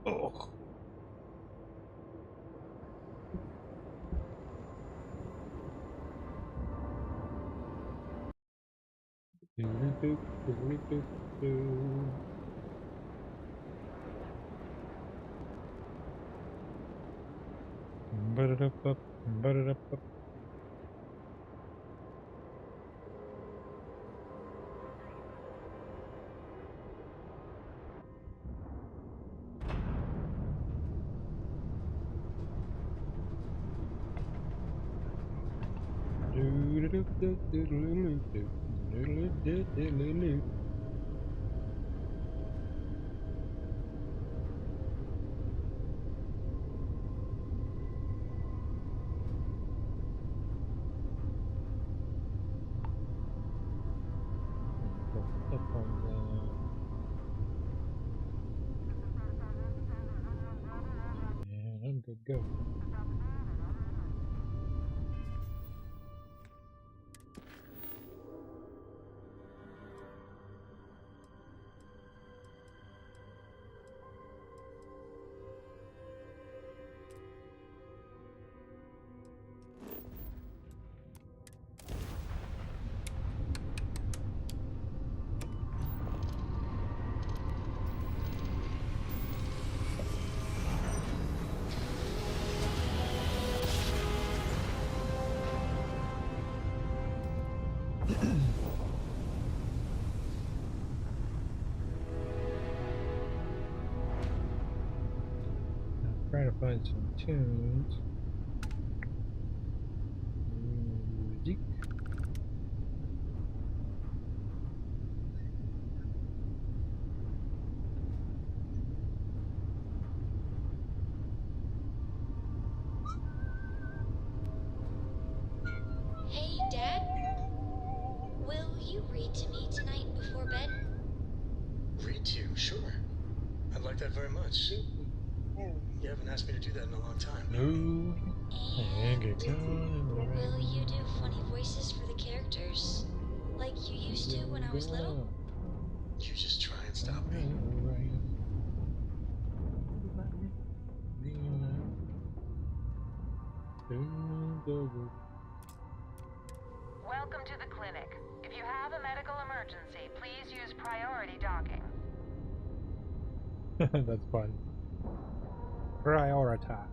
Oh. And I'm good to go. Trying to find some tunes. Music. Hey, Dad? Will you read to me tonight before bed? Read to you? Sure. I'd like that very much. You haven't asked me to do that in a long time. No. And will you do funny voices for the characters? Like you used to when I was little? You just try and stop me. Welcome to the clinic. If you have a medical emergency, please use priority docking. That's fun. Prioritize.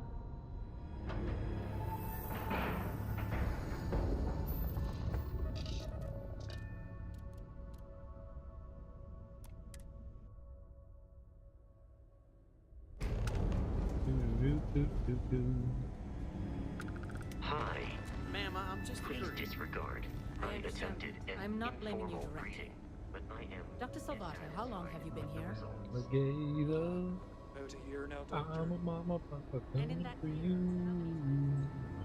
Hi. Ma'am, I'm just Please here. disregard. I understand. Attempted an I'm not blaming you informal directly. greeting, but I am Dr. Salvato, how long have you been here? Alligator. About a year now, I'm Doctor. a mama papa And in coming that for year, you.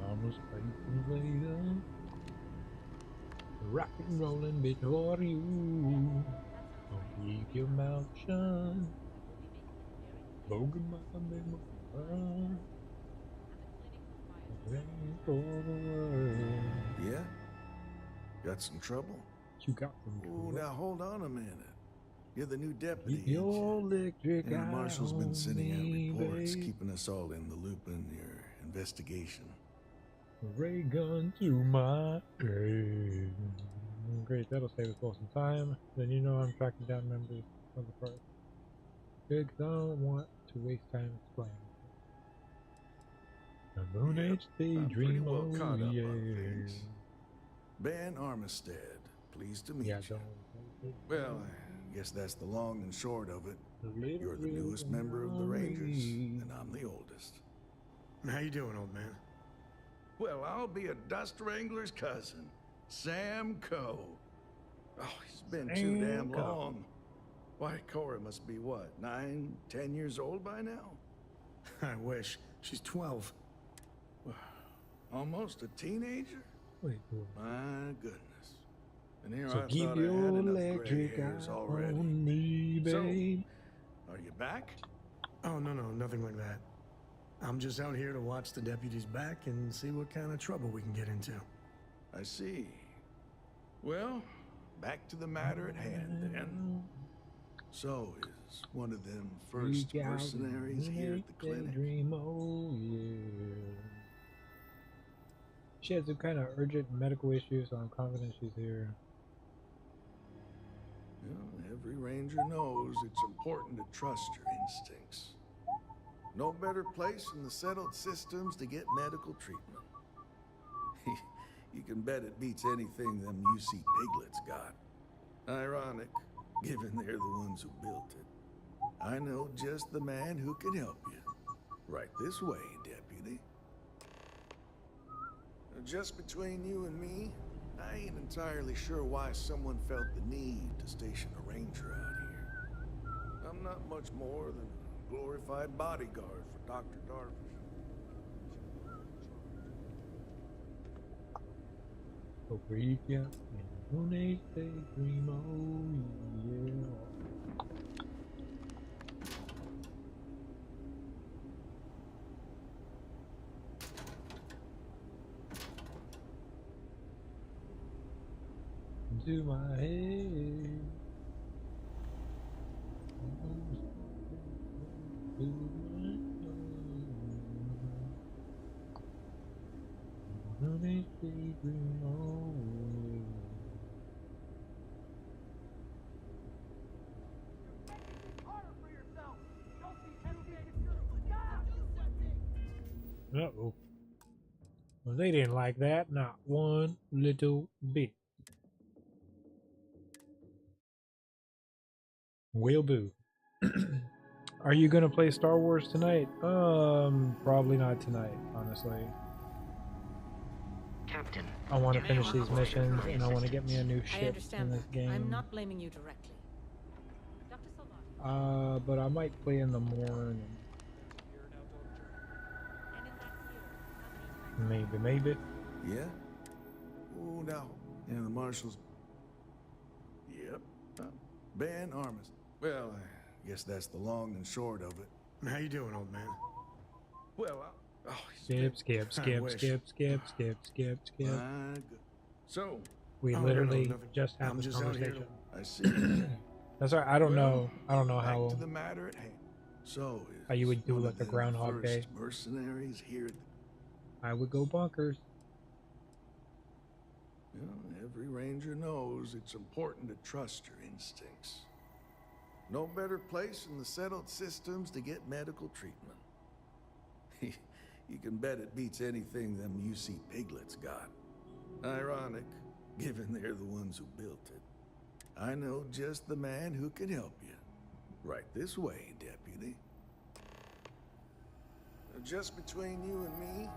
I'm a space invader. Rock and rolling before you. Don't keep your mouth shut. Bogan run. For the world. Yeah? Got some trouble? You got some Oh, trouble. now hold on a minute. You're the new deputy, Keep your ain't you? electric And the eye marshal's been on sending out me, reports, babe. keeping us all in the loop in your investigation. Ray gun to my head. Great, that'll save us all some time. Then you know I'm tracking down members of the party. Good, 'cause I don't want to waste time explaining. The Moon Yep, Age I'm pretty Daydream, well oh caught up yeah. on things. Ben Armistead, pleased to meet Yeah, you. don't. Well, I guess that's the long and short of it. Little You're the newest member of the Rangers, and I'm the oldest. How you doing, old man? Well, I'll be a dust wrangler's cousin, Sam Coe. Oh, he's been too Sam damn Coe. long. Why, Cora must be what, 9, 10 years old by now? I wish. She's 12. Almost a teenager? Wait, My goodness. And here so I keep thought I had your enough gray electric hairs eye already. on me, babe. Are you back? Oh, no, nothing like that. I'm just out here to watch the deputies back and see what kind of trouble we can get into. I see. Well, back to the matter at hand then. So, is one of them first mercenaries here at the clinic? Dream, oh yeah. She has some kind of urgent medical issue, so I'm confident she's here. Well, every ranger knows it's important to trust your instincts. No better place in the settled systems to get medical treatment. You can bet it beats anything them UC piglets got. Ironic, given they're the ones who built it. I know just the man who can help you. Right this way, deputy. Just between you and me, I ain't entirely sure why someone felt the need to station a ranger out here. I'm not much more than a glorified bodyguard for Dr. Darvish. Paprika and Moonage Daydream, oh yeah. To my head. Moonage Daydream, oh yeah. Uh-oh. Well, they didn't like that, not one little bit. Will boo. Are you gonna play Star Wars tonight? Probably not tonight, honestly. Captain, I want to finish these missions, and I want to get me a new I ship in understand this that. game. I'm not blaming you directly. Dr. Salvat. But I might play in the morning. Maybe. Yeah? Oh, no. Yeah, the marshals. Yep. Ben Armis. Well, I guess that's the long and short of it. How you doing, old man? Well, Skip. So, We Oh, literally no, nothing. just had I'm this just out here conversation. I see. That's right. I don't Well, know back how to the matter at hand. So, how you would is do one like of a them Groundhog first Day. mercenaries here. I would go bonkers. Well, every ranger knows it's important to trust your instincts. No better place in the settled systems to get medical treatment. You can bet it beats anything them UC piglets got. Ironic, given they're the ones who built it. I know just the man who can help you. Right this way, deputy. Just between you and me,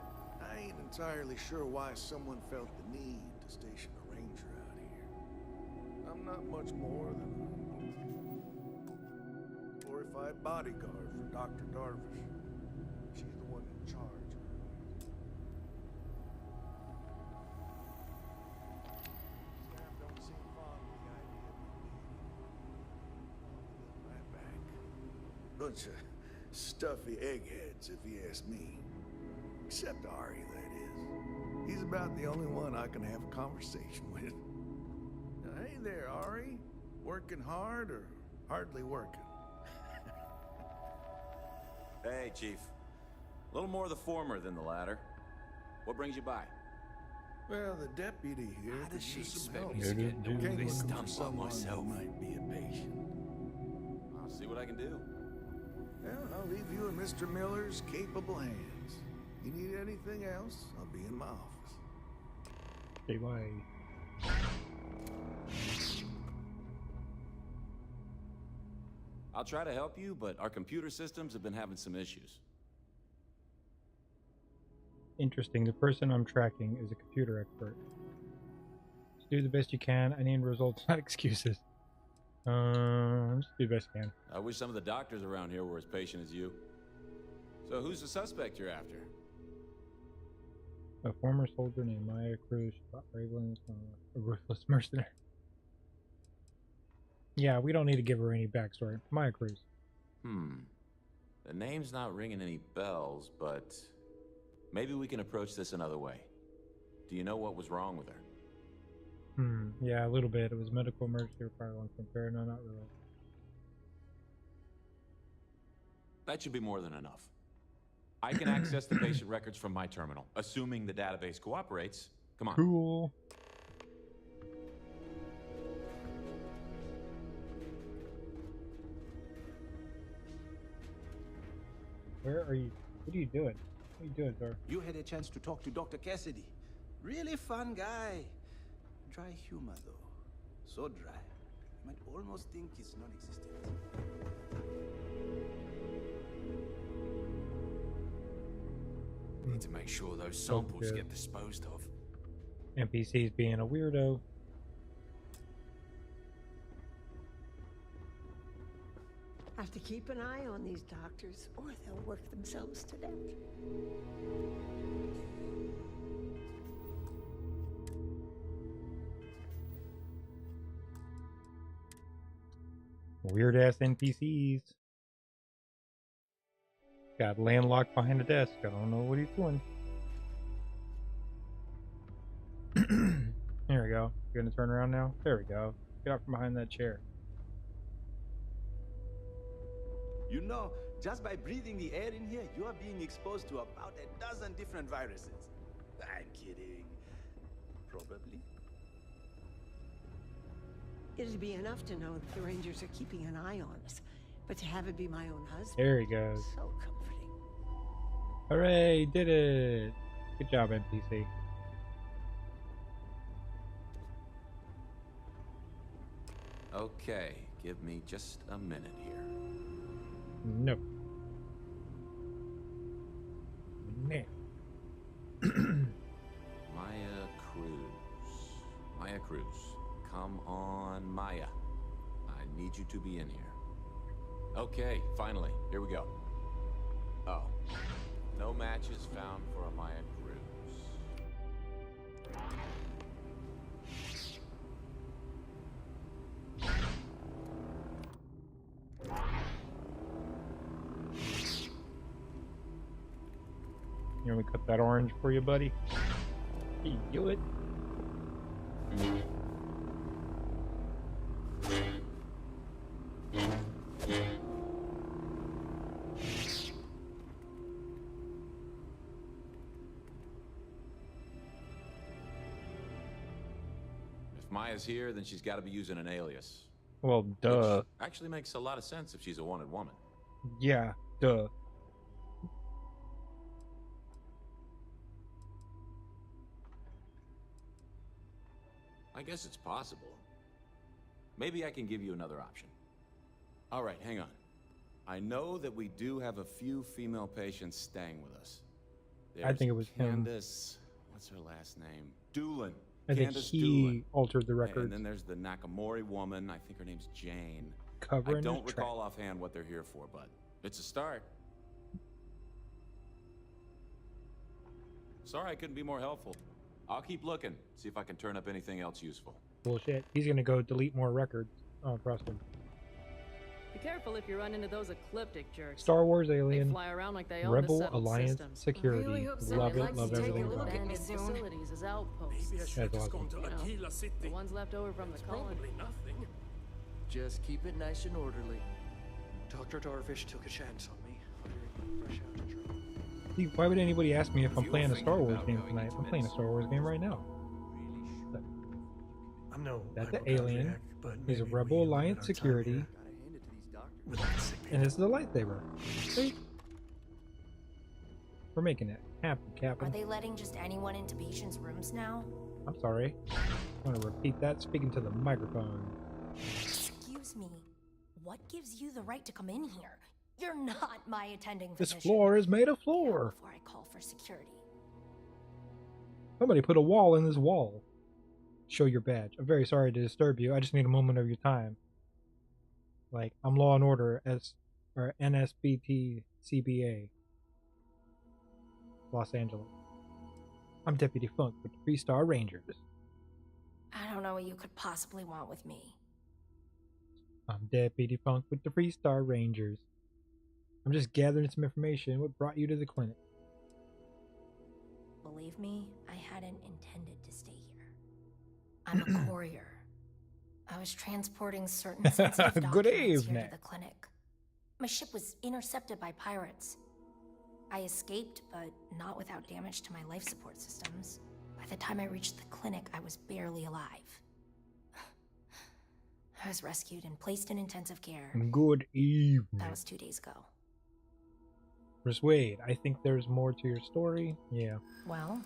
I ain't entirely sure why someone felt the need to station a ranger out here. I'm not much more than a glorified bodyguard for Dr. Darvish. She's the one in charge. Staff don't seem fond of the idea of me right back. Bunch of stuffy eggheads, if you ask me. Except Ari, that is. He's about the only one I can have a conversation with. Hey there, Ari. Working hard or hardly working? Hey, Chief. A little more the former than the latter. What brings you by? Well, the deputy here How could does she use some expect help. me to get Came this looking done for by someone myself? who might be a patient. I'll see what I can do. Well, I'll leave you in Mr. Miller's capable hands. You need anything else, I'll be in my office. Say bye. I'll try to help you, but our computer systems have been having some issues. Interesting. The person I'm tracking is a computer expert. Just do the best you can. I need results, not excuses. Just do the best you can. I wish some of the doctors around here were as patient as you. So who's the suspect you're after? A former soldier named Maya Cruz shot Raven's a ruthless mercenary. Yeah, we don't need to give her any backstory. Maya Cruz. The name's not ringing any bells, but maybe we can approach this another way. Do you know what was wrong with her? Yeah, a little bit. It was medical emergency required long-term care. No, not really. That should be more than enough. I can access the patient records from my terminal, assuming the database cooperates. Come on. Cool. Where are you? What are you doing? What are you doing, sir? You had a chance to talk to Dr. Cassidy. Really fun guy. Dry humor, though. So dry. You might almost think it's non-existent. Need to make sure those samples get disposed of. NPC's being a weirdo. Have to keep an eye on these doctors, or they'll work themselves to death. Weird ass NPCs. Got landlocked behind a desk. I don't know what he's doing. There we go. You gonna turn around now? There we go. Get out from behind that chair. You know, just by breathing the air in here, you are being exposed to about a dozen different viruses. I'm kidding. Probably. It'd be enough to know that the Rangers are keeping an eye on us, but to have it be my own husband. There he goes. So comforting. Hooray, did it! Good job, NPC. Okay, give me just a minute here. Nope. Nah. Maya Cruz. Come on, Maya. I need you to be in here. Okay, finally. Here we go. Oh. No matches found for a Maya Cruz. You want me to cut that orange for you, buddy? Can you do it? If Maya's here, then she's got to be using an alias. Well, duh. Which actually makes a lot of sense if she's a wanted woman. Yeah, duh. I guess it's possible. Maybe I can give you another option. All right, hang on. I know that we do have a few female patients staying with us. I think it was Candace, what's her last name? Doolin. I think Candace he Doolin. altered the record. And then there's the Nakamori woman. I think her name's Jane. Covering I don't his recall offhand what they're here for, but it's a start. Sorry I couldn't be more helpful. I'll keep looking, see if I can turn up anything else useful. Bullshit. He's gonna go delete more records. Oh, trust him. Be careful if you run into those ecliptic jerks. Star Wars They Alien. fly around like they own Rebel the settled Alliance systems. Security. Really hope Love somebody it. likes Love to take a everything look about at it. me Abandoned soon. facilities as outposts. Maybe I should have That's just gone to awesome. Aquila City. The ones left over from the It's colony. probably nothing. Just keep it nice and orderly. Dr. Darvish took a chance on me, hiring me fresh out of trouble. See, why would anybody ask me if I'm playing a Star Wars game tonight? I'm playing a Star Wars game right now. I'm no That's the Alien. hypochondriac, but He's a maybe Rebel we limit Alliance our time Security. here with the sick And this is a lightsaber. See? We're making it happen, Are Captain. they letting just anyone into patients' rooms now? I'm sorry. I'm gonna repeat that, speaking to the microphone. Excuse me. What gives you the right to come in here? You're not my attending This physician. floor is made of floor. Before I call for security. Somebody put a wall in this wall. Show your badge. I'm very sorry to disturb you. I just need a moment of your time. Like, I'm Law and Order or NSBT CBA. Los Angeles. I'm Deputy Funk with the 3-Star Rangers. I don't know what you could possibly want with me. I'm Deputy Funk with the 3-Star Rangers. I'm just gathering some information. What brought you to the clinic? Believe me, I hadn't intended to stay here. I'm a courier. I was transporting certain sensitive Good documents here evening. to the clinic. My ship was intercepted by pirates. I escaped, but not without damage to my life support systems. By the time I reached the clinic, I was barely alive. I was rescued and placed in intensive care. Good evening. That was 2 days ago. Persuade, I think there's more to your story. Yeah. Well,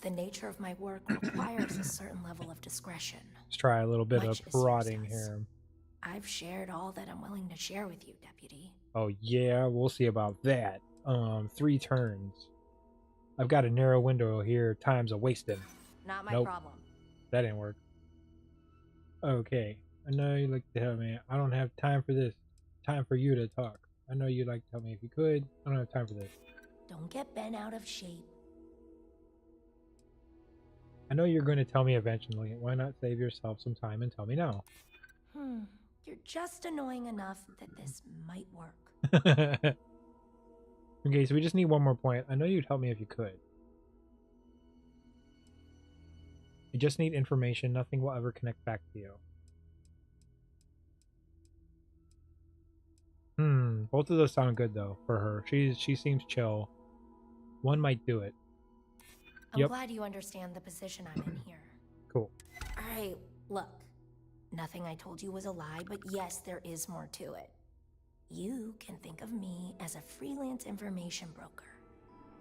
the nature of my work requires a certain level of discretion. Let's try a little bit Much of as prodding yours does. here. I've shared all that I'm willing to share with you, Deputy. Oh yeah, we'll see about that. 3 turns. I've got a narrow window here. Time's a wasting. Not my Nope. problem. That didn't work. Okay. I know you like to tell me I don't have time for this. Time for you to talk. I know you'd like to tell me if you could. I don't have time for this. Don't get bent out of shape. I know you're going to tell me eventually. Why not save yourself some time and tell me now? You're just annoying enough that this might work. Okay, so we just need one more point. I know you'd help me if you could. I just need information. Nothing will ever connect back to you. Both of those sound good though for her. She seems chill. One might do it. I'm glad you understand the position I'm in here. Cool. Alright, look. Nothing I told you was a lie, but yes, there is more to it. You can think of me as a freelance information broker.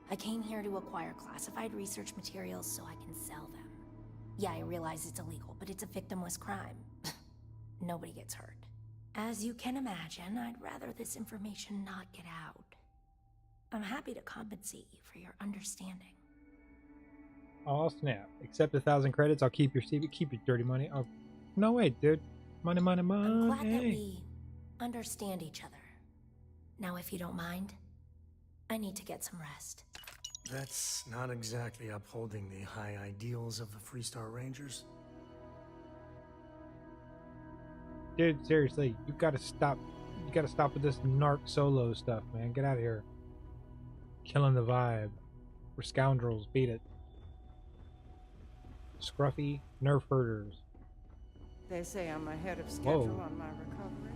I came here to acquire classified research materials so I can sell them. Yeah, I realize it's illegal, but it's a victimless crime. Nobody gets hurt. As you can imagine, I'd rather this information not get out. I'm happy to compensate you for your understanding. Oh snap! Accept 1,000 credits. I'll keep your CV. Keep your dirty money. Oh, no wait, dude. Money, money, money. I'm glad that we understand each other. Now, if you don't mind, I need to get some rest. That's not exactly upholding the high ideals of the Freestar Rangers. Dude, seriously, you gotta stop. You gotta stop with this narc solo stuff, man. Get out of here. Killing the vibe. We're scoundrels. Beat it. Scruffy nerf herders. They say I'm ahead of schedule on my recovery.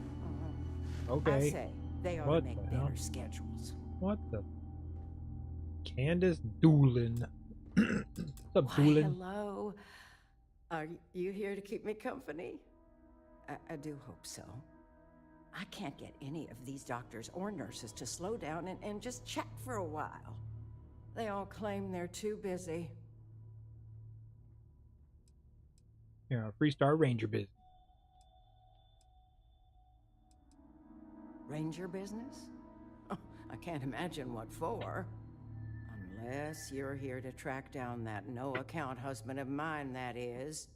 Okay. I say they ought What to make the hell? better schedules. What the? Candace Doolin. What's up, Why, Doolin? hello. Are you here to keep me company? I do hope so. I can't get any of these doctors or nurses to slow down and just chat for a while. They all claim they're too busy. Yeah, Freestar Ranger business. Ranger business? Oh, I can't imagine what for. Unless you're here to track down that no-account husband of mine, that is.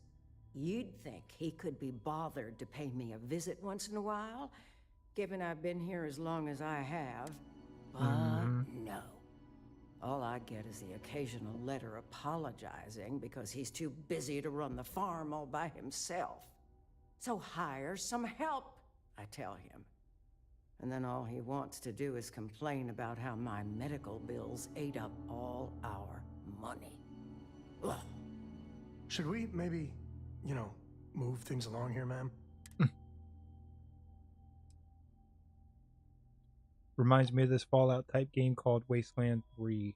You'd think he could be bothered to pay me a visit once in a while, given I've been here as long as I have. But no. All I get is the occasional letter apologizing because he's too busy to run the farm all by himself. So hire some help, I tell him. And then all he wants to do is complain about how my medical bills ate up all our money. Ugh. Should we maybe, move things along here, ma'am? Reminds me of this Fallout type game called Wasteland 3.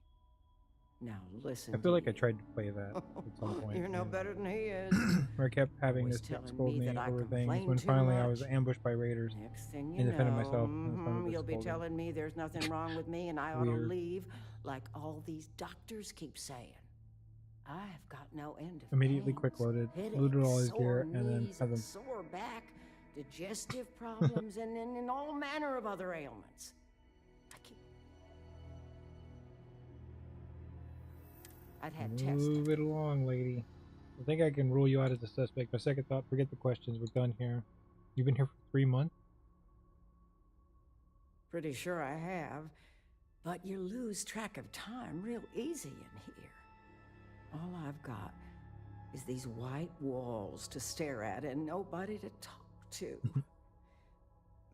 Now listen. I feel like I tried to play that at some point. You're no better than he is. Where I kept having Always this telling scold me me that I over things complain when too finally I much. was ambushed by raiders Next thing you and defended know, myself. And finally you'll be scolded. telling me there's nothing wrong with me and I ought to Weird. leave, like all these doctors keep saying. I've got no end of Immediately pains, quick loaded, headaches, looted all his sore gear, and then knees, had them. sore back, digestive problems, and all manner of other ailments. I'd had tests. Move it along, lady. I think I can rule you out as a suspect. My second thought, forget the questions. We're done here. You've been here for 3 months? Pretty sure I have, but you lose track of time real easy in here. All I've got is these white walls to stare at and nobody to talk to.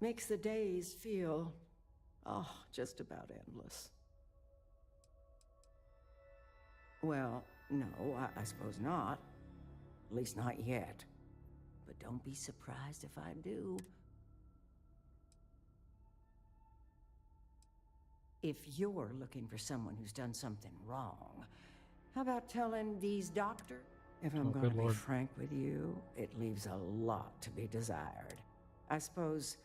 Makes the days feel, just about endless. Well, no, I suppose not. At least not yet. But don't be surprised if I do. If you're looking for someone who's done something wrong, how about telling these doctors? If I'm going to be frank with you, it leaves a lot to be desired. I suppose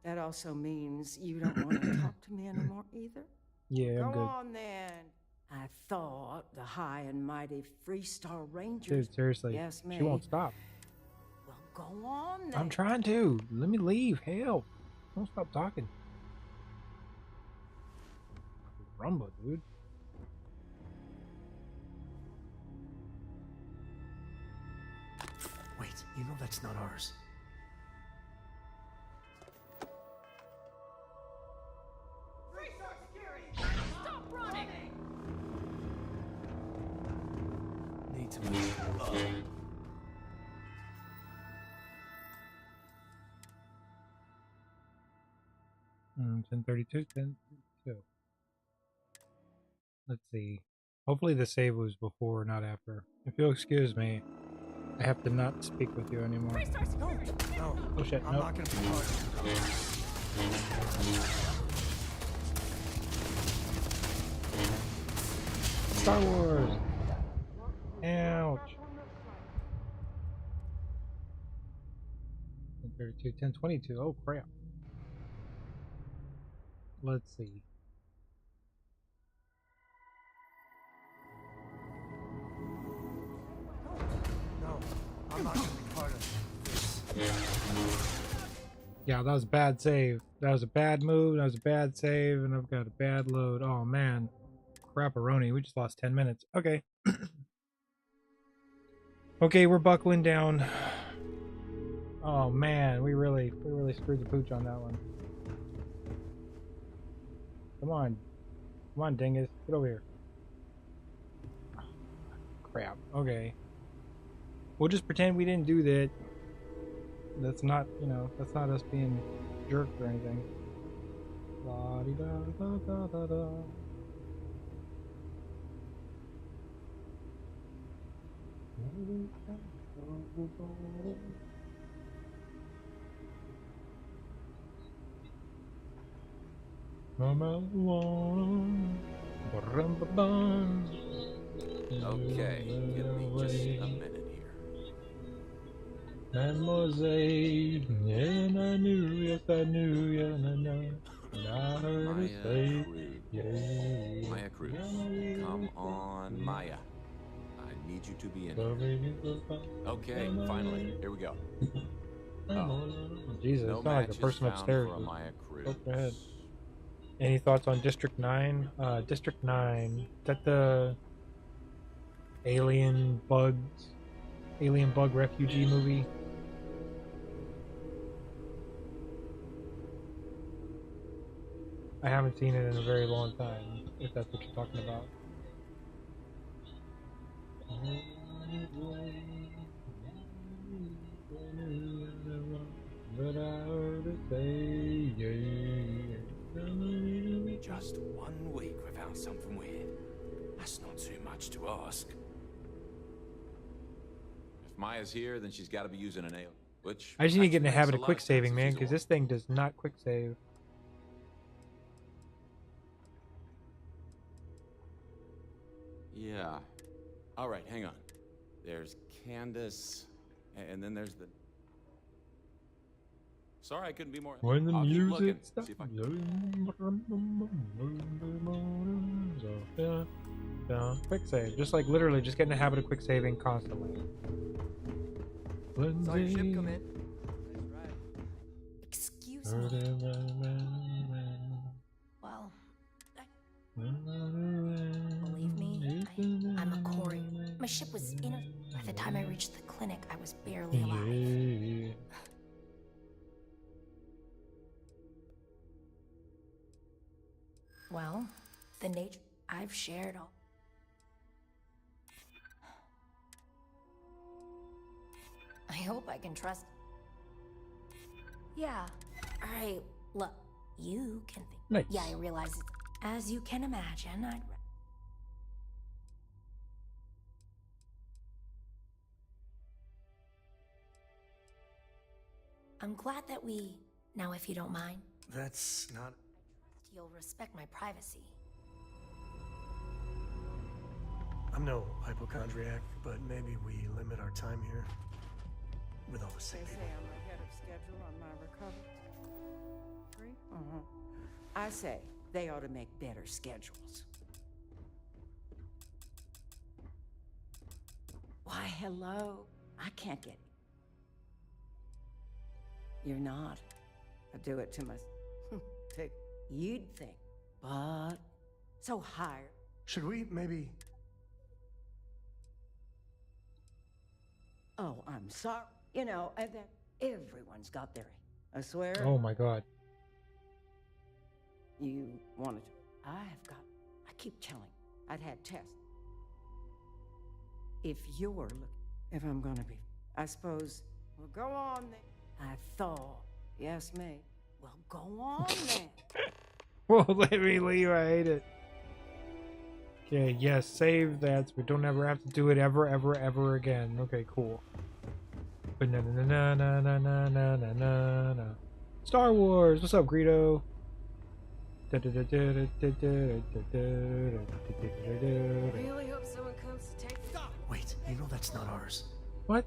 that also means you don't want to talk to me anymore either? Yeah, I'm Go good. on then. I thought the high and mighty Freestar Rangers... Dude, seriously, yes, she won't stop. Well, go on then. I'm trying to. Let me leave. Hell. Don't stop talking. Rumble, dude. Wait, you know that's not ours. Freestar security! Stop running! Need to move. 10:32, 10:32. Let's see. Hopefully the save was before, not after. If you'll excuse me, I have to not speak with you anymore. No, oh shit, I'm nope. not gonna be part of it. Star Wars! Ouch! 10:32, 10:22. Oh crap. Let's see. No, I'm not gonna be part of this. Yeah, that was a bad save. That was a bad move. That was a bad save, and I've got a bad load. Oh man, crapperoni. We just lost 10 minutes. Okay. Okay, we're buckling down. Oh man, we really screwed the pooch on that one. Come on, dingus, get over here. Crap. Okay. We'll just pretend we didn't do that. That's not, you know, that's not us being jerks or anything. La-di-da-da-da-da-da. Okay, give me just a minute here. Mademoiselle, and I knew, yes I knew, yeah, and I heard her say, yeah. Maya Cruz, come on, Maya. I need you to be in here. Okay, finally, here we go. Oh, Jesus, no it's not like the person upstairs. Go ahead. Any thoughts on District 9? District 9, is that the alien bug refugee movie? I haven't seen it in a very long time, if that's what you're talking about. But I heard her say, yeah. Just 1 week without something weird. That's not too much to ask. If Maya's here, then she's got to be using an alien. Which I just need to get in the makes habit a of lot quick sense saving, if man, she's because a this thing does not quick save. Yeah. All right, hang on. There's Candace, and then there's the... Sorry, I couldn't be more... When the I'll keep looking. music stops. See if I... Yeah, quick save. Just like literally just get in the habit of quick saving constantly. Saw your ship come in. Excuse me. Well, believe me, I'm a Corey. My ship was in a... By the time I reached the clinic, I was barely alive. Well, the nature I've shared all... I hope I can trust... Yeah. Alright, look, you can think... Nice. Yeah, I realize it's... As you can imagine, I'd... ra- I'm glad that we... Now, if you don't mind, That's not... you'll respect my privacy. I'm no hypochondriac, but maybe we limit our time here with all the They sick say people. I'm ahead of schedule on my recovery. I say they ought to make better schedules. Why, hello. I can't get... You're not. I do it to myself. You'd think, but so higher. Should we maybe... Oh, I'm sorry. You know, that everyone's got their... I swear. Oh my god. You wanted to... I keep telling you, I'd had tests. If you're looking... If I'm gonna be... I suppose... Well, go on then. I thought... Yes, me. Well, go on then. Well, let me leave. I hate it. Okay, yes, save that so we don't ever have to do it ever again. Okay, cool. But na na na na na na na na na na. Star Wars. What's up, Greedo? Really hope someone comes to take... Stop! Wait, you know that's not ours. What?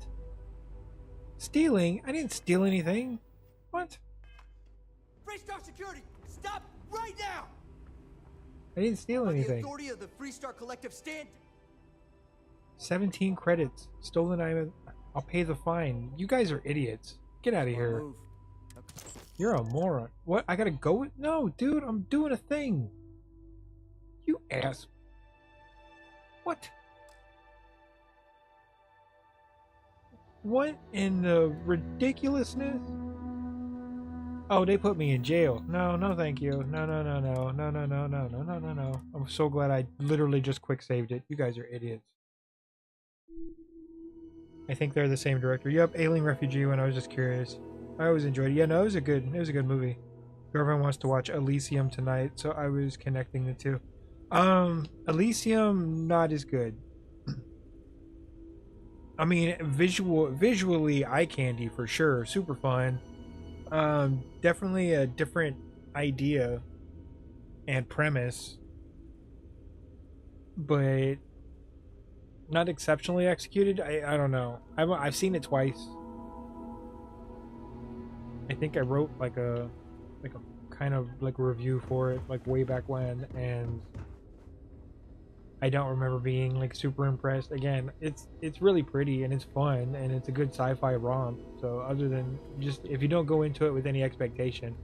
Stealing? I didn't steal anything. What? Freestar Security, stop right now! I didn't steal By the anything. authority of the Freestar Collective, stand... 17 credits. Stolen item. I'll pay the fine. You guys are idiots. Get out of here. Move. You're a moron. What? I gotta go with... No, dude, I'm doing a thing. You ass. What? What in the ridiculousness? Oh, they put me in jail. No, no, thank you. No, no, no, no, no, no, no, no, no, no, no, no. I'm so glad I literally just quick saved it. You guys are idiots. I think they're the same director. Yep, Alien Refugee. When I was just curious, I always enjoyed it. Yeah, no, it was a good movie. Girlfriend wants to watch Elysium tonight, so I was connecting the two. Elysium not as good. I mean, visually eye candy for sure, super fun. Definitely a different idea and premise, but not exceptionally executed. I don't know. I've seen it twice. I think I wrote like a kind of like review for it like way back when, and I don't remember being like super impressed. Again, it's really pretty and it's fun and it's a good sci-fi romp. So other than just if you don't go into it with any expectation,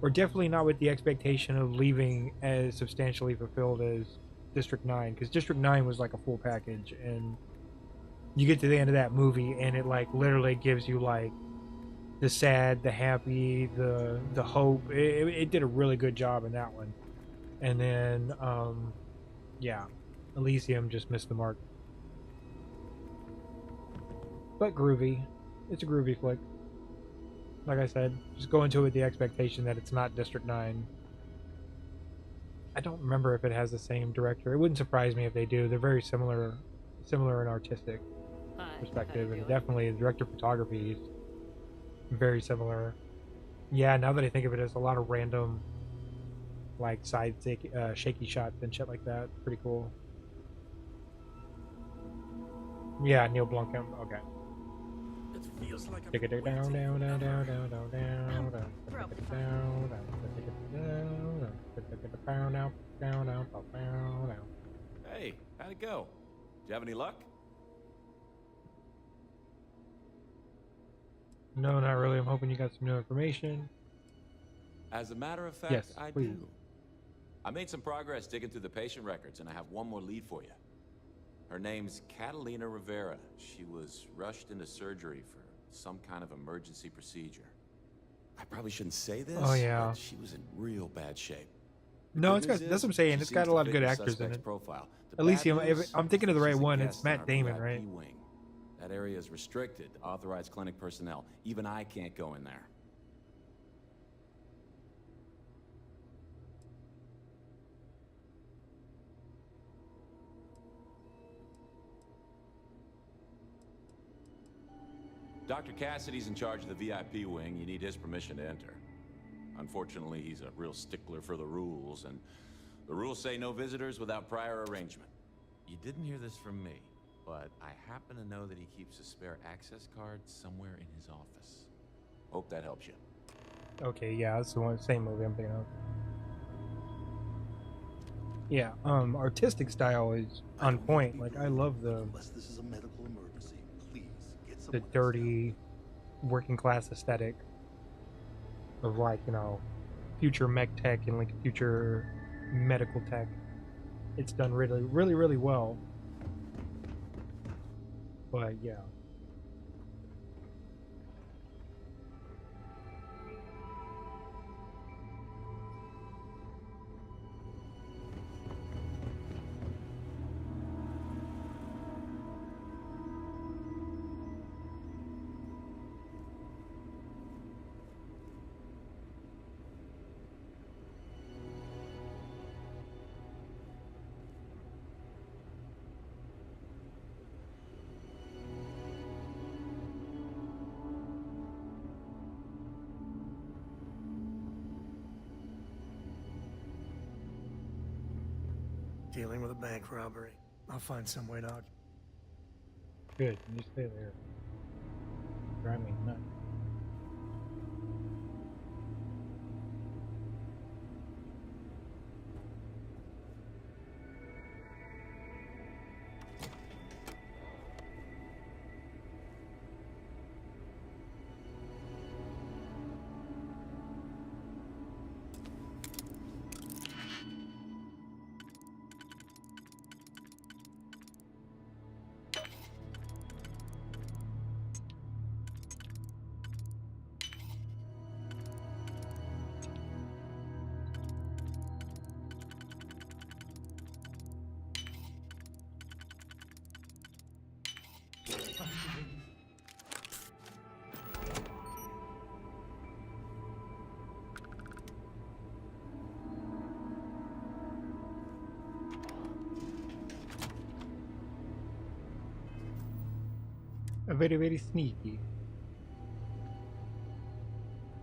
or definitely not with the expectation of leaving as substantially fulfilled as District 9, because District 9 was like a full package, and you get to the end of that movie and it like literally gives you like the sad, the happy, the hope. It did a really good job in that one. And then yeah, Elysium just missed the mark. But groovy. It's a groovy flick. Like I said, just go into it with the expectation that it's not District 9. I don't remember if it has the same director. It wouldn't surprise me if they do. They're very similar in artistic perspective, and definitely the director of photography is very similar. Yeah, now that I think of it, there's a lot of random like side shaky shots and shit like that. Pretty cool. Yeah, Neil Blomkamp. Okay. It feels like Take it down, down, down, down, down, down, down, down, down, down. Hey, how'd it go? Did you have any luck? No, not really. I'm hoping you got some new information. As a matter of fact, Yes, I please. do. I made some progress digging through the patient records, and I have one more lead for you. Her name's Catalina Rivera. She was rushed into surgery for some kind of emergency procedure. I probably shouldn't say this, Oh, yeah. but she was in real bad shape. No, The that's good what I'm news saying. is It's she got seems a to lot of fit good the actors in suspect's it. Profile. The Elysium, bad news, I'm thinking of the right she's a one. guest It's on Matt our Damon, VIP right? wing. That area is restricted to authorized clinic personnel. Even I can't go in there. Dr. Cassidy's in charge of the VIP wing. You need his permission to enter. Unfortunately, he's a real stickler for the rules, and the rules say no visitors without prior arrangement. You didn't hear this from me, but I happen to know that he keeps a spare access card somewhere in his office. Hope that helps you. Okay, yeah, that's the one, same movie I'm thinking of. Yeah, artistic style is on point. Like, I love Unless this is a medical emergency, please get the someone dirty working class aesthetic of, like, you know, future mech tech and like future medical tech. It's done really well. But yeah. Dealing with a bank robbery. I'll find some way out. Good, you stay there. Drive me nuts. Very sneaky.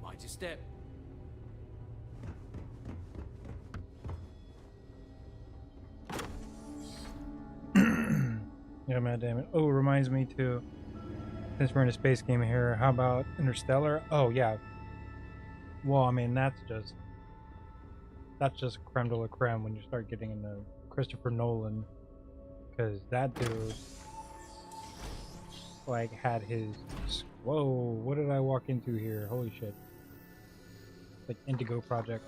Mind your step. Yeah, man, damn it. Oh, reminds me too. Since we're in a space game here, how about Interstellar? Oh yeah. Well, I mean that's just creme de la creme when you start getting into Christopher Nolan, because that dude like had his whoa, what did I walk into here? Holy shit. Like Indigo Project.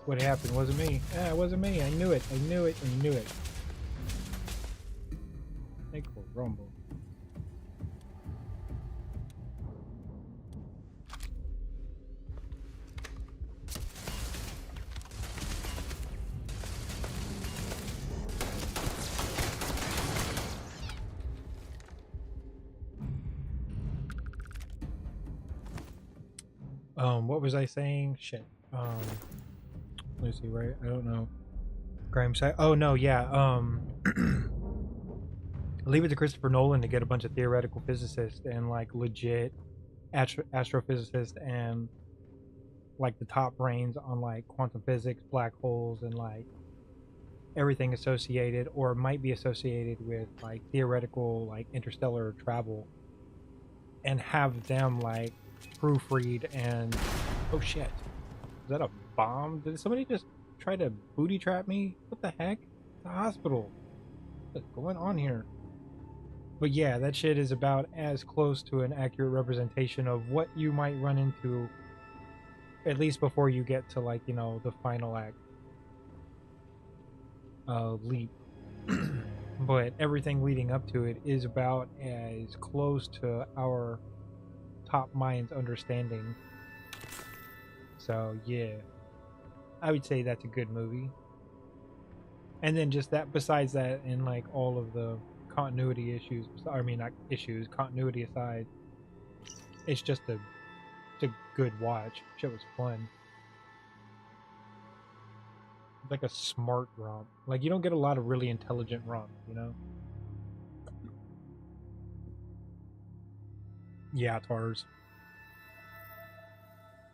What happened? Wasn't me. Yeah, it wasn't me. I knew it. I knew it. I knew it. Make a rumble. What was I saying? Shit. Let's see, right? I don't know. Grime side. Oh no, yeah. Leave it to Christopher Nolan to get a bunch of theoretical physicists and like legit astrophysicists and like the top brains on like quantum physics, black holes, and like everything associated or might be associated with like theoretical like interstellar travel, and have them like proofread and oh shit, is that a bomb? Did somebody just try to booty trap me? What the heck? It's a hospital. What's going on here? But yeah, that shit is about as close to an accurate representation of what you might run into, at least before you get to like, you know, the final act leap. But everything leading up to it is about as close to our top mind's understanding. So yeah, I would say that's a good movie. And then just that, besides that, and like all of the continuity issues, I mean not issues, continuity aside, it's just a good watch. Shit was fun. It's like a smart romp. Like you don't get a lot of really intelligent romps, you know? Yeah, TARS.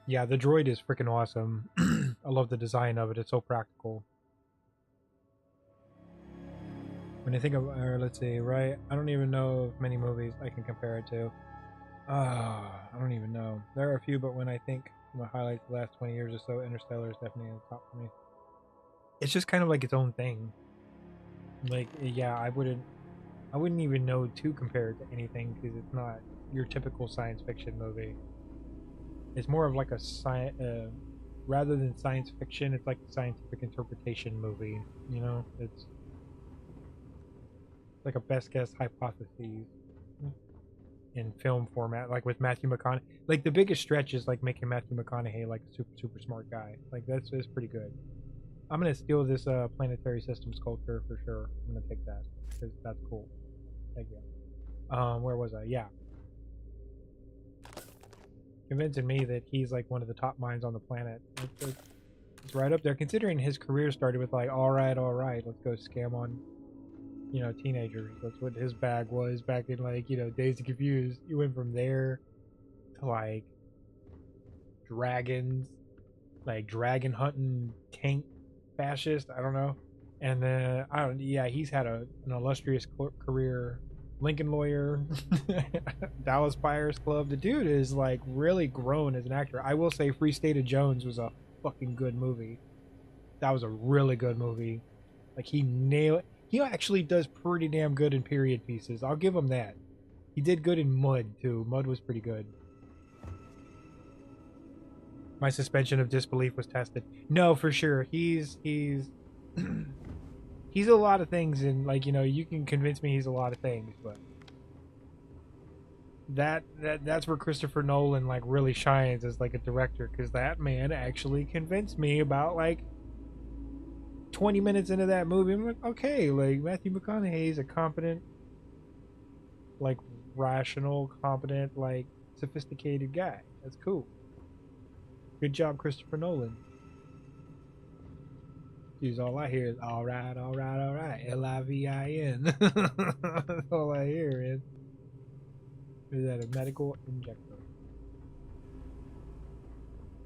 Yeah, the droid is freaking awesome. I love the design of it. It's so practical. When I think of, let's see, right? I don't even know of many movies I can compare it to. I don't even know. There are a few, but when I think of my highlights the last 20 years or so, Interstellar is definitely on the top for me. It's just kind of like its own thing. Like, yeah, I wouldn't even know to compare it to anything because it's not your typical science fiction movie. It's more of like a rather than science fiction, it's like a scientific interpretation movie. You know, it's like a best guess hypotheses in film format, like with Matthew McConaughey. Like the biggest stretch is like making Matthew McConaughey like a super smart guy. Like that's pretty good. I'm gonna steal this planetary system sculpture for sure. I'm gonna take that because that's cool. Thank you. Where was I? Yeah. Convincing me that he's like one of the top minds on the planet. It's right up there, considering his career started with like, all right, let's go scam on, you know, teenagers. That's what his bag was back in like, you know, Dazed and Confused. You went from there to like dragons, like dragon hunting tank fascist. I don't know. And then yeah, he's had an illustrious career. Lincoln Lawyer, Dallas Buyers Club. The dude is like really grown as an actor. I will say Free State of Jones was a fucking good movie. That was a really good movie. Like he actually does pretty damn good in period pieces. I'll give him that. He did good in Mud too. Mud was pretty good. My suspension of disbelief was tested. No, for sure. He's he's a lot of things, and like, you know, you can convince me he's a lot of things, but that's where Christopher Nolan like really shines as like a director, because that man actually convinced me about like 20 minutes into that movie. I'm like, okay, like Matthew McConaughey is a competent, like rational, competent, like sophisticated guy. That's cool. Good job, Christopher Nolan. Geez, all I hear is all right, Livin. That's all I hear, man. Is that a medical injector?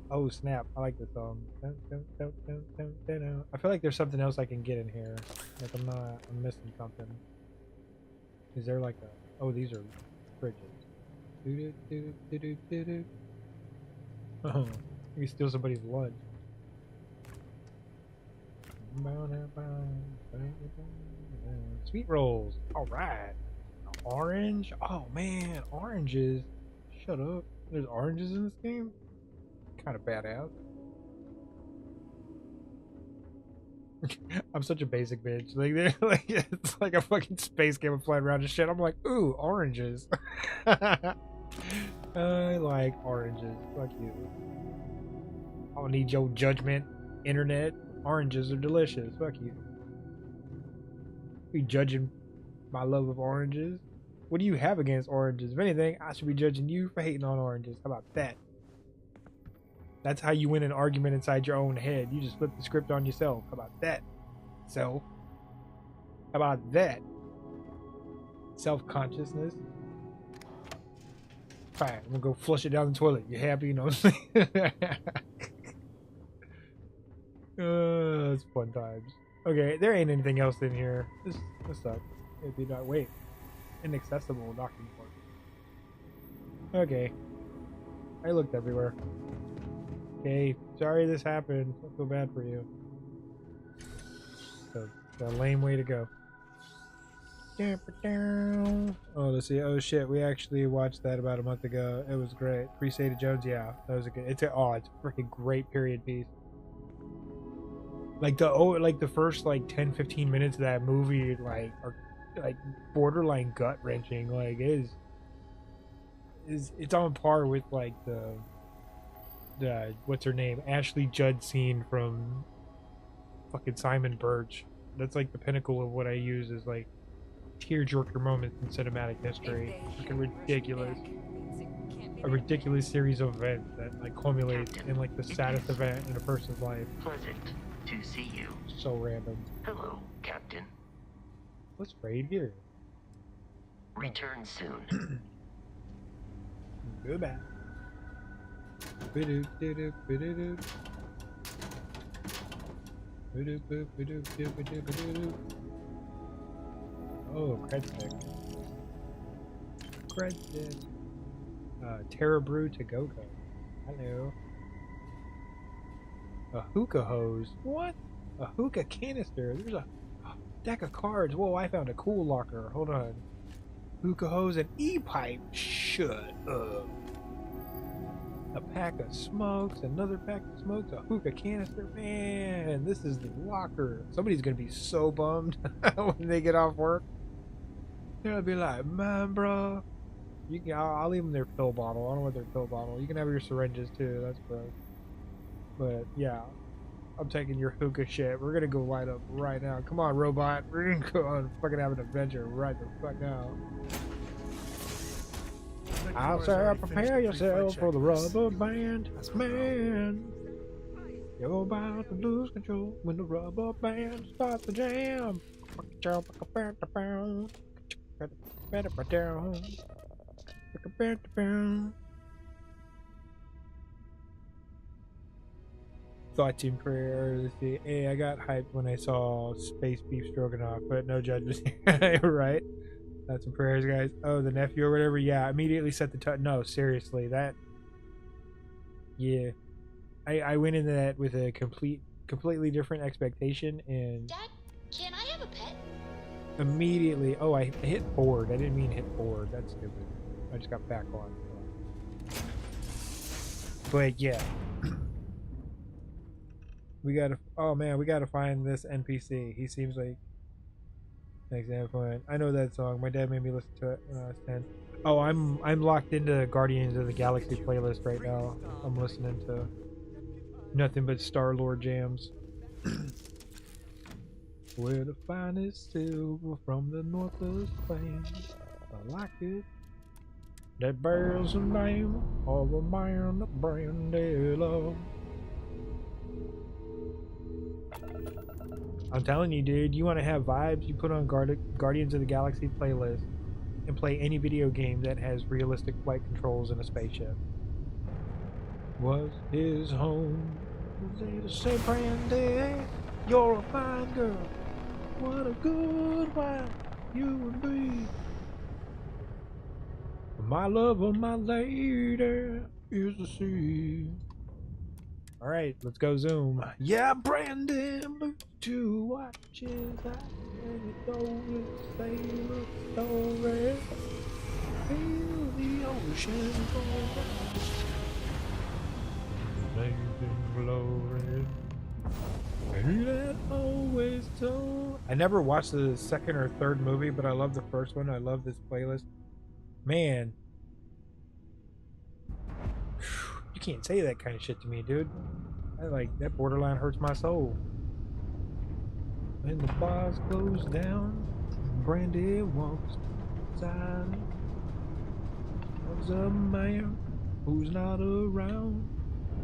Oh snap! I like this song. I feel like there's something else I can get in here. Like I'm missing something. Is there like a? Oh, these are fridges. Oh, you steal somebody's lunch. Sweet rolls. All right. Orange. Oh man, oranges. Shut up. There's oranges in this game. Kind of badass. I'm such a basic bitch. Like they're like, it's like a fucking space game of flying around and shit. I'm like, ooh, oranges. I like oranges. Fuck you. I don't need your judgment, internet. Oranges are delicious. Fuck you. Be judging my love of oranges. What do you have against oranges? If anything, I should be judging you for hating on oranges. How about that? That's how you win an argument inside your own head. You just flip the script on yourself. How about that? So, how about that? Self-consciousness. Fine, I'm gonna go flush it down the toilet. You happy? You know what I'm saying? It's fun times. Okay, there ain't anything else in here. This sucks. Maybe not. Wait. Inaccessible docking port. Okay. I looked everywhere. Okay, sorry this happened. I feel bad for you. So, it's a lame way to go. Oh, let's see. Oh shit, we actually watched that about a month ago. It was great. Free State of Jones, yeah, that was a good. It's a freaking great period piece. Like the first like 10-15 minutes of that movie like are like borderline gut wrenching. Like it's on par with like the what's her name, Ashley Judd scene from fucking Simon Birch. That's like the pinnacle of what I use as like tearjerker moments in cinematic history. Fucking ridiculous. A ridiculous series of events that like culminate in like the saddest event in a person's life. Pleasant to see you. So random. Hello, Captain. What's Raid here? Return soon. Goodbye. Ba-doop, ba-doop, ba-doop. Ba-doop, boop, ba-doop, doop, ba-doop, ba-doop. Oh, cred stick. Cred stick. Terra Brew to Go-Go. Hello. A hookah hose. What? A hookah canister. There's a deck of cards. Whoa, I found a cool locker. Hold on. Hookah hose and e-pipe. Shut up. A pack of smokes. Another pack of smokes. A hookah canister. Man, this is the locker. Somebody's going to be so bummed when they get off work. They're going to be like, man, bro. You can, I'll leave them their pill bottle. I don't want their pill bottle. You can have your syringes too. That's gross. But yeah, I'm taking your hookah shit. We're gonna go light up right now. Come on, robot. We're gonna go on fucking have an adventure right the fuck now. I'll say, prepare yourself for the rubber band, man. You're about to lose control when the rubber band starts to jam. Thoughts and prayers. Hey, I got hyped when I saw Space Beef Stroganoff, but no judgment. Right? Thoughts and prayers, guys. Oh, the nephew or whatever. Yeah, immediately set the tone. No, seriously, that. Yeah, I went into that with a completely different expectation, and Dad, can I have a pet? immediately. Oh, I hit forward. I didn't mean hit forward. That's stupid. I just got back on. But yeah. We gotta, oh man, we gotta find this NPC. He seems like an example. I know that song. My dad made me listen to it when I was 10. Oh, I'm locked into Guardians of the Galaxy playlist right now. I'm listening to nothing but Star-Lord jams. We're the finest silver from the northwest plains. I like it. That bears the name of a man that Brandy loved. I'm telling you, dude, you want to have vibes, you put on Guardians of the Galaxy playlist and play any video game that has realistic flight controls in a spaceship. Was his home? They say, Brandy, you're a fine girl. What a good wife you would be. My lover, my lady, is the sea. Alright, let's go zoom. Yeah, Brandon, blue two watches. I can go with sailor story. Feel the ocean go amazing glory. And that always told. I never watched the second or third movie, but I love the first one. I love this playlist. Man. You can't say that kind of shit to me, dude. That borderline hurts my soul. When the bars close down, Brandy walks inside. There's a man who's not around.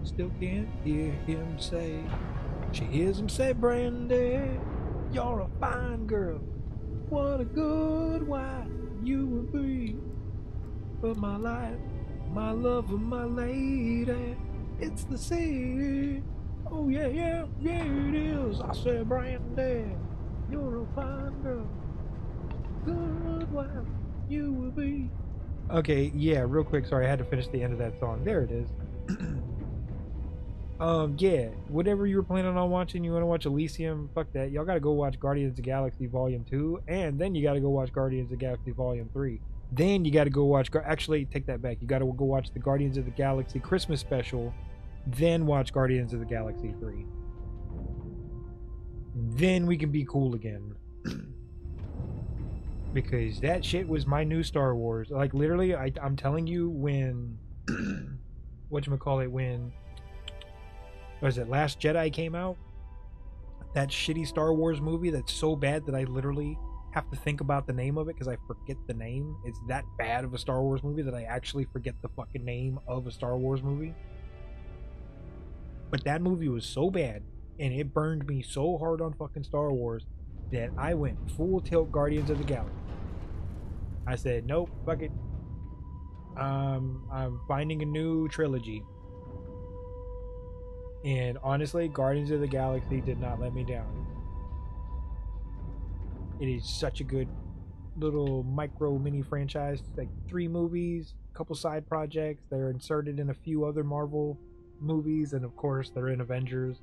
Still can't hear him say. She hears him say, Brandy, you're a fine girl. What a good wife you would be. But my life, my love, and my lady, it's the sea. Oh yeah, yeah, yeah it is. I said, Brandy, you're a fine girl. Good wife you will be. Okay, yeah, real quick, sorry, I had to finish the end of that song. There it is. Yeah, whatever you were planning on watching, you want to watch Elysium, fuck that. Y'all gotta go watch Guardians of the Galaxy Volume 2, and then you gotta go watch Guardians of the Galaxy Volume 3. Then you gotta go watch, actually, take that back. You gotta go watch the Guardians of the Galaxy Christmas special, then watch Guardians of the Galaxy 3. Then we can be cool again. Because that shit was my new Star Wars. Like, literally, I'm telling you, when... whatchamacallit, when... was it Last Jedi came out? That shitty Star Wars movie that's so bad that I literally have to think about the name of it because I forget the name. It's that bad of a Star Wars movie that I actually forget the fucking name of a Star Wars movie. But that movie was so bad, and it burned me so hard on fucking Star Wars that I went full tilt Guardians of the Galaxy. I said, nope, fuck it. I'm finding a new trilogy. And honestly, Guardians of the Galaxy did not let me down. It is such a good little micro mini franchise. Like 3 movies, a couple side projects. They're inserted in a few other Marvel movies, and of course they're in Avengers,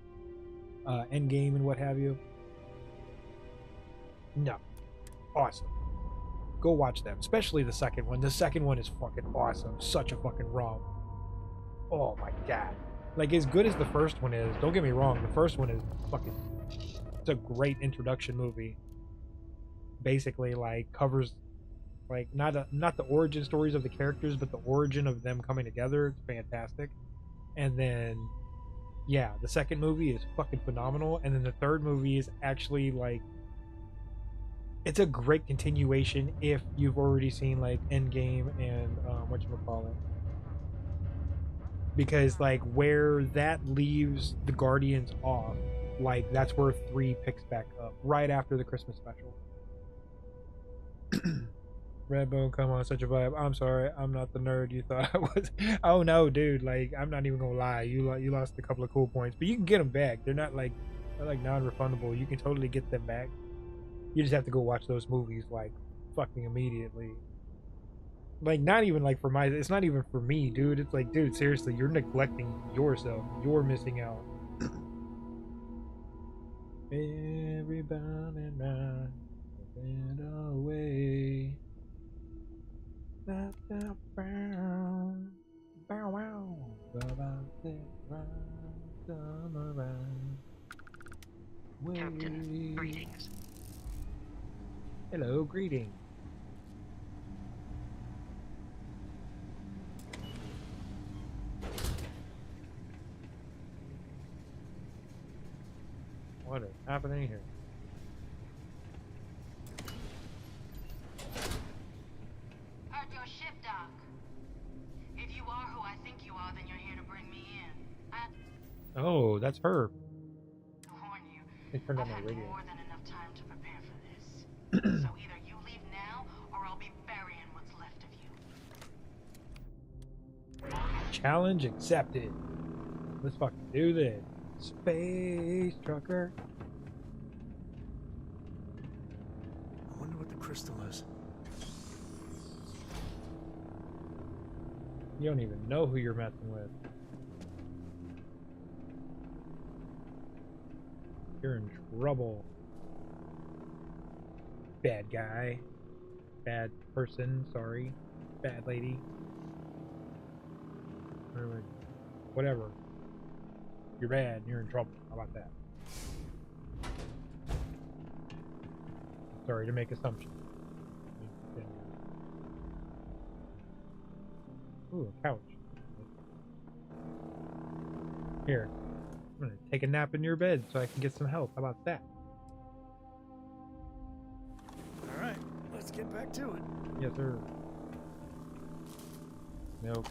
Endgame, and what have you. No, awesome. Go watch them, especially the second one. The second one is fucking awesome. Such a fucking romp. Oh my god. Like, as good as the first one is, don't get me wrong, the first one is fucking, it's a great introduction movie. Basically, like, covers, like, not the origin stories of the characters, but the origin of them coming together. It's fantastic. And then, yeah, the second movie is fucking phenomenal. And then the third movie is actually, like, it's a great continuation if you've already seen, like, Endgame and, whatchamacallit. Because, like, where that leaves the Guardians off, like, that's where 3 picks back up right after the Christmas special. Redbone, come on, such a vibe. I'm sorry, I'm not the nerd you thought I was. Oh no, dude, like, I'm not even gonna lie, you lost a couple of cool points, but you can get them back. They're not like non-refundable. You can totally get them back. You just have to go watch those movies like fucking immediately. Like, not even like for my, it's not even for me, dude. It's like, dude, seriously, you're neglecting yourself. You're missing out. Everybody now went away. Bow, wow. Captain, greetings. Hello, greetings. What is happening here? Heard your ship, Doc. If you are who I think you are, then you're here to bring me in. Oh, that's her. To warn you, It turned on I've my had radio. more than enough time to prepare for this. So either you leave now, or I'll be burying what's left of you. Challenge accepted. Let's fucking do this. Space trucker. I wonder what the crystal is. You don't even know who you're messing with. You're in trouble. Bad guy. Bad person, sorry. Bad lady. Whatever. You're bad, you're in trouble. How about that? Sorry to make assumptions. Ooh, a couch. Here. I'm gonna take a nap in your bed so I can get some help. How about that? Alright, let's get back to it. Yes, sir. Milk.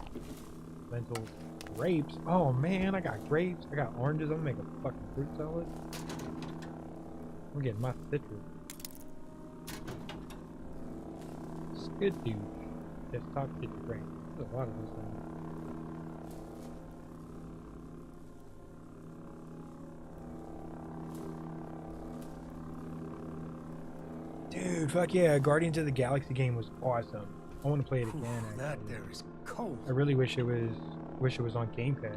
Lentils. Grapes. Oh man, I got grapes. I got oranges. I'm gonna make a fucking fruit salad. I'm getting my citrus. Skidoo. Desktop kitchen grape. There's a lot of those things. Dude, fuck yeah, Guardians of the Galaxy game was awesome. I want to play it again. That there is cold. I really wish it was on Game Pass.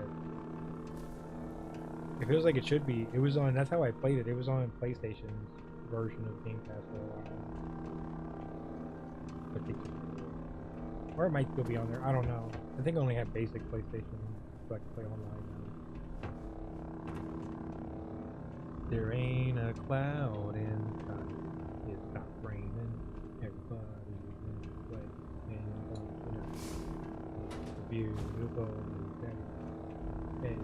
It feels like it should be. It was on, that's how I played it. It was on PlayStation's version of Game Pass for a while. Or it might still be on there. I don't know. I think I only have basic PlayStation so I can play online now. There ain't a cloud in sight. It's not raining. Everybody's in the way. And it's a beautiful day. Hey.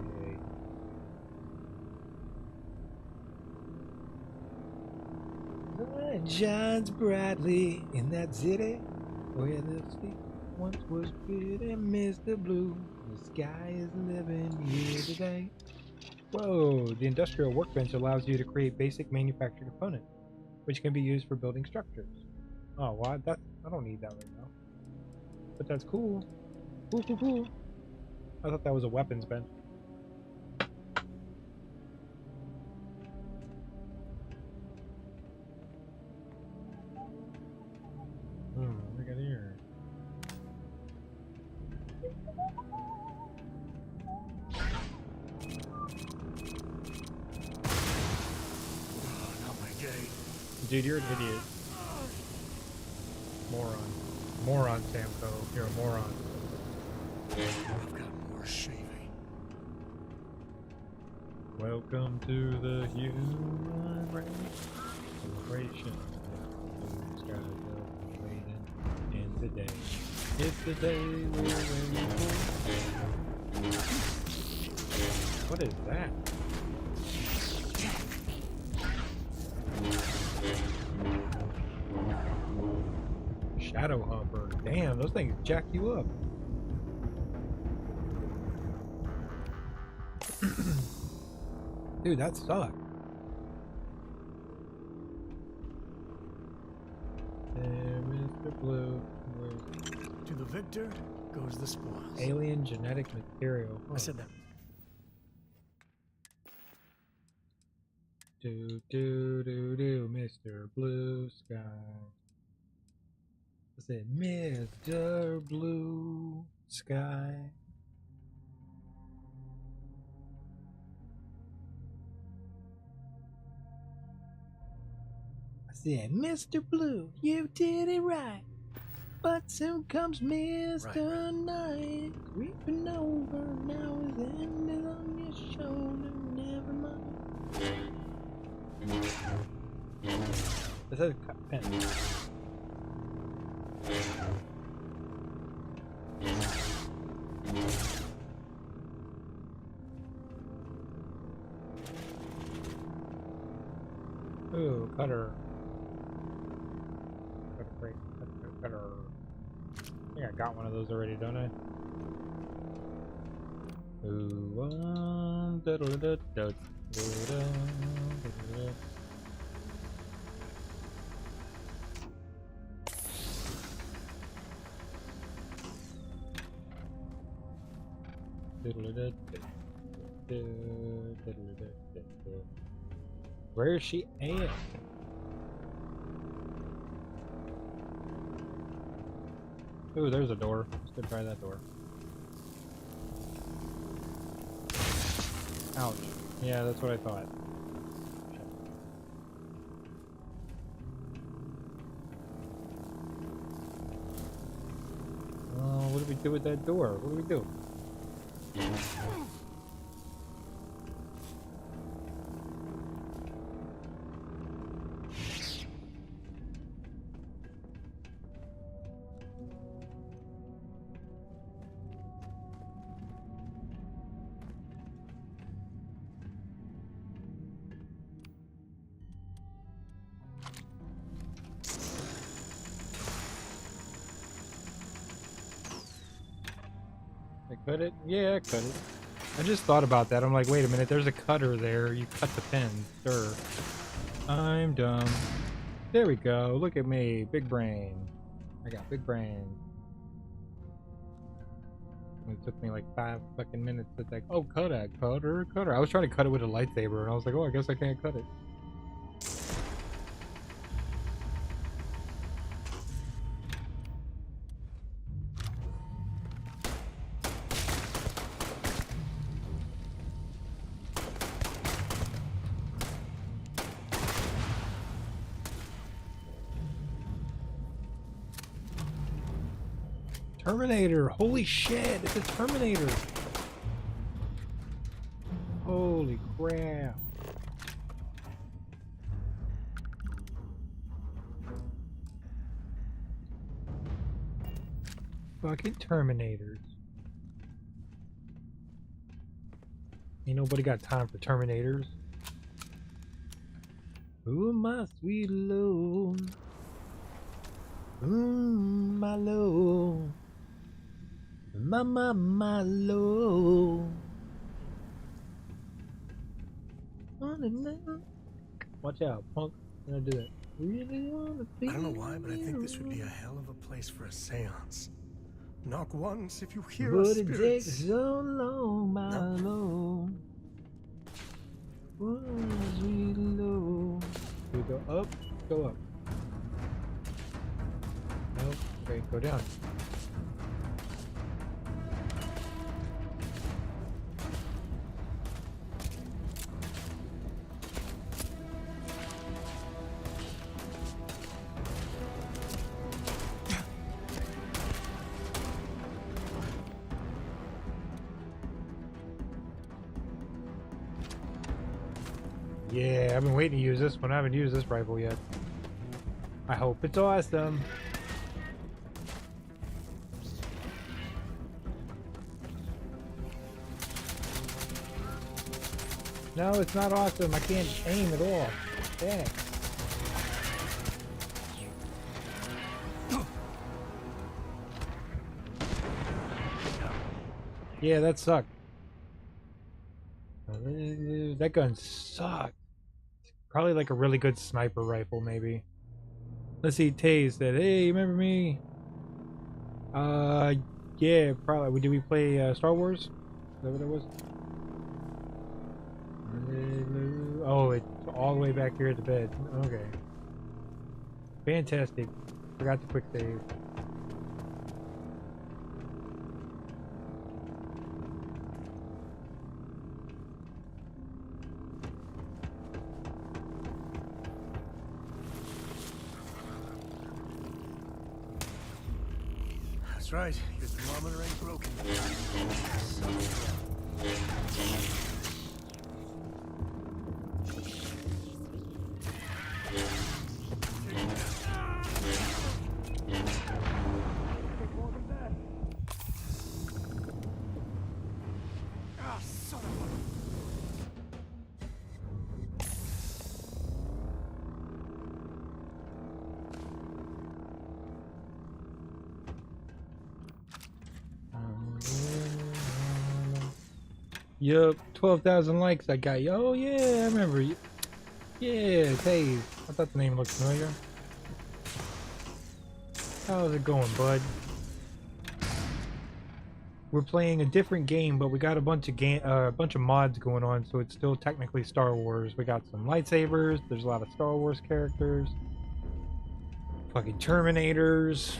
Sun shines brightly in that city where the sea once was pretty Mr. Blue. The sky is living here today. Whoa, the industrial workbench allows you to create basic manufactured components, which can be used for building structures. Oh, well, I don't need that right now. But that's cool. Ooh, ooh, ooh. I thought that was a weapons bench. What we got here? Not my day. Dude, you're an idiot. Moron. Moron, Samco. You're a moron. I've got more shaving. Welcome to the human race. Celebration. Blue skies are fading. And today, it's the day we're waiting for. What is that? Shadow Hopper. Damn, those things jack you up. Dude, that sucked. Mr. Blue. To the victor goes the spoils. Alien genetic material. I said that. Do, do, do, do, Mr. Blue Sky. I said, Mr. Blue Sky. I said, Mr. Blue, you did it right. But soon comes Mr. Night. Creeping over, now his hand is on your shoulder. Never mind. This is a pen. Ooh, cutter. Cutter. I think I got one of those already, don't I? Ooh, where is she at? Ooh, there's a door. Let's go try that door. Ouch. Yeah, that's what I thought. What do we do with that door? What do we do? I cut it? Yeah, I cut it. I just thought about that. I'm like, wait a minute, there's a cutter there. You cut the pen, sir. I'm dumb. There we go. Look at me. Big brain. I got big brain. It took me like 5 fucking minutes to think, oh, cutter. I was trying to cut it with a lightsaber, and I was like, oh, I guess I can't cut it. Terminator! Holy shit! It's a Terminator! Holy crap! Fucking Terminators. Ain't nobody got time for Terminators. Ooh, my sweet love. My love. My love. Watch out, punk. I'm gonna do it. Really wanna be I don't know why, but I think this would be a hell of a place for a seance. Knock once if you hear But us it spirits. takes so long, my lord. Was we low? We go up, go up. Nope. Okay, go down. Yeah, I've been waiting to use this one. I haven't used this rifle yet. I hope it's awesome. No, it's not awesome. I can't aim at all. Damn it. Yeah, that sucked. That gun sucked. Probably like a really good sniper rifle, maybe. Let's see, Taze said, hey, remember me? Yeah, probably. Did we play Star Wars? Is that what it was? Oh, it's all the way back here at the bed. Okay. Fantastic. Forgot to quick save. That's right. Your thermometer ain't broken. Yup, 12,000 likes I got you. Oh yeah, I remember you. Yeah, Taze. I thought the name looked familiar. How's it going, bud? We're playing a different game, but we got a bunch of mods going on, so it's still technically Star Wars. We got some lightsabers. There's a lot of Star Wars characters. Fucking Terminators.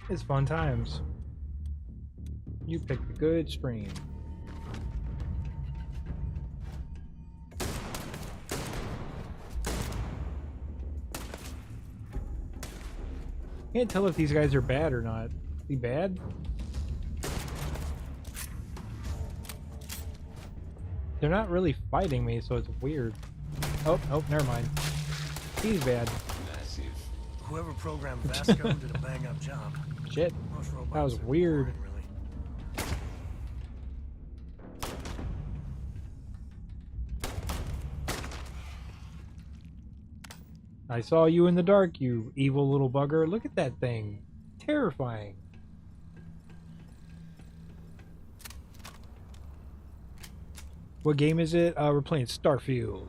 It's fun times. You picked a good stream. Can't tell if these guys are bad or not. Is he bad? They're not really fighting me, so it's weird. Oh, never mind. He's bad. Massive. Whoever programmed Vasco did a bang-up job. Shit. That was weird. I saw you in the dark, you evil little bugger. Look at that thing. Terrifying. What game is it? We're playing Starfield.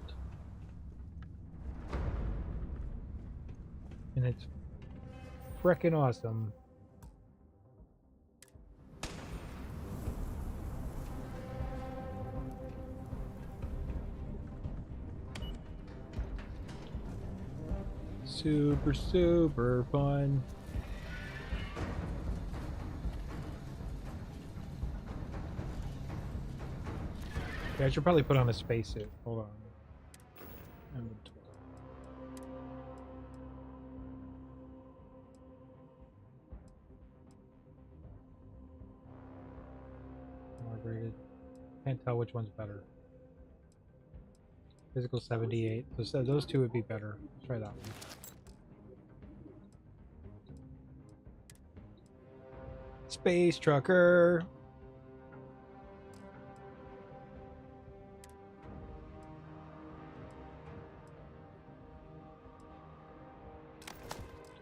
And it's frickin' awesome. Super, super fun. Yeah, I should probably put on a spacesuit. Hold on. Margraded. Can't tell which one's better. Physical 78. So those two would be better. Let's try that one. Space trucker.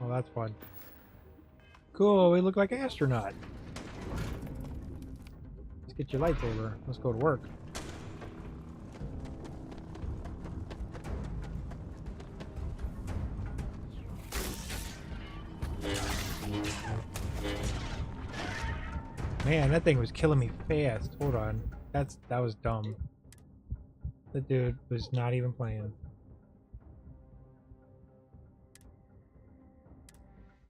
Oh, that's fun. Cool, we look like an astronaut. Let's get your lightsaber. Let's go to work. Man, that thing was killing me fast. Hold on. That was dumb. The dude was not even playing.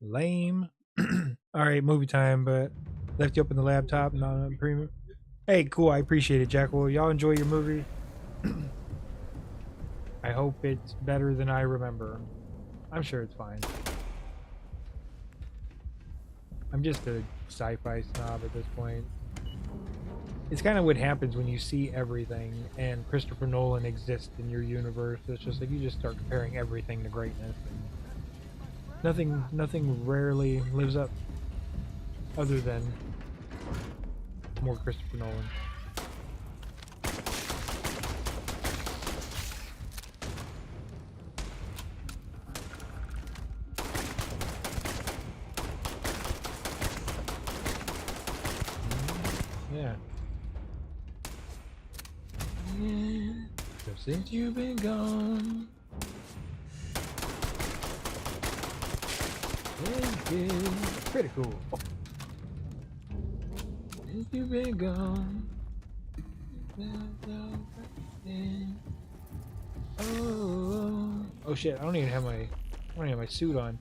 Lame. Alright, movie time, but left you up in the laptop, not on premium. Hey, cool, I appreciate it, Jackal. Y'all enjoy your movie. I hope it's better than I remember. I'm sure it's fine. I'm just a sci-fi snob at this point. It's kind of what happens when you see everything and Christopher Nolan exists in your universe. It's just like you just start comparing everything to greatness. And nothing rarely lives up other than more Christopher Nolan. Yeah. So since you've been gone, it's pretty cool. Since you've been gone, oh shit! I don't even have my suit on.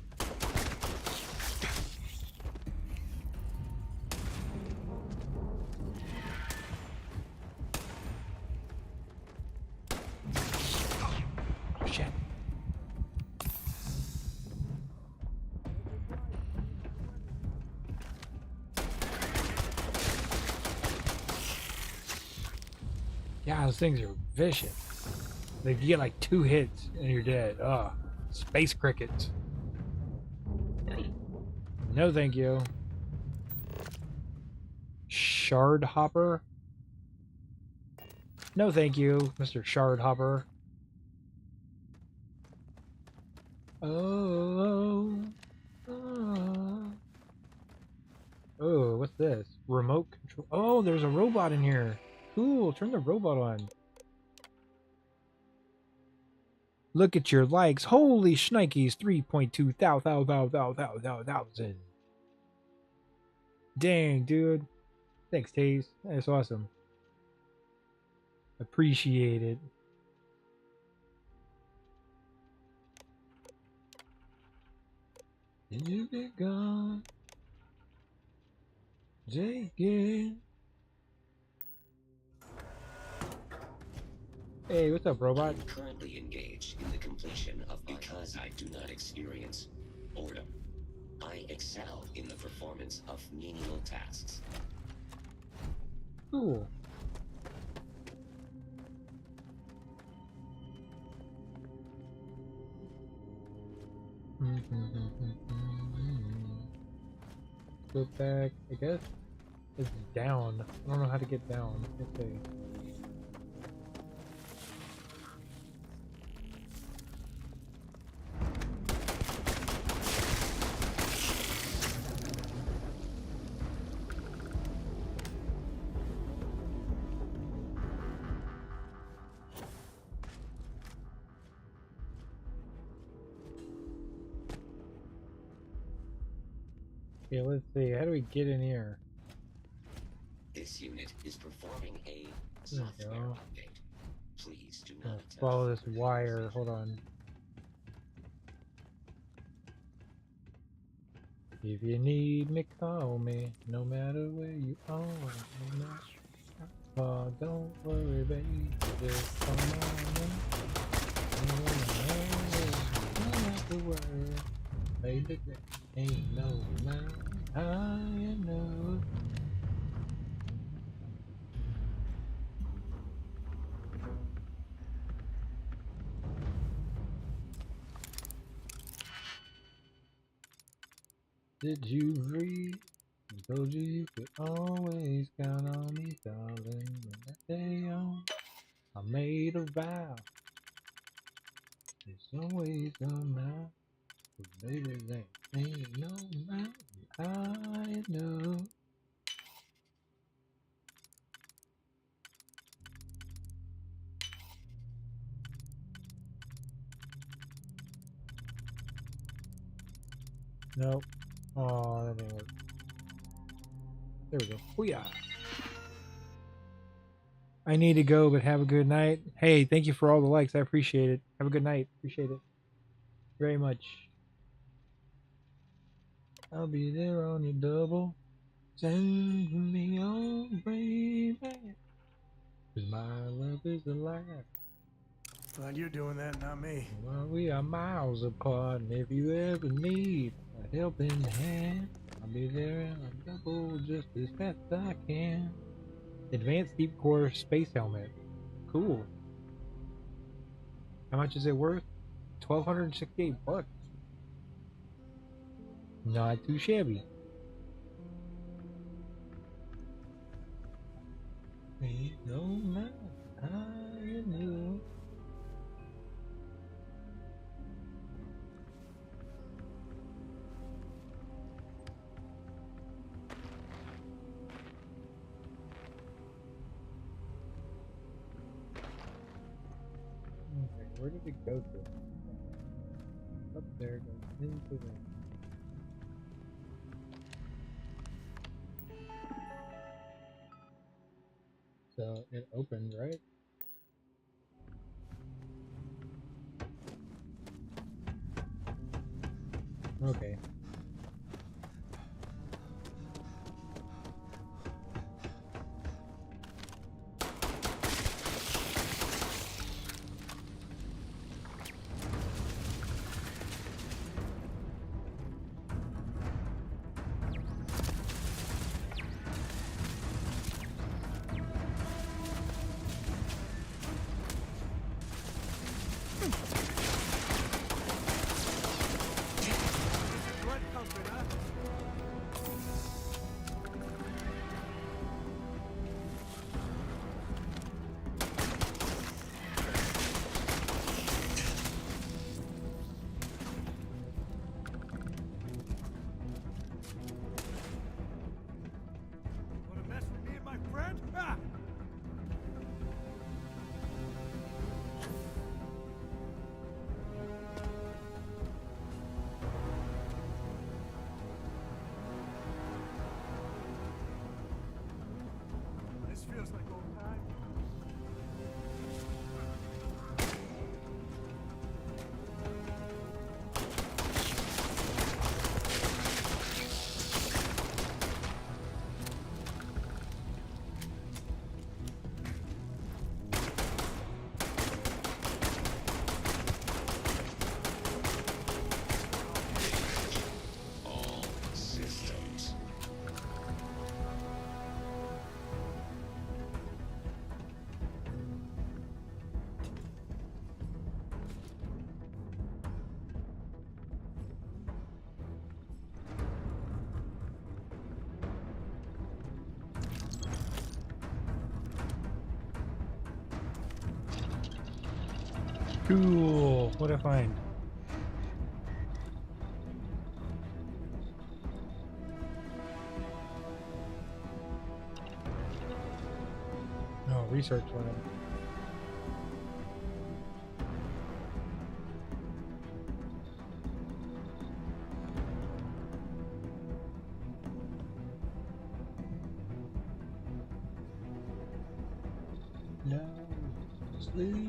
Yeah, those things are vicious. Like you get like 2 hits and you're dead. Ugh. Space crickets. No thank you. Shard hopper? No thank you, Mr. Shard hopper. Oh. Oh, what's this? Remote control. Oh, there's a robot in here. Cool, turn the robot on. Look at your likes. Holy shnikes, 3.2 thousand. Dang, dude. Thanks, Taze. That's awesome. Appreciate it. And you've been gone. Take it. Hey, what's up, robot? I'm currently engaged in the completion of because I do not experience boredom. I excel in the performance of menial tasks. Cool. Go back, I guess it's down. I don't know how to get down. Let's see. Okay, let's see. How do we get in here? This unit is performing a software update. Please do not follow this wire. Hold on. If you need me, call me. No matter where you are. Oh, don't worry, baby. Just come on. Don't have to worry. Baby, there ain't no mountain high enough. Did you read? I told you could always count on me, darling. When that day on, I made a vow. There's always a mountain, but baby, there ain't no mountain high enough. Nope. Oh, that didn't work. There we go. Hoo-yah. I need to go, but have a good night. Hey, thank you for all the likes. I appreciate it. Have a good night. Appreciate it very much. I'll be there on your double. Send me on, baby. 'Cause my love is alive. Glad you're doing that, not me. Well, we are miles apart, and if you ever need a helping hand, I'll be there on a double just as fast as I can. Advanced Deep Core Space Helmet. Cool. How much is it worth? $1,268. Not too shabby. Ain't no mountain high enough. Okay, where did it go to? Up there, goes into the... So it opened, right? Okay. Feels like old time. All systems. Cool. What'd I find? No, research lab. No, sleep.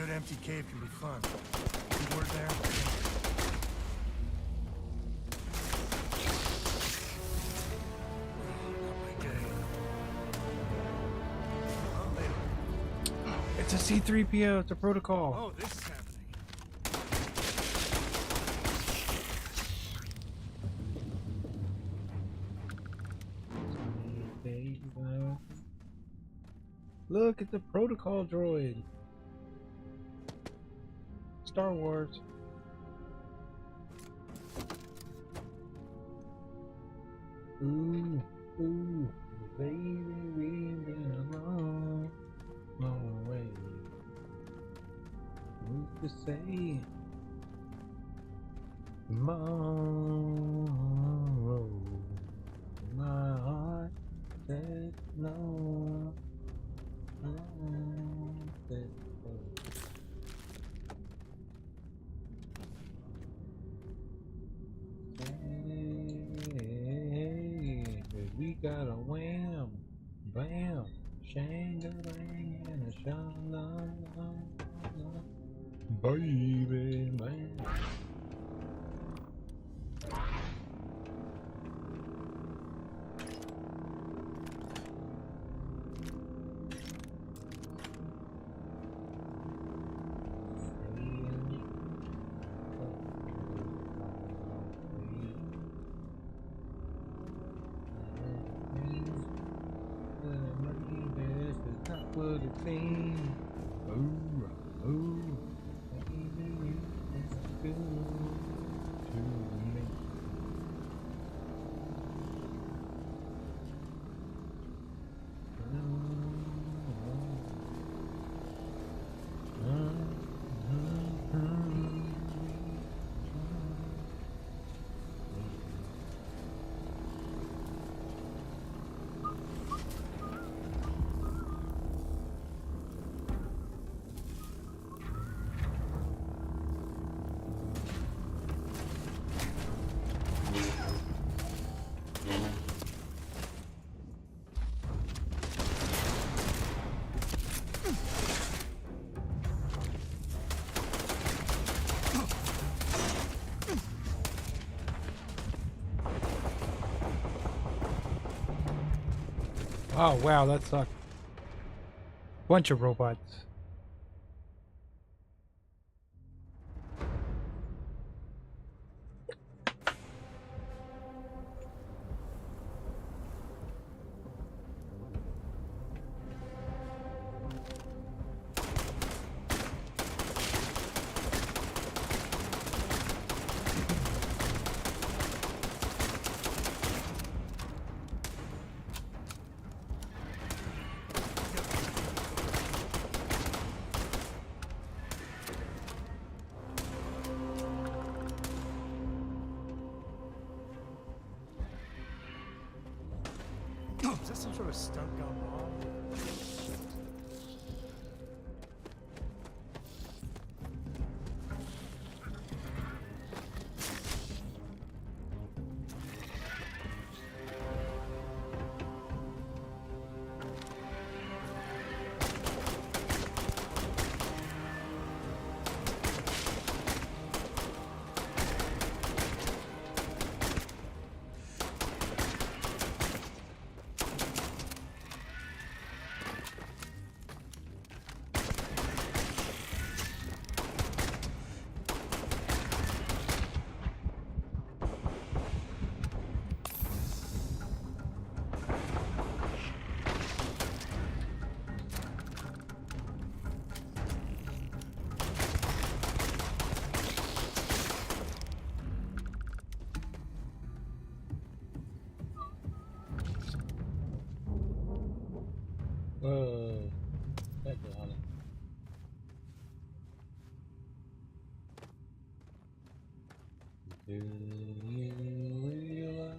an empty cave can be fun. You were there? It's a C-3PO. It's a protocol. Oh, this is happening. Look, it's a protocol droid. Star Wars. Ooh, ooh, baby, we've been a long, long way. Who's to say tomorrow? My heart says no. We got a wham, bam, shang-a-bang and a sha-la-la-la, baby, man. What it seems. Ooh, ooh, baby, it's good to me. Oh wow, that sucked. Bunch of robots. Is that some sort of stunt gone wrong? That's a lot. Do you realize?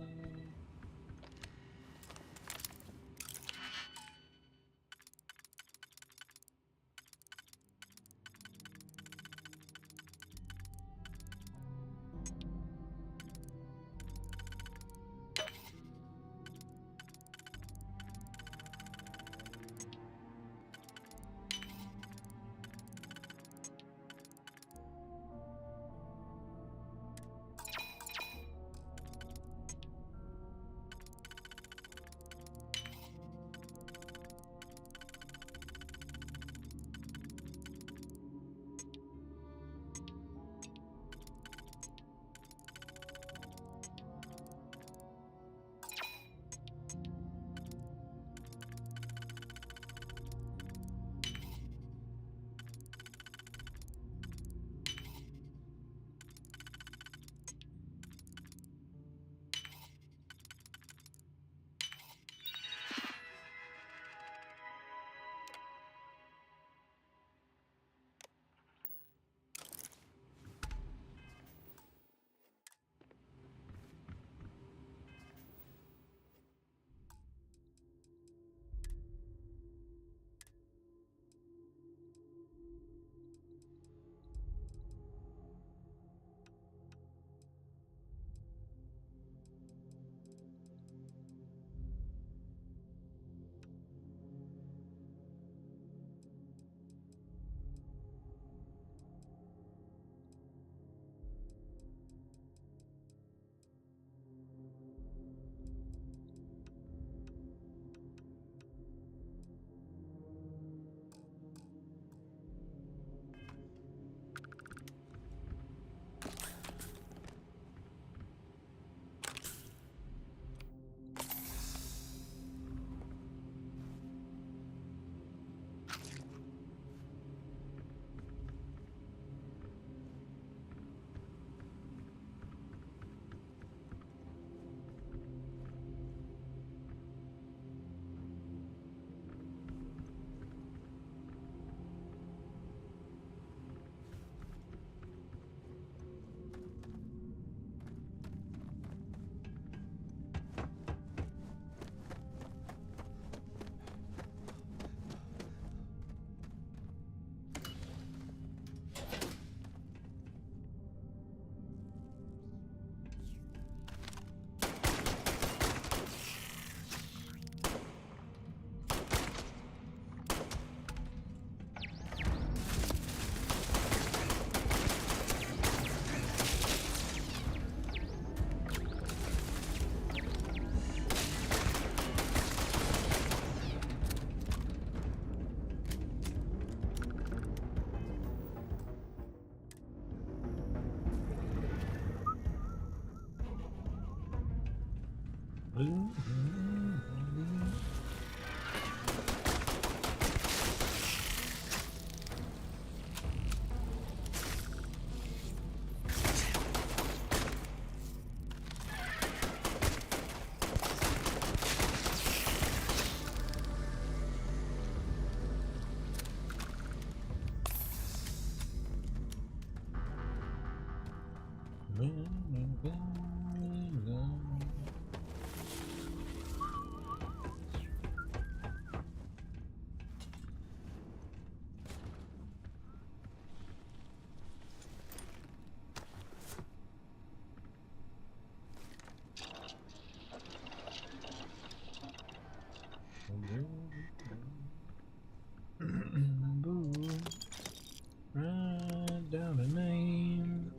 Write down a name.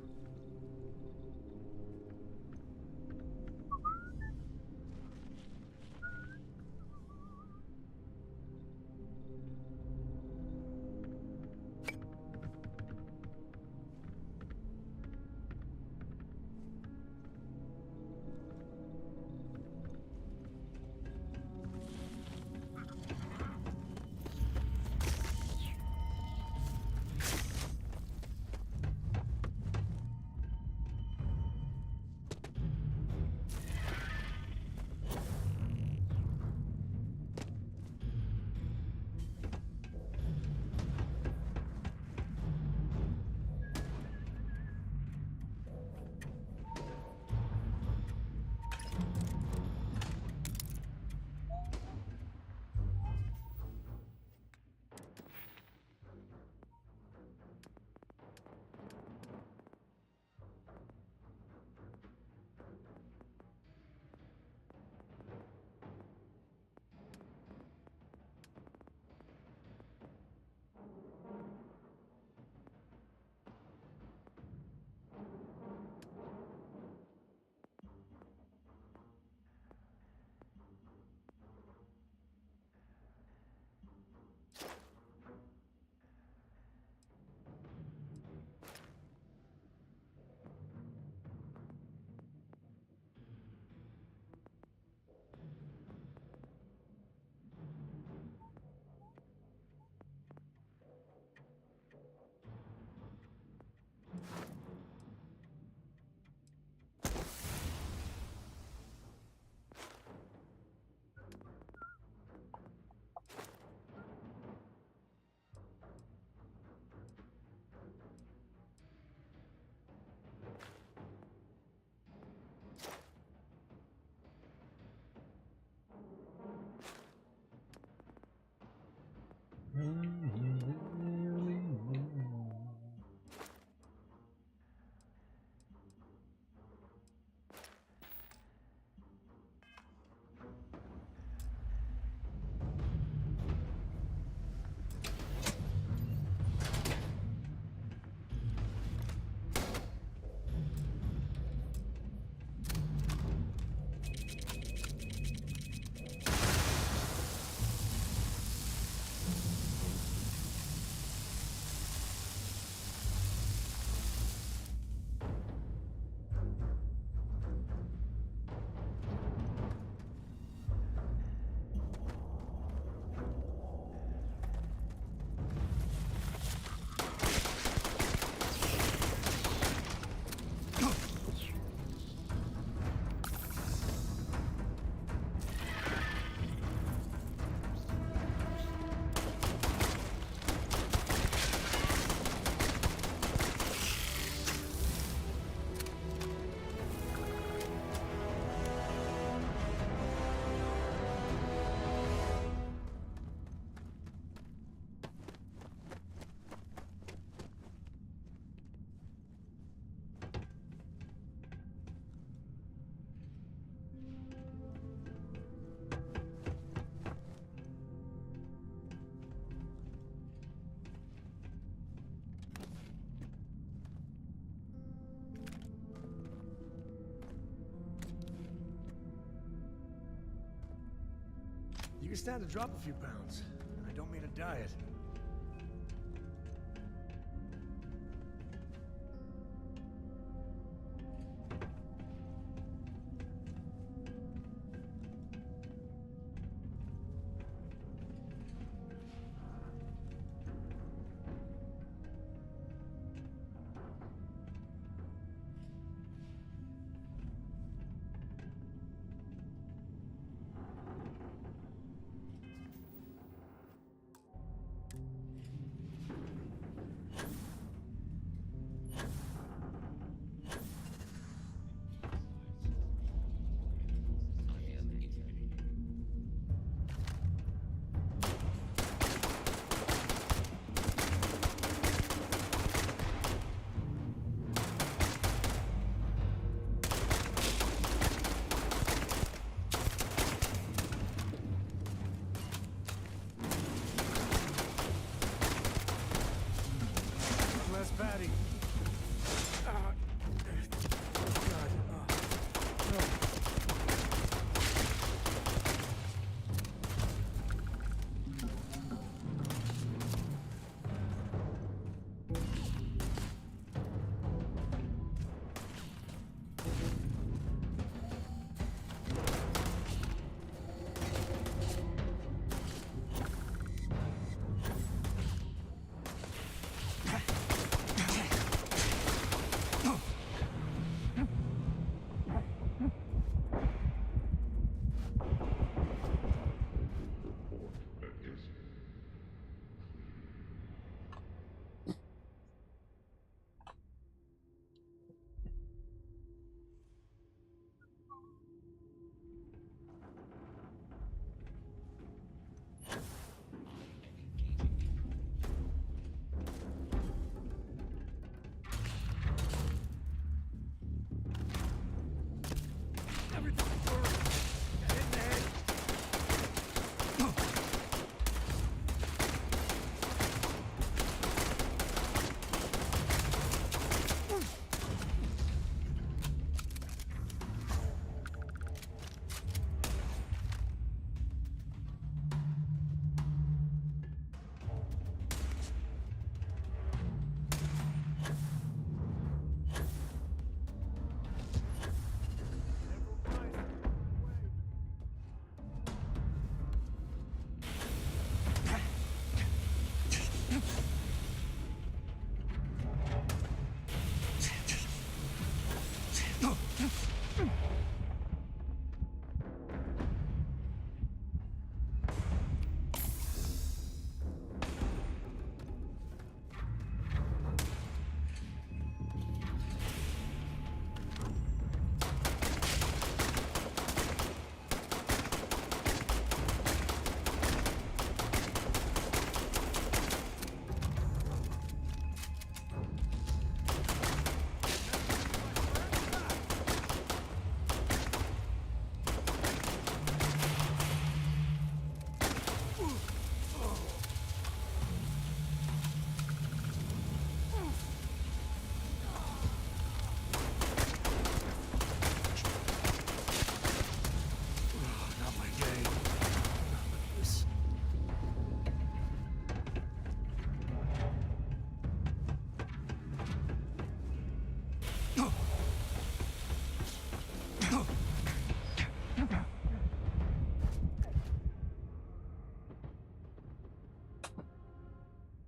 You can stand to drop a few pounds, and I don't mean a diet.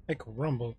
Make a rumble.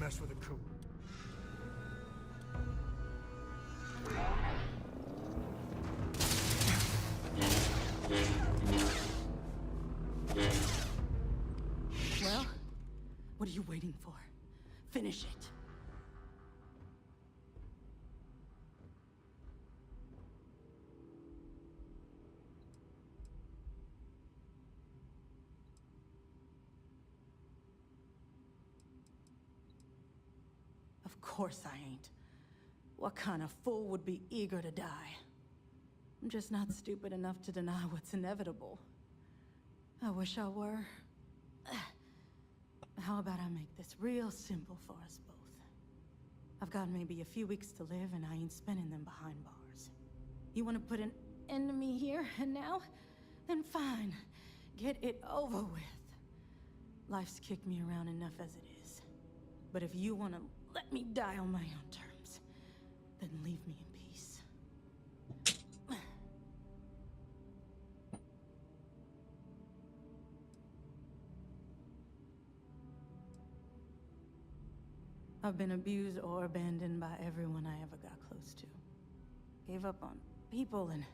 mess with a coop. Well, what are you waiting for? Finish it. Of course I ain't. What kind of fool would be eager to die? I'm just not stupid enough to deny what's inevitable. I wish I were. How about I make this real simple for us both? I've got maybe a few weeks to live, and I ain't spending them behind bars. You want to put an end to me here and now? Then fine. Get it over with. Life's kicked me around enough as it is. But if you want to let me die on my own terms, then leave me in peace. I've been abused or abandoned by everyone I ever got close to. Gave up on people and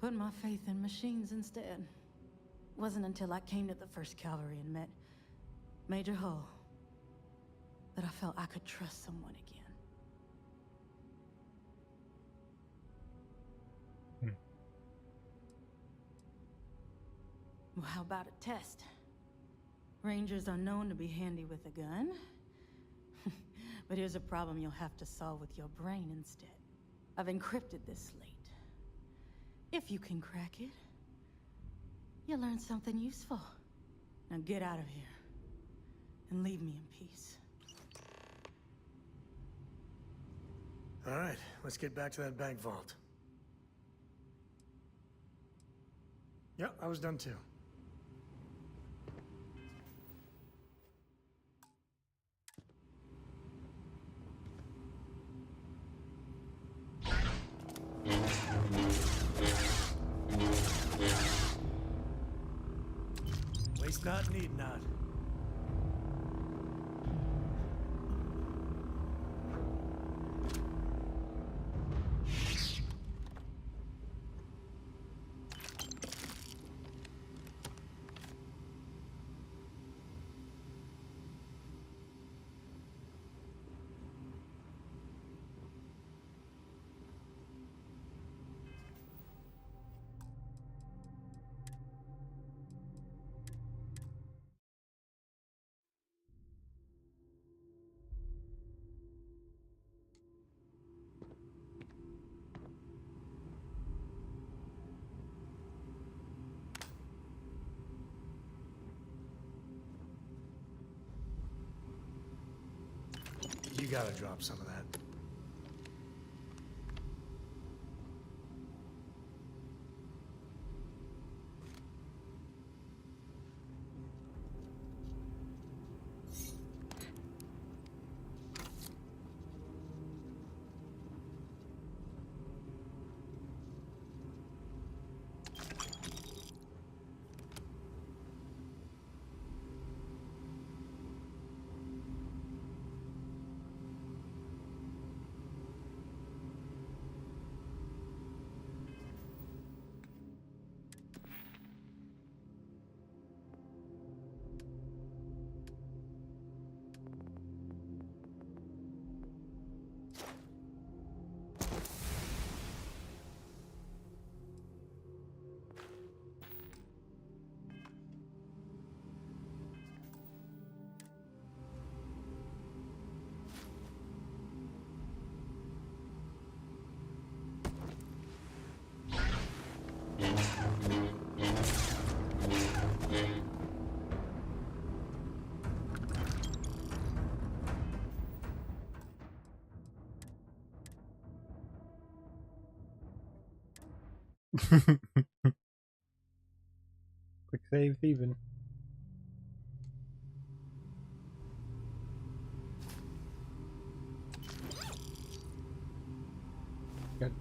put my faith in machines instead. Wasn't until I came to the 1st Cavalry and met Major Hull that I felt I could trust someone again. Well, how about a test? Rangers are known to be handy with a gun. But here's a problem you'll have to solve with your brain instead. I've encrypted this slate. If you can crack it, you'll learn something useful. Now get out of here and leave me in peace. All right, let's get back to that bank vault. Yep, I was done too. Waste not, need not. You gotta drop some of that. Quick save, thieving. Good.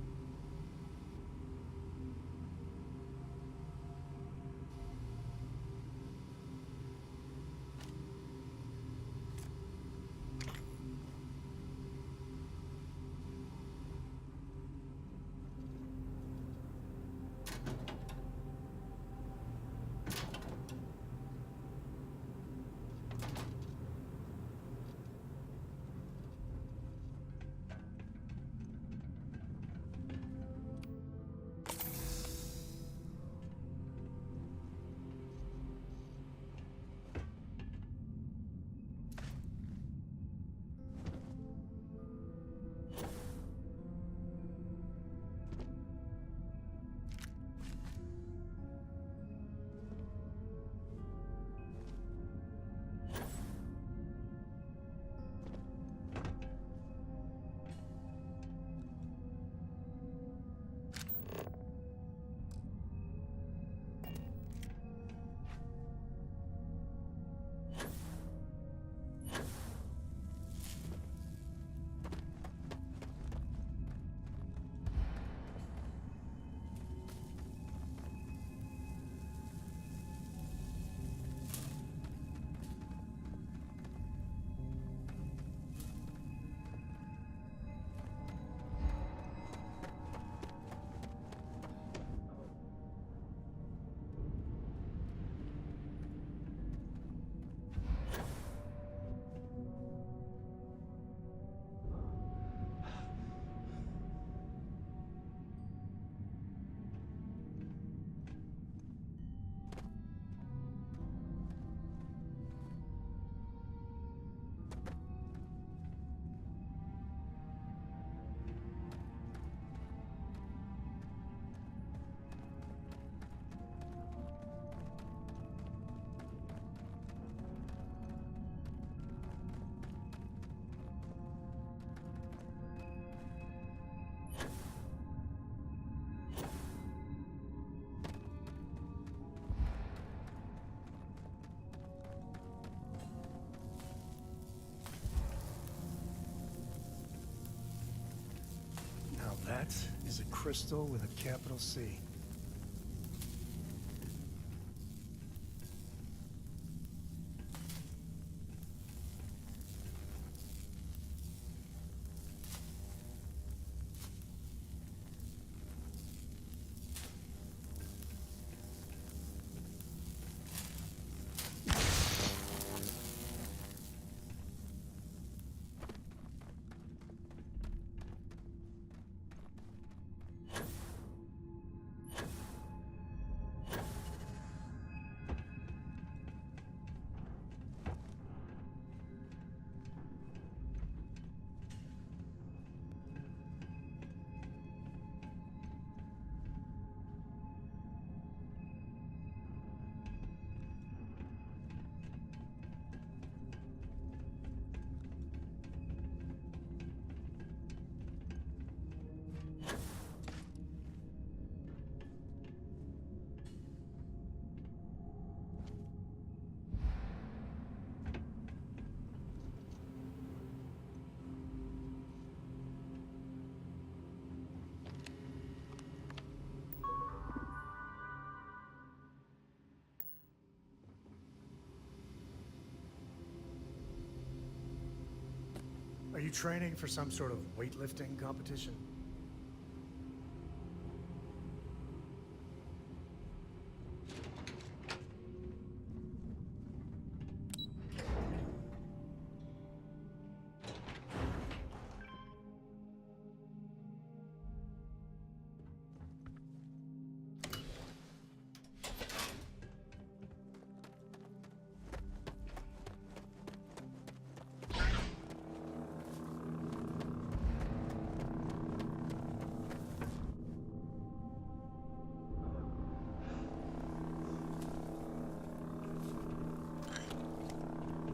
Crystal with a capital C. Are you training for some sort of weightlifting competition?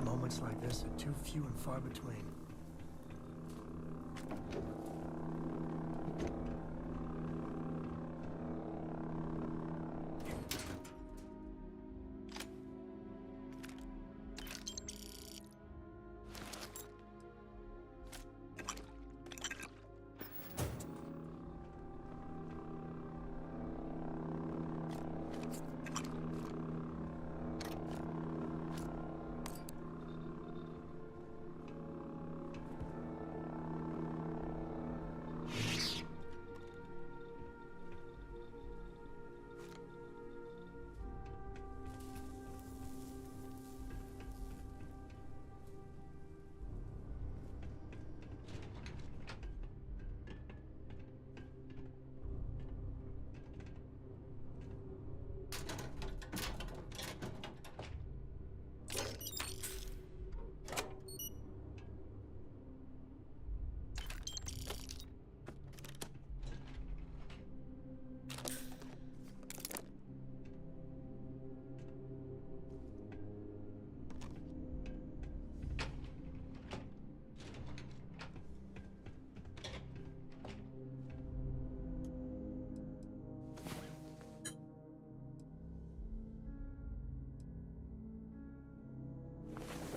Moments like this are too few and far between.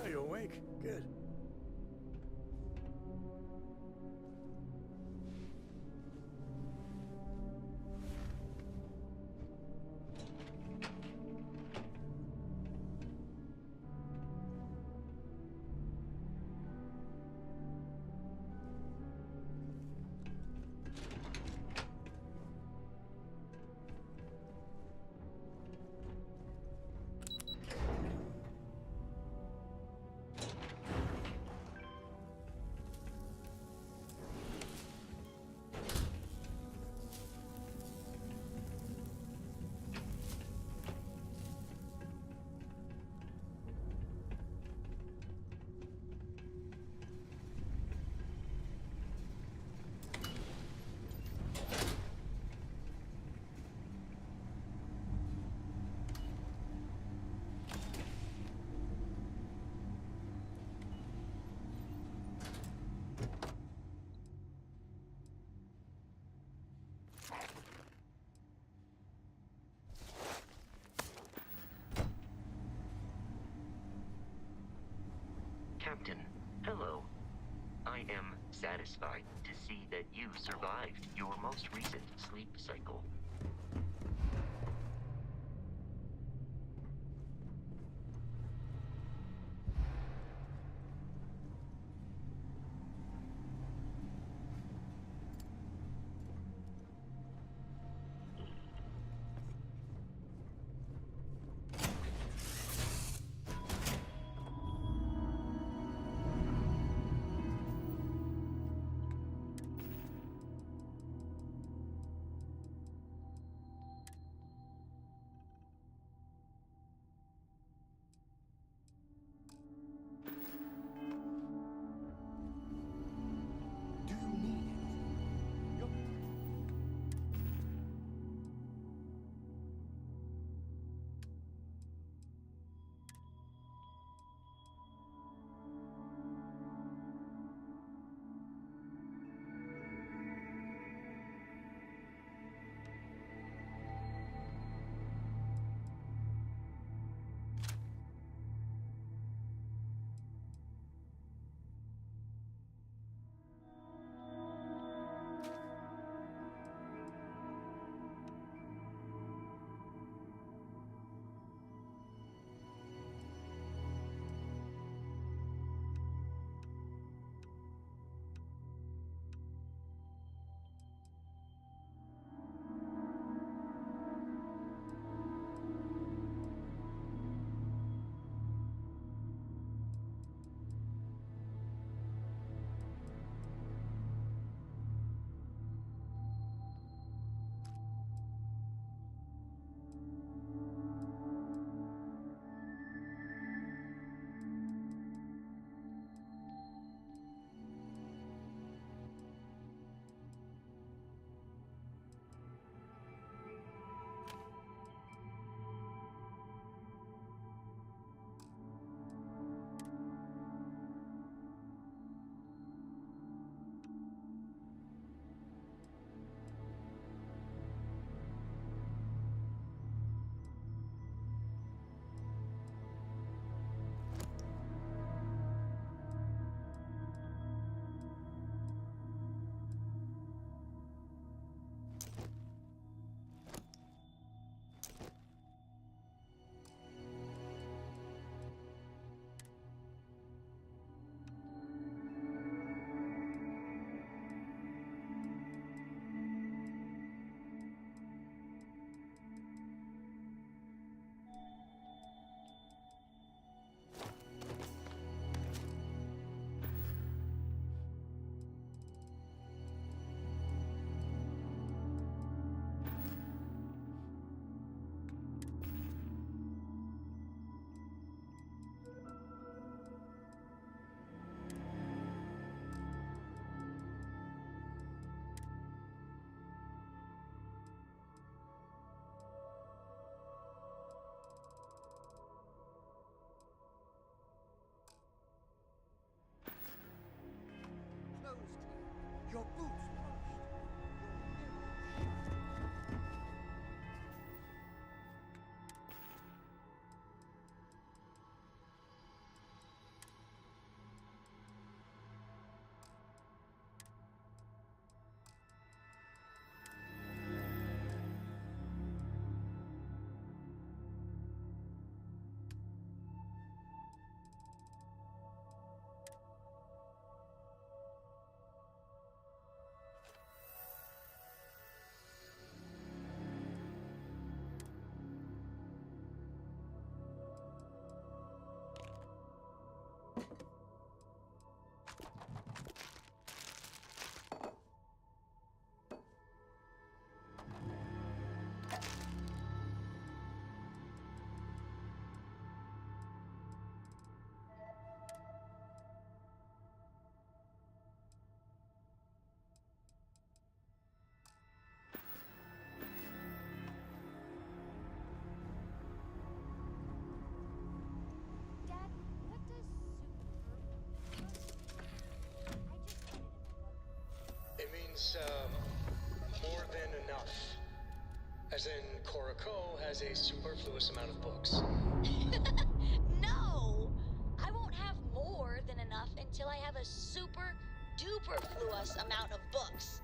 Are you awake? Good. Captain, hello. I am satisfied to see that you survived your most recent sleep cycle. Your boots more than enough. As in, Korako has a superfluous amount of books. No! I won't have more than enough until I have a super superfluous amount of books.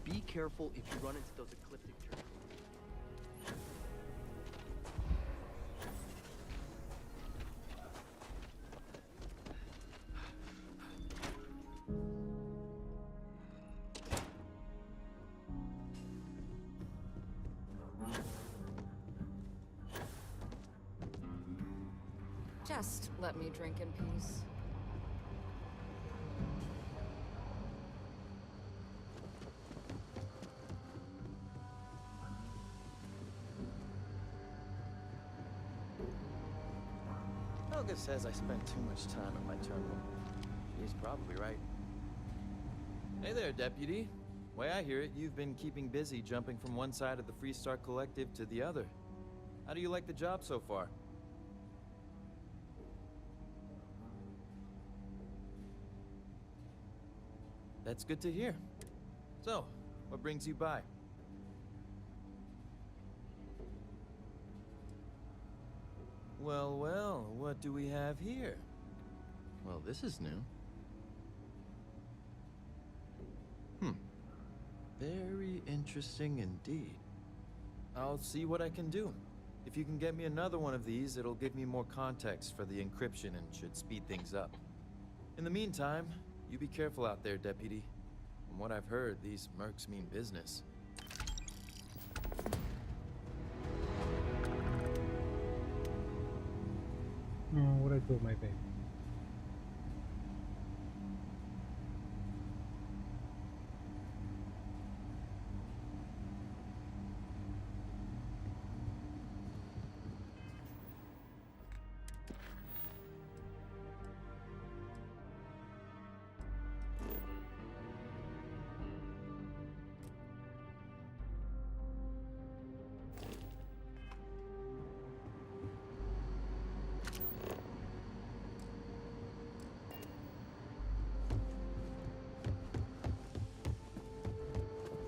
Be careful if you run into those ecliptic turns. Just let me drink in peace. Helga says I spend too much time at my terminal. She's probably right. Hey there, Deputy. Way I hear it, you've been keeping busy jumping from one side of the Freestar Collective to the other. How do you like the job so far? That's good to hear. So, what brings you by? Well, well, what do we have here? Well, this is new. Very interesting indeed. I'll see what I can do. If you can get me another one of these, it'll give me more context for the encryption and should speed things up. In the meantime, you be careful out there, Deputy. From what I've heard, these mercs mean business. Oh, what I do with my baby?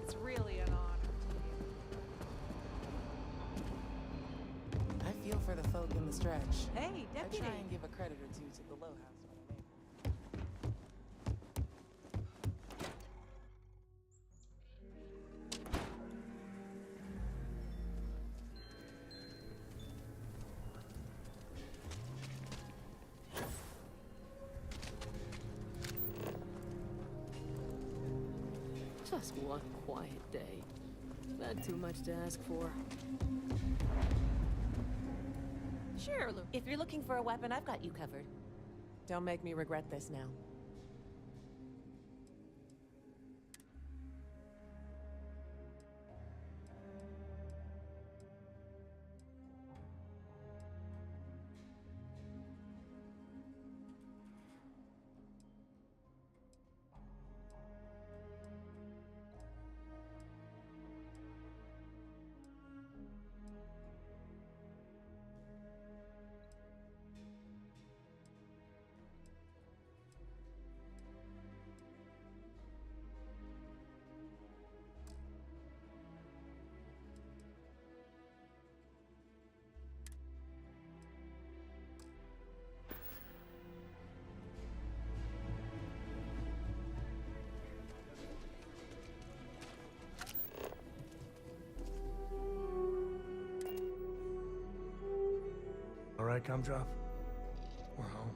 It's really an honor to I feel for the folk in the stretch. Hey, Deputy! I try and give a credit or two to the Low House when I'm able. Just one quiet day. Not too much to ask for. Sure, if you're looking for a weapon, I've got you covered. Don't make me regret this now. All right, Gumdrop. We're home.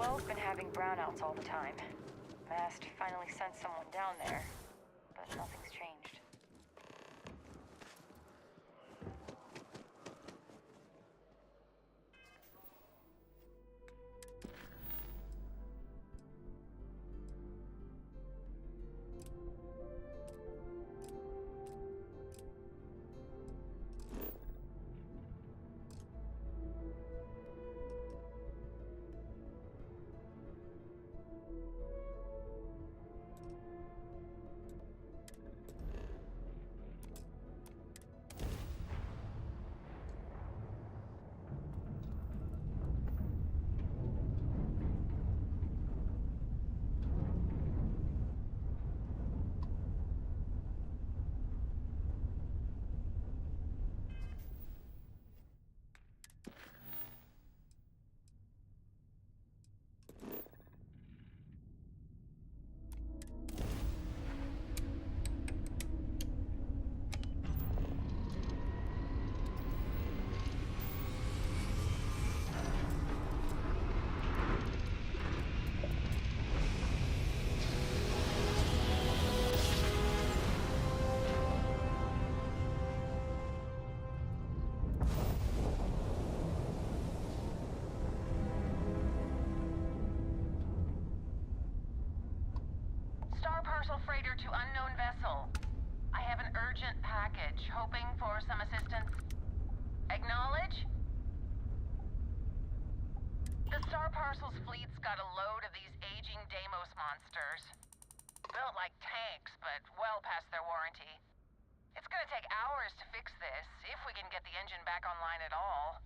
Well, we've been having brownouts all the time. Mast finally sent someone down there, but nothing's changed. Star parcel freighter to unknown vessel. I have an urgent package, hoping for some assistance. Acknowledge? The Star Parcel's fleet's got a load of these aging Deimos monsters. Built like tanks, but well past their warranty. It's gonna take hours to fix this, if we can get the engine back online at all.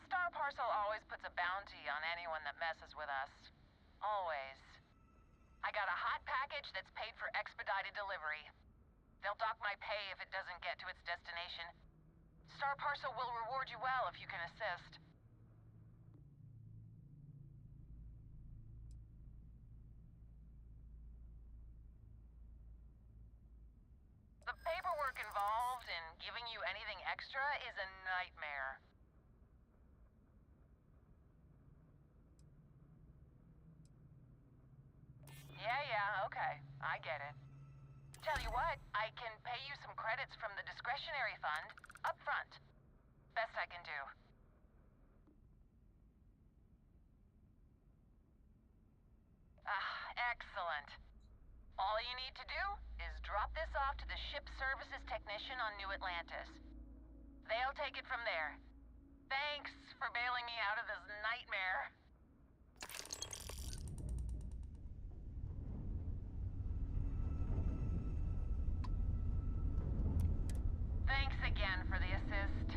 Star Parcel always puts a bounty on anyone that messes with us. Always. I got a hot package that's paid for expedited delivery. They'll dock my pay if it doesn't get to its destination. Star Parcel will reward you well if you can assist. The paperwork involved in giving you anything extra is a nightmare. Yeah, okay. I get it. Tell you what, I can pay you some credits from the discretionary fund up front. Best I can do. Excellent. All you need to do is drop this off to the ship services technician on New Atlantis. They'll take it from there. Thanks for bailing me out of this nightmare. Thanks again for the assist.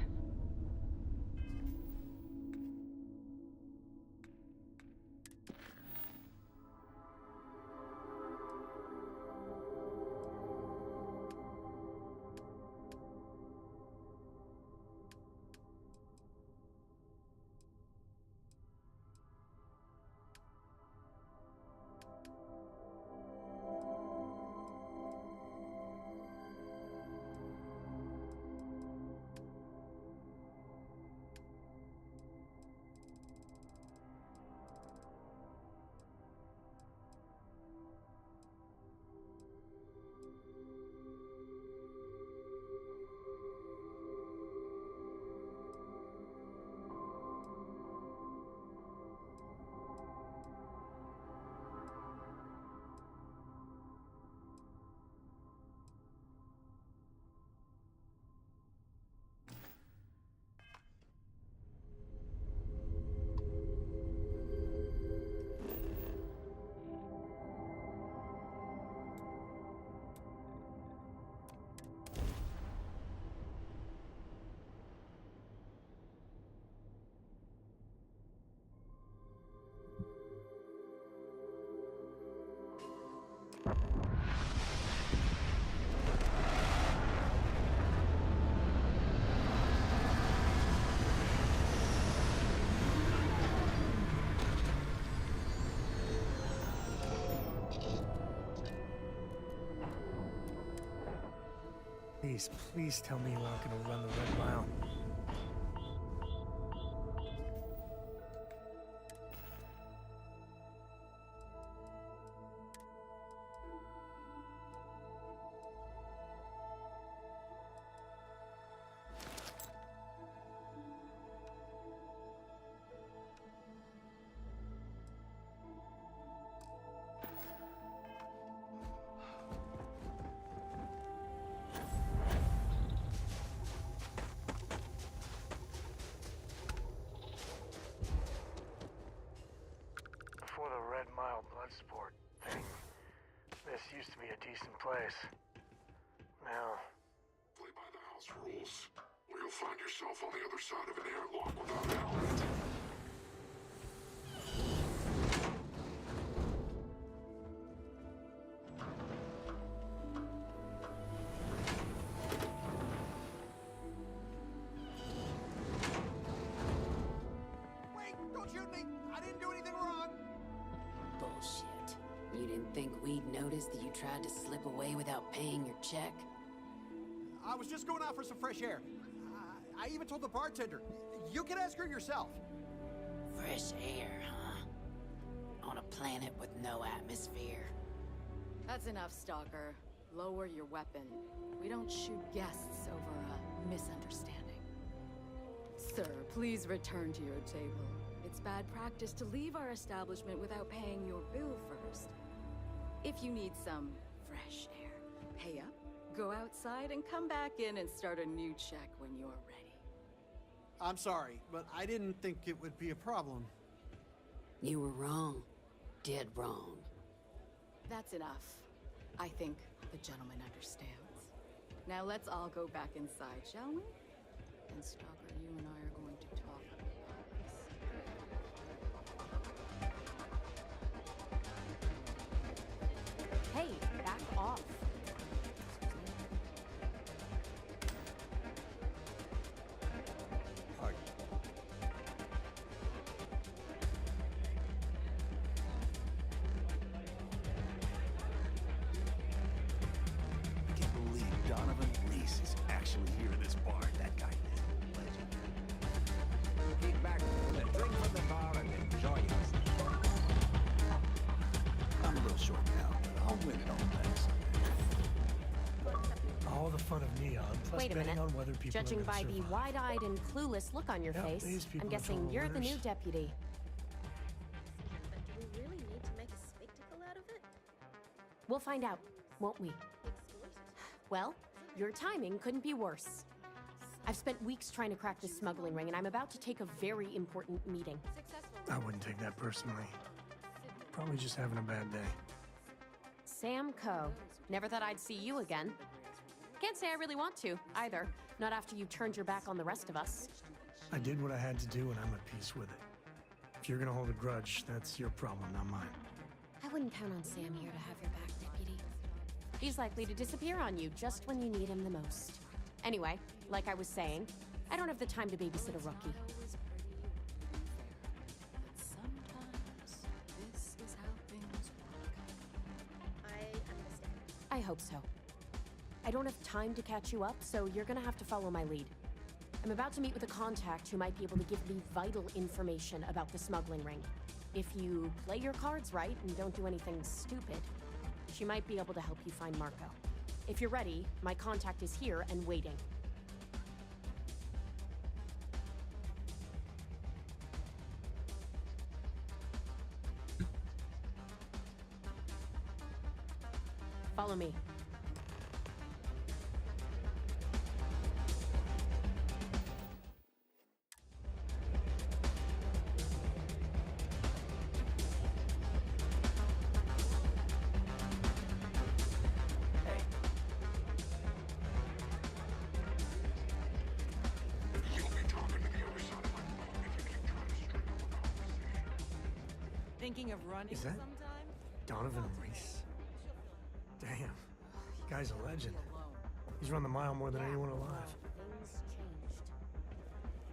Please, please tell me you aren't gonna run the Red Mile. Before the Red Mile Bloodsport thing, this used to be a decent place. Now... Play by the house rules, or you'll find yourself on the other side of an airlock without a helmet. Wait! Don't shoot me! I didn't do anything wrong! Bullshit. You didn't think we'd notice that you tried to slip away without paying your check? I was just going out for some fresh air. I even told the bartender. You can ask her yourself. Fresh air, huh? On a planet with no atmosphere. That's enough, Stalker. Lower your weapon. We don't shoot guests over a misunderstanding. Sir, please return to your table. It's bad practice to leave our establishment without paying your bill first. If you need some fresh air, pay up, go outside, and come back in and start a new check when you're ready. I'm sorry, but I didn't think it would be a problem. You were wrong. Dead wrong. That's enough. I think the gentleman understands. Now let's all go back inside, shall we? And Stalker, you and I are going to talk about this. Hey, back off. I can't believe Donovan Reese is actually here in this bar. That guy is a legend. Kick back, a drink from the bar, and enjoy yourself. I'm a little short now, but I'll win it all back someday. All the fun of Neon, plus Wait a betting minute. on whether people Judging are by gonna the survive. wide-eyed and clueless look on your Yep, face, these people I'm are guessing total you're the new winners. deputy. But do we really need to make a spectacle out of it? We'll find out, won't we? Well, your timing couldn't be worse. I've spent weeks trying to crack this smuggling ring, and I'm about to take a very important meeting. I wouldn't take that personally. Probably just having a bad day. Sam Coe. Never thought I'd see you again. Can't say I really want to, either. Not after you turned your back on the rest of us. I did what I had to do, and I'm at peace with it. If you're gonna hold a grudge, that's your problem, not mine. I wouldn't count on Sam here to have your back, Deputy. He's likely to disappear on you just when you need him the most. Anyway, like I was saying, I don't have the time to babysit a rookie. I understand. I hope so. I don't have time to catch you up, so you're gonna have to follow my lead. I'm about to meet with a contact who might be able to give me vital information about the smuggling ring. If you play your cards right and don't do anything stupid, she might be able to help you find Marco. If you're ready, my contact is here and waiting. Follow me. Thinking of running Is that sometime? Donovan Reese? Damn, guy's a legend. He's run the mile more than anyone alive. Things changed.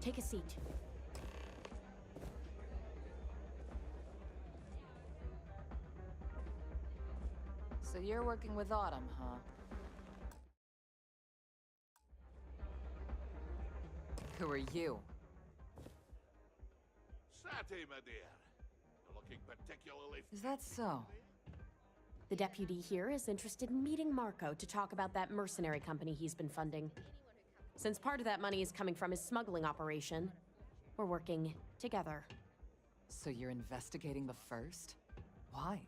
Take a seat. So you're working with Autumn, huh? Who are you? Sati, my dear. You're looking particularly... Is that so? The deputy here is interested in meeting Marco to talk about that mercenary company he's been funding. Since part of that money is coming from his smuggling operation, we're working together. So you're investigating the first? Why?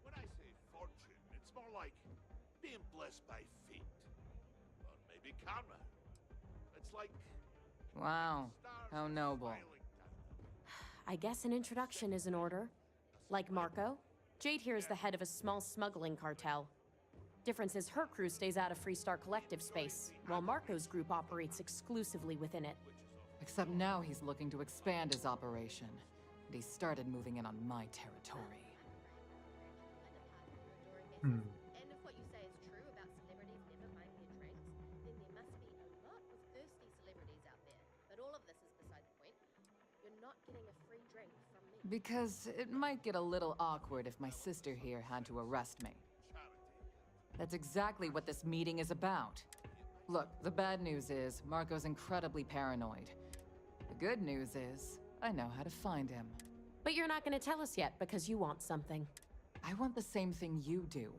When I say fortune, it's more like being blessed by fate. Or maybe karma. It's like... Wow, how noble. I guess an introduction is in order. Like Marco, Jade here is the head of a small smuggling cartel. Difference is her crew stays out of Freestar Collective space, while Marco's group operates exclusively within it. Except now he's looking to expand his operation. And he started moving in on my territory. And if what you say is true about celebrities never finding their drinks, then there must be a lot of thirsty celebrities out there. But all of this is beside the point. You're not getting a free drink from me. Because it might get a little awkward if my sister here had to arrest me. That's exactly what this meeting is about. Look, the bad news is Marco's incredibly paranoid. The good news is I know how to find him. But you're not going to tell us yet because you want something. I want the same thing you do.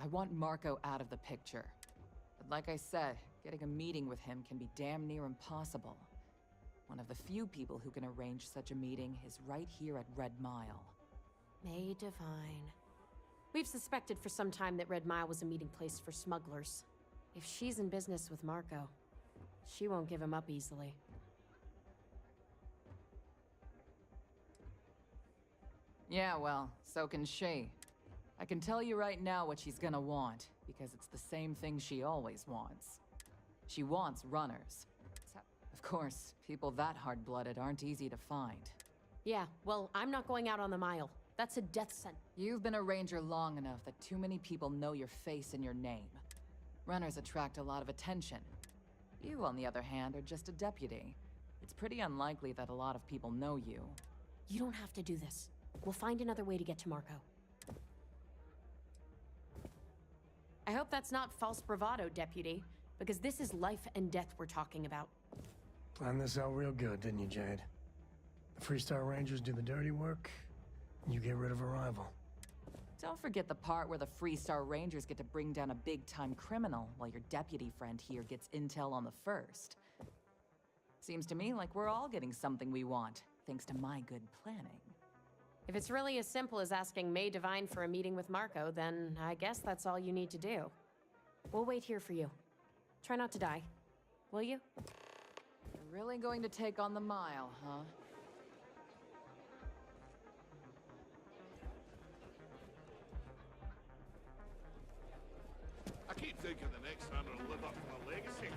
I want Marco out of the picture. But like I said, getting a meeting with him can be damn near impossible. One of the few people who can arrange such a meeting is right here at Red Mile. May Divine. We've suspected for some time that Red Mile was a meeting place for smugglers. If she's in business with Marco, she won't give him up easily. Yeah, well, so can she. I can tell you right now what she's gonna want, because it's the same thing she always wants. She wants runners. Of course, people that hard-blooded aren't easy to find. Yeah, well, I'm not going out on the Mile. That's a death sentence. You've been a ranger long enough that too many people know your face and your name. Runners attract a lot of attention. You, on the other hand, are just a deputy. It's pretty unlikely that a lot of people know you. You don't have to do this. We'll find another way to get to Marco. I hope that's not false bravado, deputy, because this is life and death we're talking about. Planned this out real good, didn't you, Jade? The Freestar Rangers do the dirty work, you get rid of a rival. Don't forget the part where the Freestar Rangers get to bring down a big-time criminal while your deputy friend here gets intel on the first. Seems to me like we're all getting something we want, thanks to my good planning. If it's really as simple as asking May Divine for a meeting with Marco, then I guess that's all you need to do. We'll wait here for you. Try not to die. Will you? You're really going to take on the Mile, huh? I keep thinking the next time it'll live up to my legacy.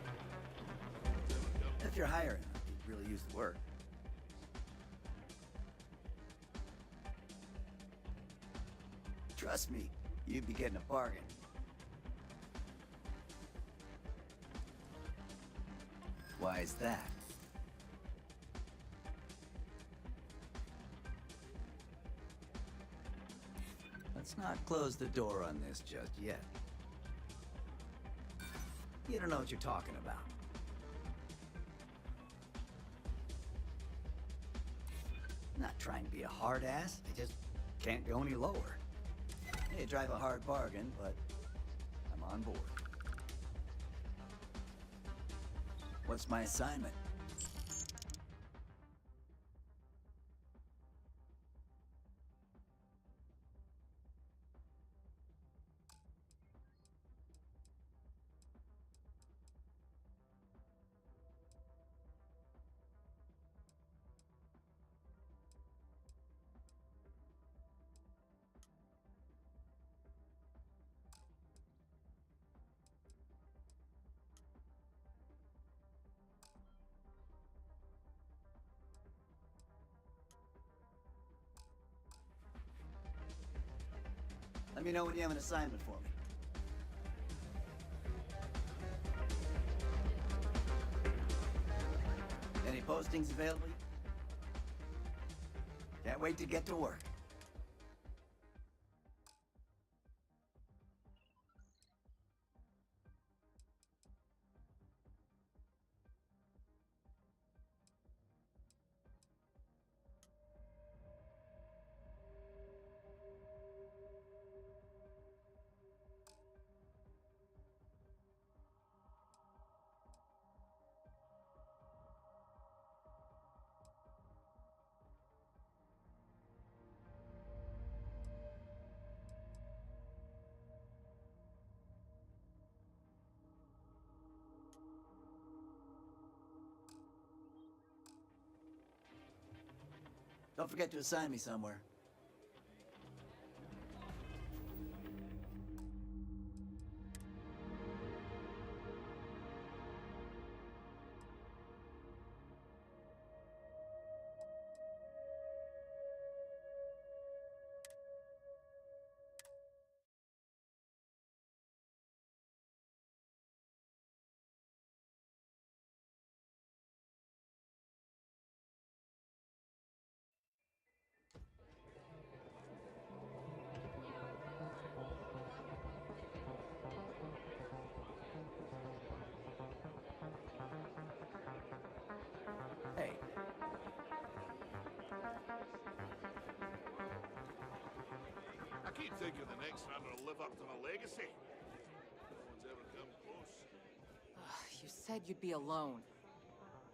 If you're hiring, you'd really use the work. Trust me, you'd be getting a bargain. Why is that? Let's not close the door on this just yet. You don't know what you're talking about. I'm not trying to be a hard ass, I just can't go any lower. You drive a hard bargain, but I'm on board. What's my assignment? Let me know when you have an assignment for me. Any postings available? Can't wait to get to work. Don't forget to assign me somewhere. Hey. I keep thinking the next runner will live up to my legacy. No one's ever come close. You said you'd be alone.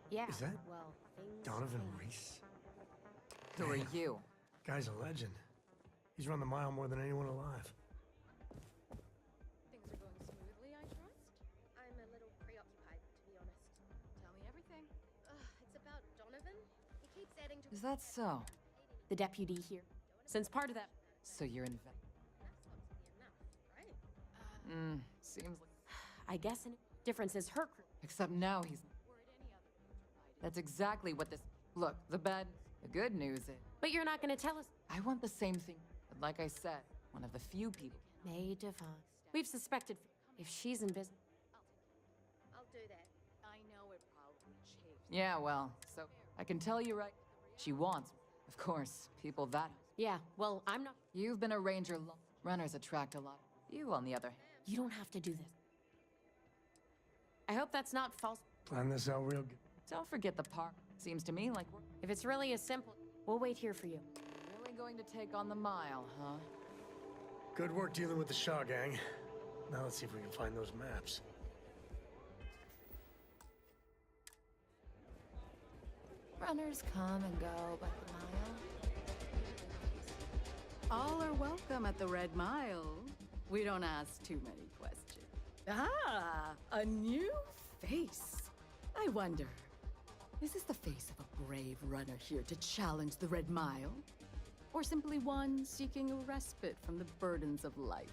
Yeah. Is that well, Donovan Reese? Who are Damn. you? Guy's a legend. He's run the mile more than anyone alive. Things are going smoothly, I trust? I'm a little preoccupied, to be honest. Tell me everything. It's about Donovan. He keeps adding to. Is that so? The deputy here. Since part of that. So you're in. Seems like. I guess the difference is her crew. Except now he's. That's exactly what this. Look, the good news is. But you're not going to tell us. I want the same thing. But like I said, one of the few people. May Devon. We've suspected if she's in business. I'll do that. I know it probably chafed. Yeah, well, so I can tell you right. She wants, of course, people that. Yeah, well, I'm not. You've been a ranger long. Runners attract a lot. You, on the other hand. You don't have to do this. I hope that's not false. Plan this out real good. Don't forget the park. Seems to me like we're If it's really as simple, we'll wait here for you. really going to take on the mile, huh? Good work dealing with the Shaw gang. Now let's see if we can find those maps. Runners come and go, but the mile. All are welcome at the Red Mile. We don't ask too many questions. Ah, a new face. I wonder, is this the face of a brave runner here to challenge the Red Mile? Or simply one seeking a respite from the burdens of life?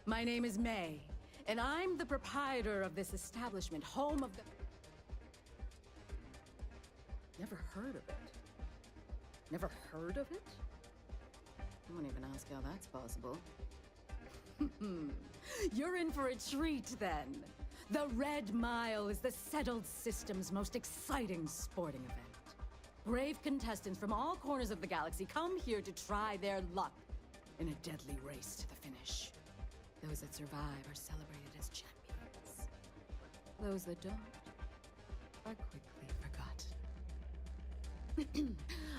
My name is May, and I'm the proprietor of this establishment, home of the... Never heard of it. Never heard of it? I won't even ask how that's possible. You're in for a treat, then. The Red Mile is the settled system's most exciting sporting event. Brave contestants from all corners of the galaxy come here to try their luck in a deadly race to the finish. Those that survive are celebrated as champions. Those that don't are quickly forgotten.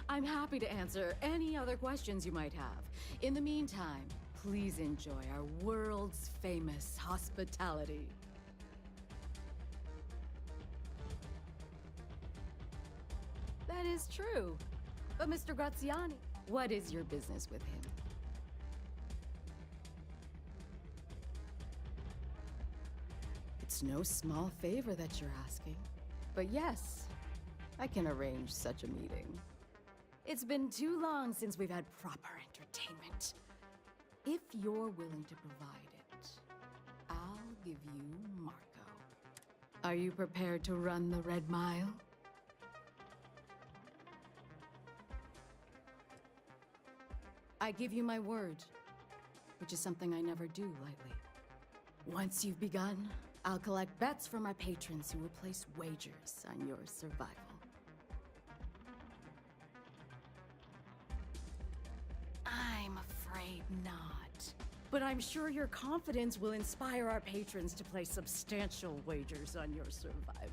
I'm happy to answer any other questions you might have. In the meantime, please enjoy our world's famous hospitality. That is true. But Mr. Graziani, what is your business with him? It's no small favor that you're asking. But yes, I can arrange such a meeting. It's been too long since we've had proper entertainment. If you're willing to provide it, I'll give you Marco. Are you prepared to run the Red Mile? I give you my word, which is something I never do lightly. Once you've begun, I'll collect bets from our patrons who will place wagers on your survival. I'm afraid not. But I'm sure your confidence will inspire our patrons to place substantial wagers on your survival.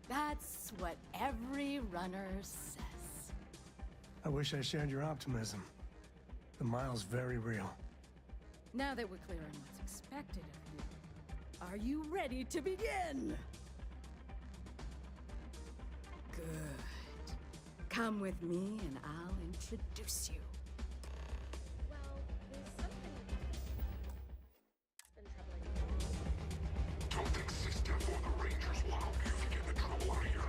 That's what every runner says. I wish I shared your optimism. The mile's very real. Now that we're clear on what's expected of you, are you ready to begin? Good. Come with me and I'll introduce you. Well, there's something been troubling me. Don't think Sister or the Rangers will help you to get the trouble out of here.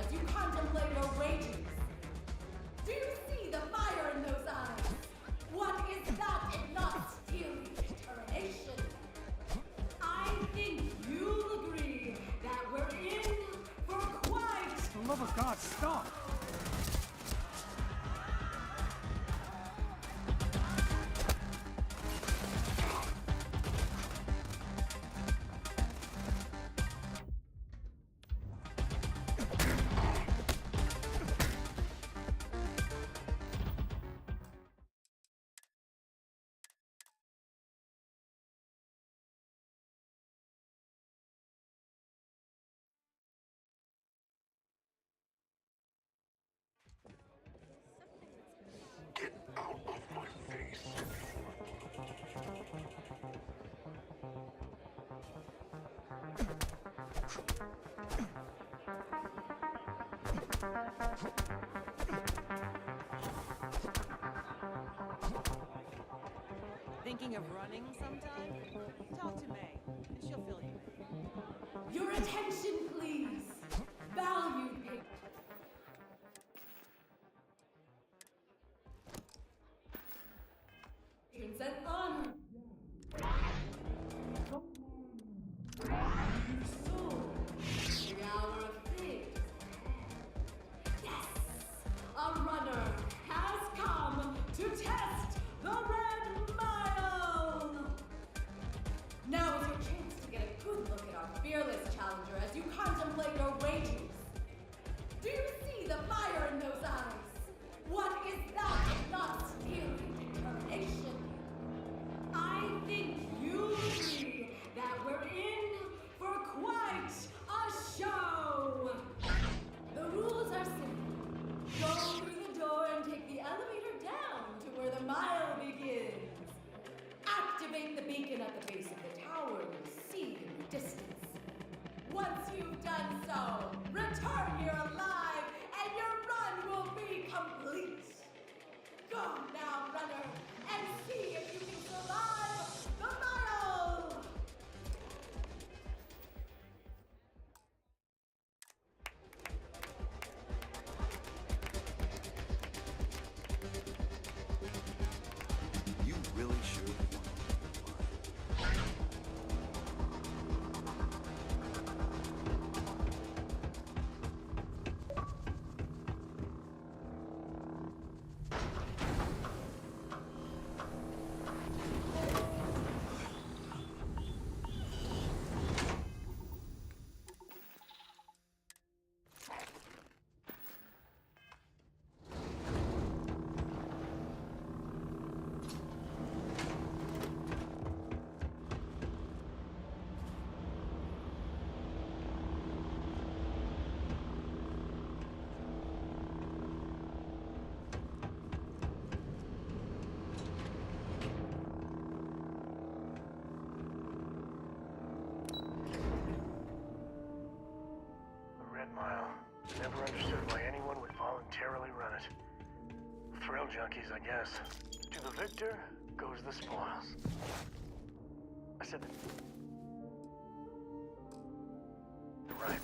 as you contemplate your wages. Do you see the fire in those eyes? What is that if not steely determination? I think you'll agree that we're in for quite... For the love of God, stop! Thinking of running sometime? Talk to May, and she'll fill you in. Your attention, please. Valued patrons. And honor. Soul. The hour of things. Yes, a runner has come to test the Red Mile. Now is your chance to get a good look at our fearless challenger as you contemplate your wages. Do you see the fire in those eyes? What is that if not steely determination? I think you agree that we're in for quite a show. The rules are simple. Go through the door and take the elevator down to where the mile begins. Activate the beacon at the base of the tower you see in the distance. Once you've done so, return here alive and your run will be complete. Go now, runner, and see if you can survive the mile! You really should. Never understood why anyone would voluntarily run it. Thrill junkies, I guess. To the victor goes the spoils. I said that. Right.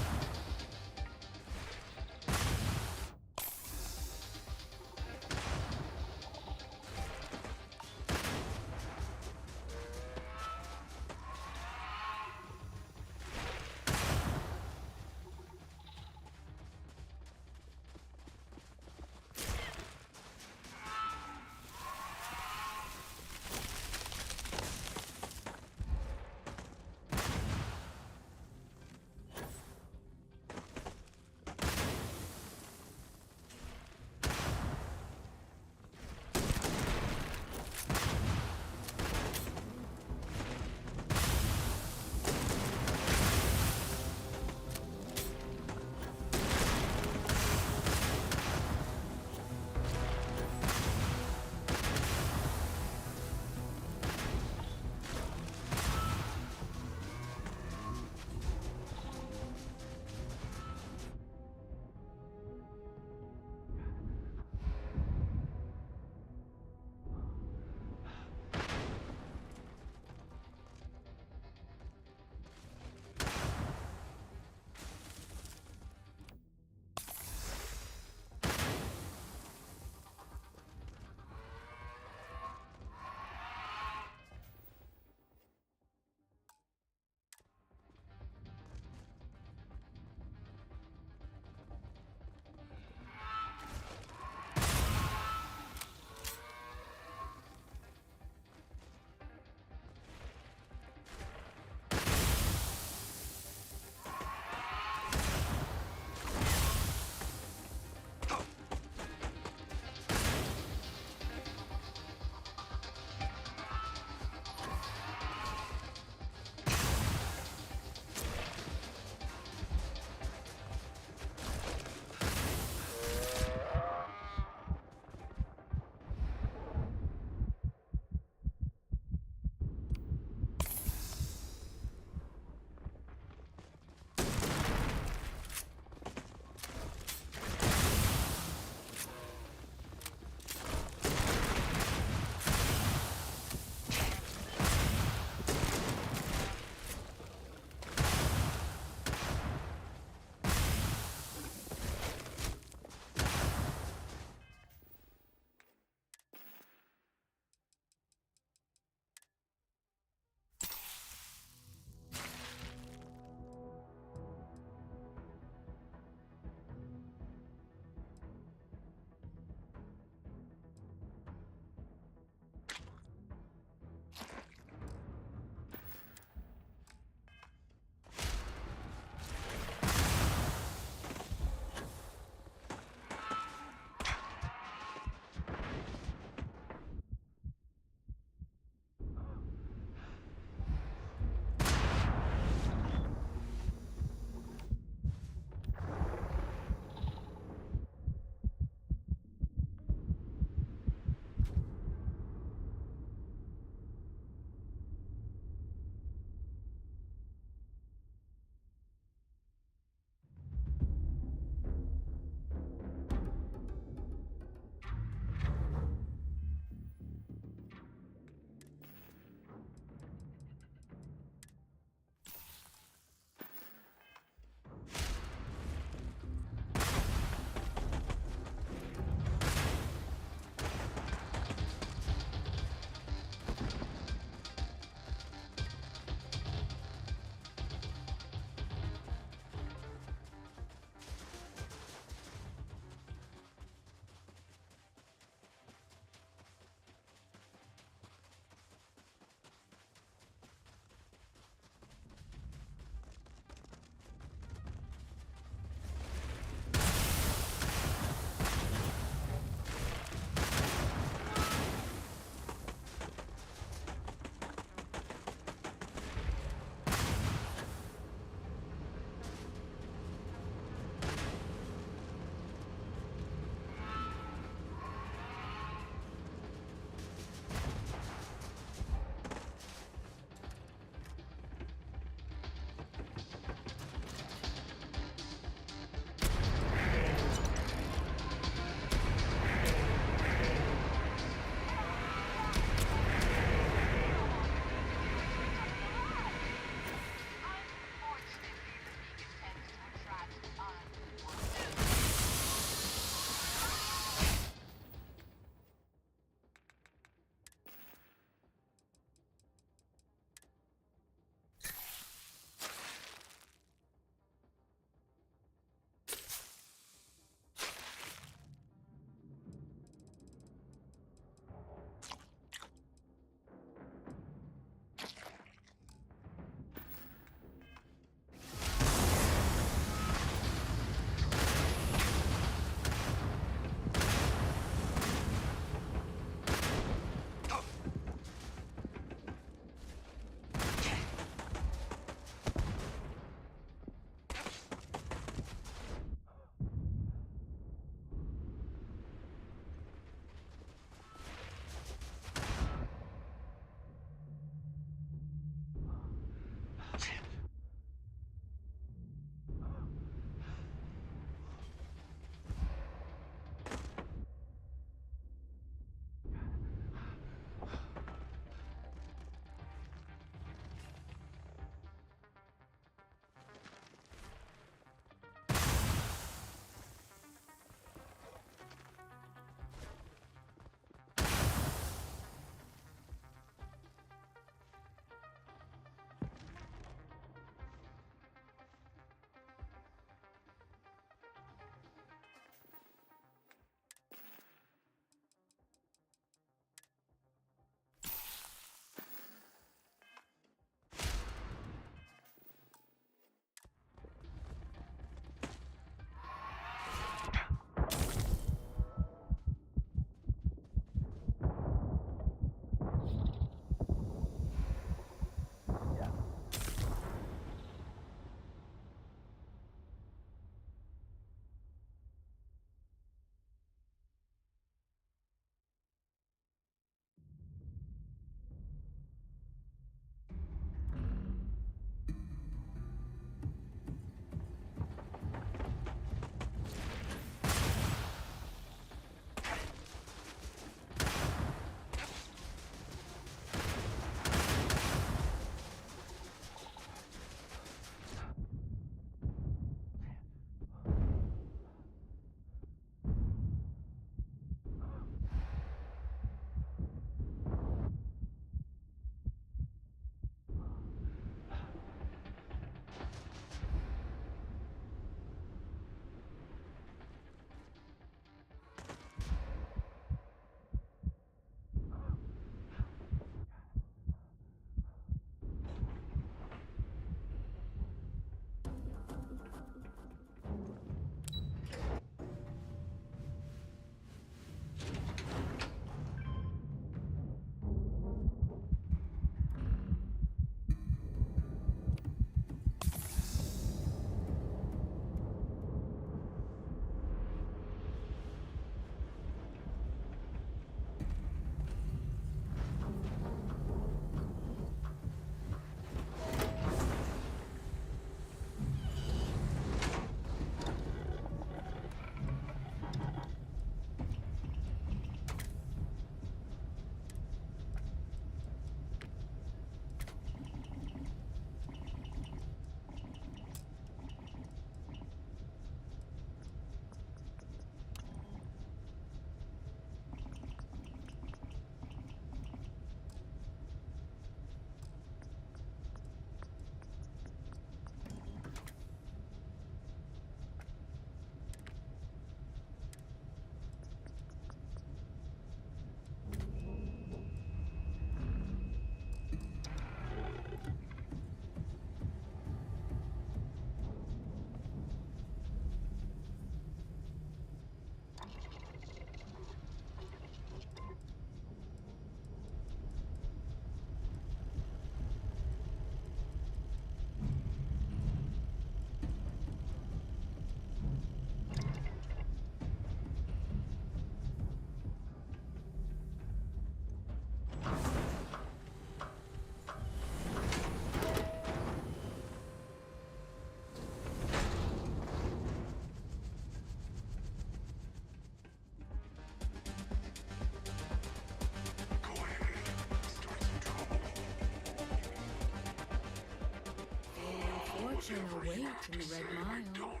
punching a weight in the Red Mile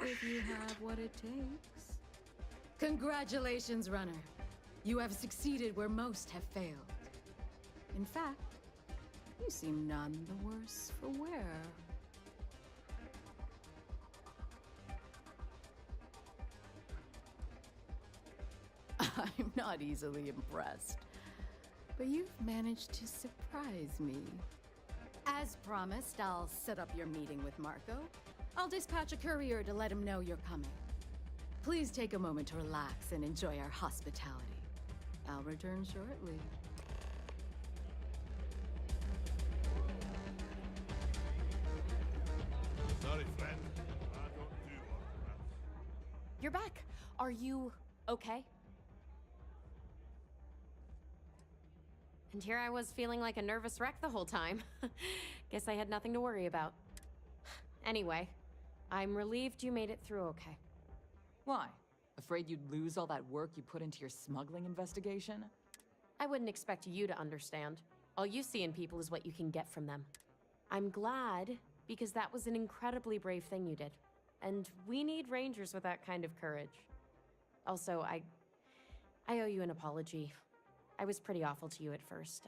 if you have what it takes. Congratulations, runner. You have succeeded where most have failed. In fact, you seem none the worse for wear. I'm not easily impressed, but you've managed to surprise me. As promised, I'll set up your meeting with Marco. I'll dispatch a courier to let him know you're coming. Please take a moment to relax and enjoy our hospitality. I'll return shortly. Sorry, friend. I don't do autographs. You're back. Are you okay? And here I was feeling like a nervous wreck the whole time. Guess I had nothing to worry about. Anyway, I'm relieved you made it through okay. Why? Afraid you'd lose all that work you put into your smuggling investigation? I wouldn't expect you to understand. All you see in people is what you can get from them. I'm glad, because that was an incredibly brave thing you did. And we need rangers with that kind of courage. Also, I owe you an apology. I was pretty awful to you at first.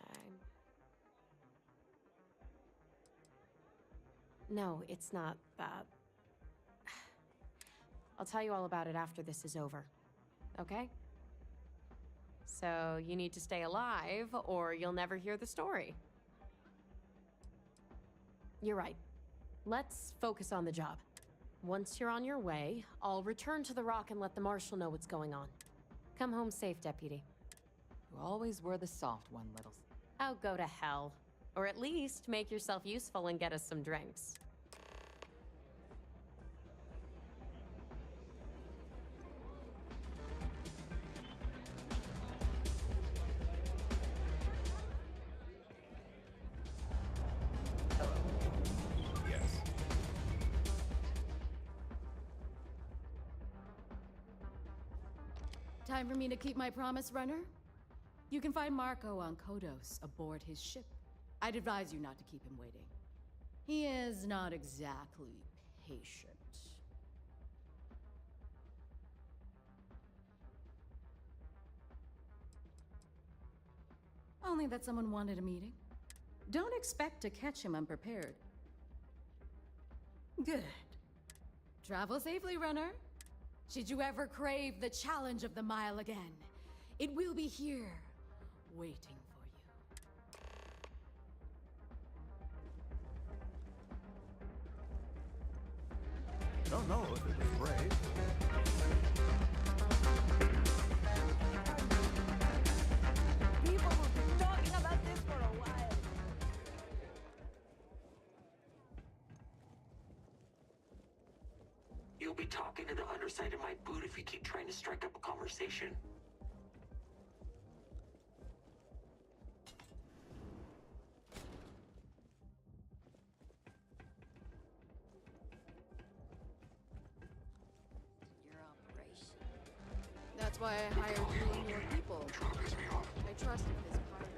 No, it's not that. I'll tell you all about it after this is over. Okay? So, you need to stay alive, or you'll never hear the story. You're right. Let's focus on the job. Once you're on your way, I'll return to the Rock and let the Marshal know what's going on. Come home safe, Deputy. You always were the soft one, Littles. Oh, go to hell. Or at least make yourself useful and get us some drinks. Yes. Time for me to keep my promise, runner? You can find Marco on Kodos aboard his ship. I'd advise you not to keep him waiting. He is not exactly patient. Only that someone wanted a meeting. Don't expect to catch him unprepared. Good. Travel safely, runner. Should you ever crave the challenge of the mile again, it will be here, waiting for you. Don't know if it was brave. People have been talking about this for a while. You'll be talking to the underside of my boot if you keep trying to strike up a conversation. Your operation. That's why I hired you and your people. I trusted this part.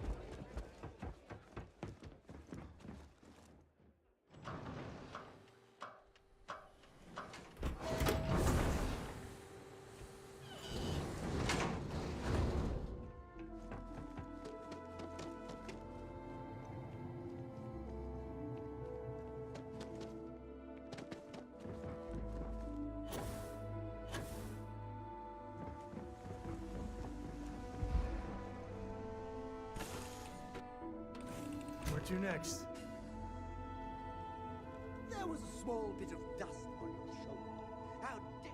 Where to next? There was a small bit of dust on your shoulder. How dare...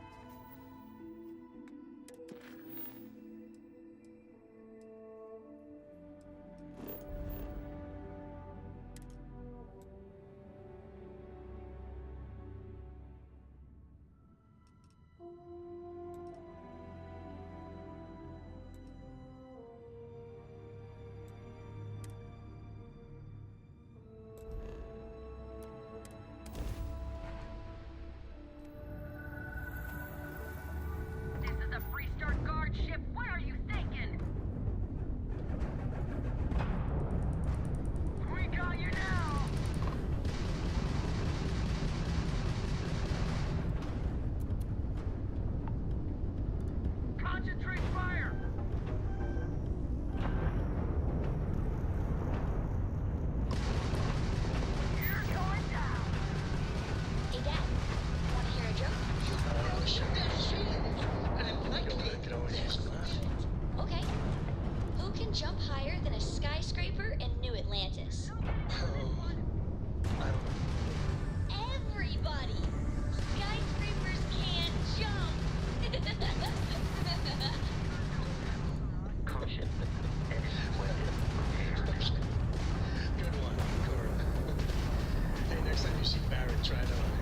Right on.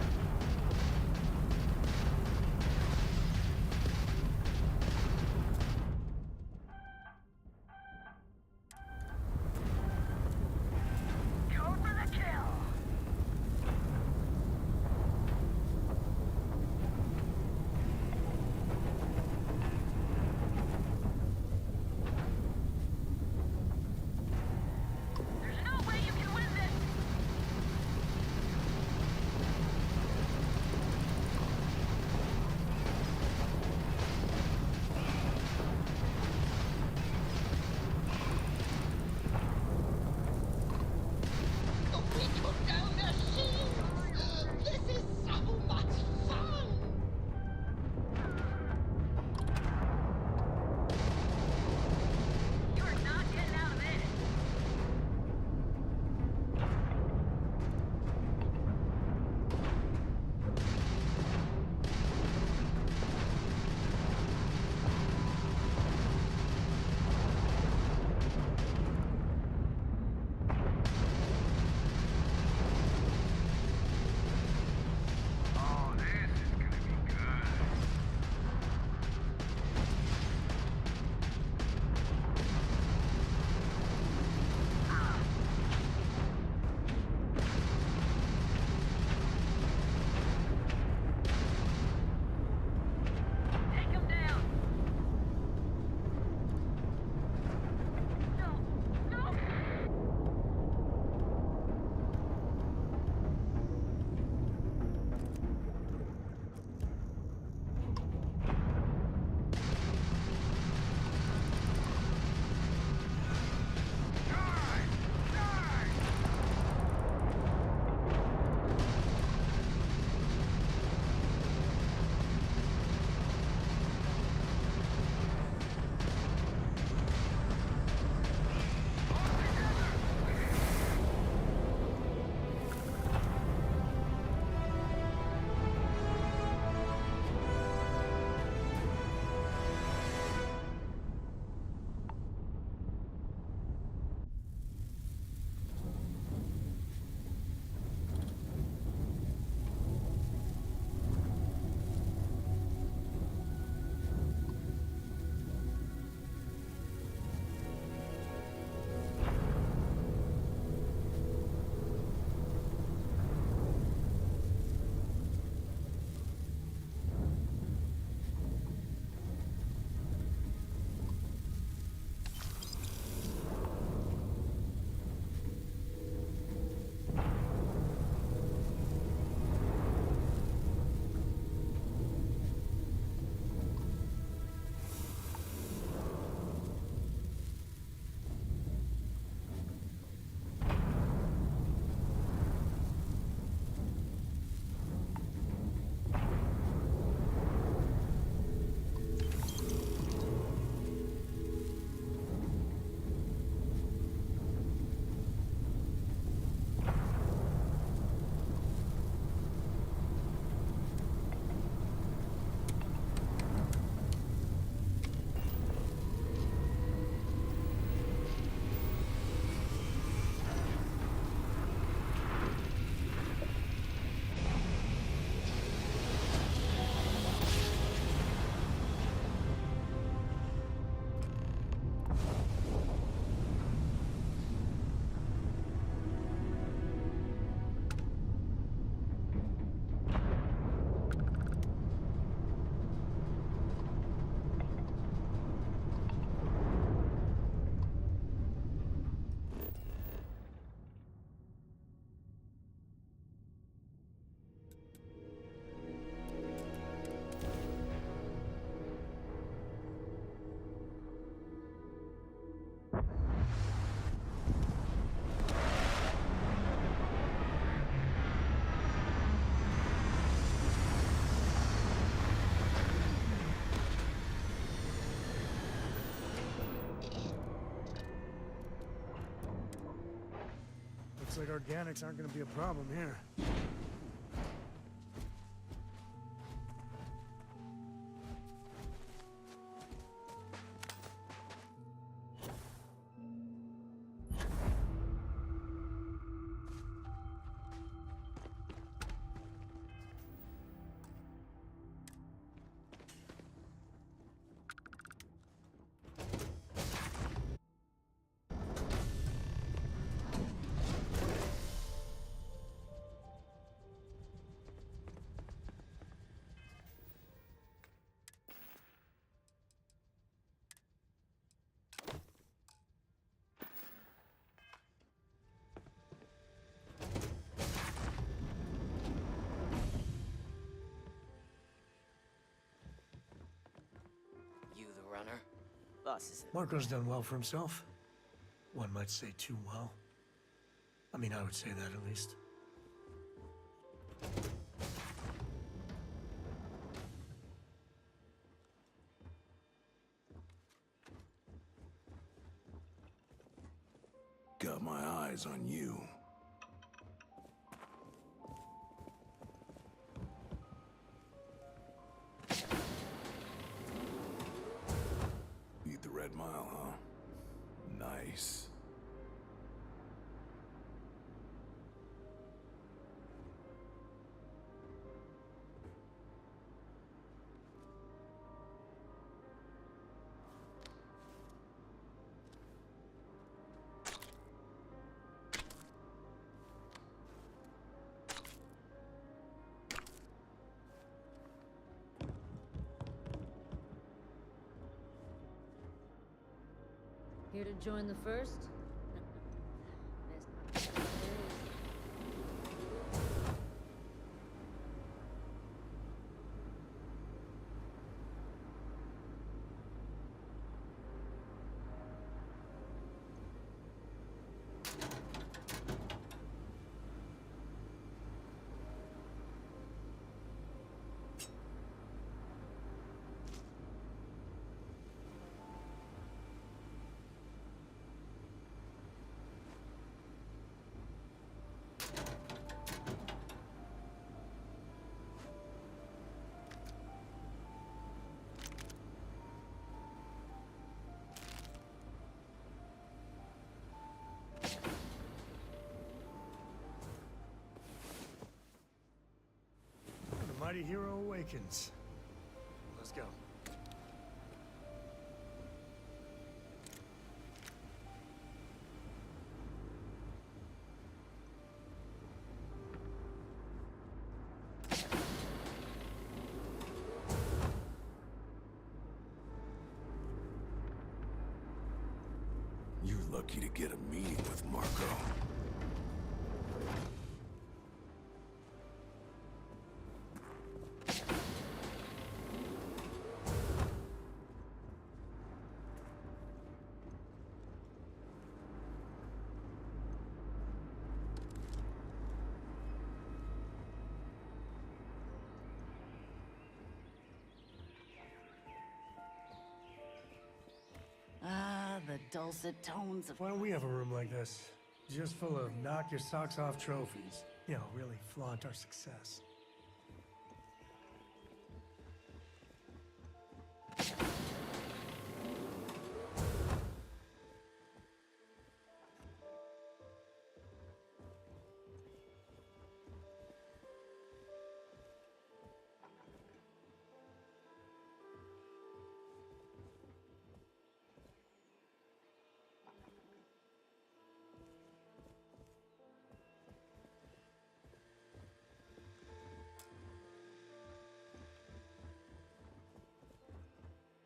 Looks like organics aren't gonna be a problem here. runner. Boss isn't... Marco's done well for himself. One might say too well. I mean, I would say that at least. Got my eyes on you. Beat the Red Mile, huh? Nice. Here to join the first? The mighty hero awakens. Let's go. You're lucky to get a meeting with Marco. Ah, the dulcet tones of... Why don't we have a room like this? Just full of knock your socks off trophies. You know, really flaunt our success.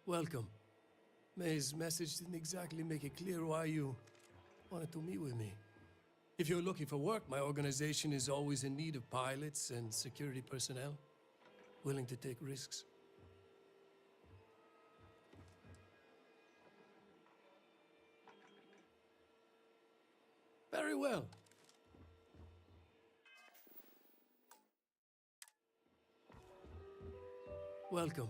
Welcome. May's message didn't exactly make it clear why you wanted to meet with me. If you're looking for work, my organization is always in need of pilots and security personnel, willing to take risks. Very well. Welcome.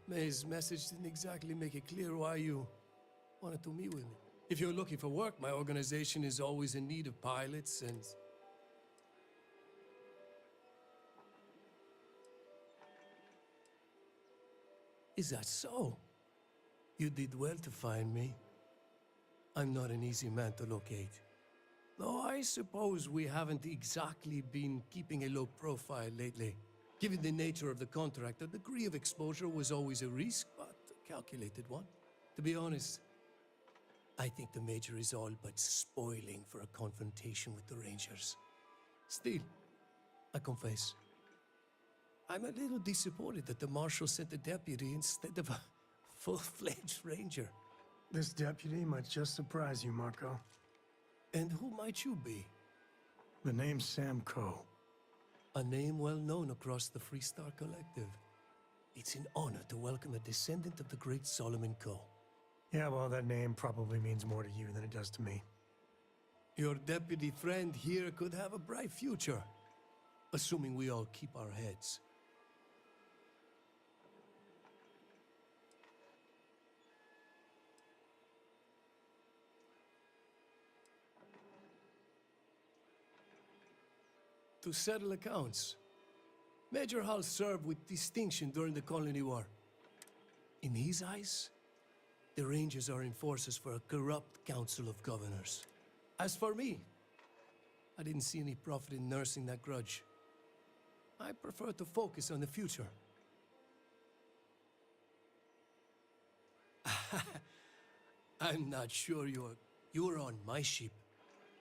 May's message didn't exactly make it clear why you wanted to meet with me. If you're looking for work, my organization is always in need of pilots and... Is that so? You did well to find me. I'm not an easy man to locate. Though I suppose we haven't exactly been keeping a low profile lately. Given the nature of the contract, a degree of exposure was always a risk, but a calculated one. To be honest, I think the Major is all but spoiling for a confrontation with the Rangers. Still, I confess, I'm a little disappointed that the Marshal sent a deputy instead of a full-fledged Ranger. This deputy might just surprise you, Marco. And who might you be? The name's Sam Coe. A name well known across the Freestar Collective. It's an honor to welcome a descendant of the great Solomon Coe. Yeah, well, that name probably means more to you than it does to me. Your deputy friend here could have a bright future, assuming we all keep our heads. To settle accounts, Major Hall served with distinction during the Colony War. In his eyes, the Rangers are enforcers for a corrupt Council of Governors. As for me, I didn't see any profit in nursing that grudge. I prefer to focus on the future. I'm not sure you're on my ship,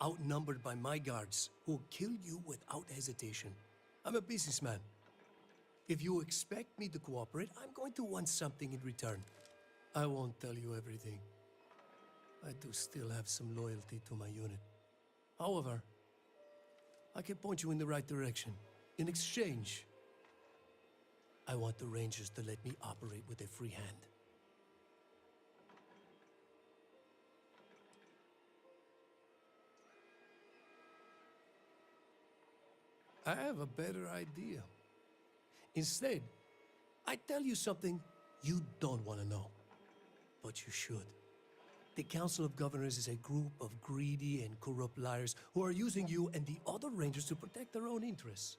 outnumbered by my guards, who'll kill you without hesitation. I'm a businessman. If you expect me to cooperate, I'm going to want something in return. I won't tell you everything. I do still have some loyalty to my unit. However, I can point you in the right direction. In exchange, I want the Rangers to let me operate with a free hand. I have a better idea. Instead, I tell you something you don't want to know. But you should. The Council of Governors is a group of greedy and corrupt liars who are using you and the other Rangers to protect their own interests.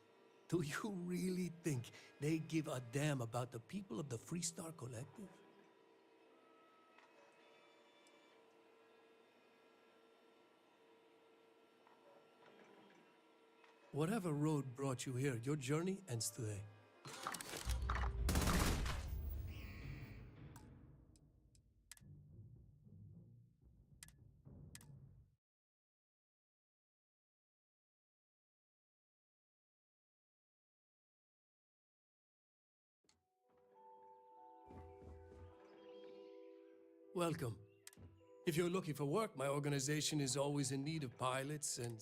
Do you really think they give a damn about the people of the Freestar Collective? Whatever road brought you here, your journey ends today. Welcome. If you're looking for work, my organization is always in need of pilots and...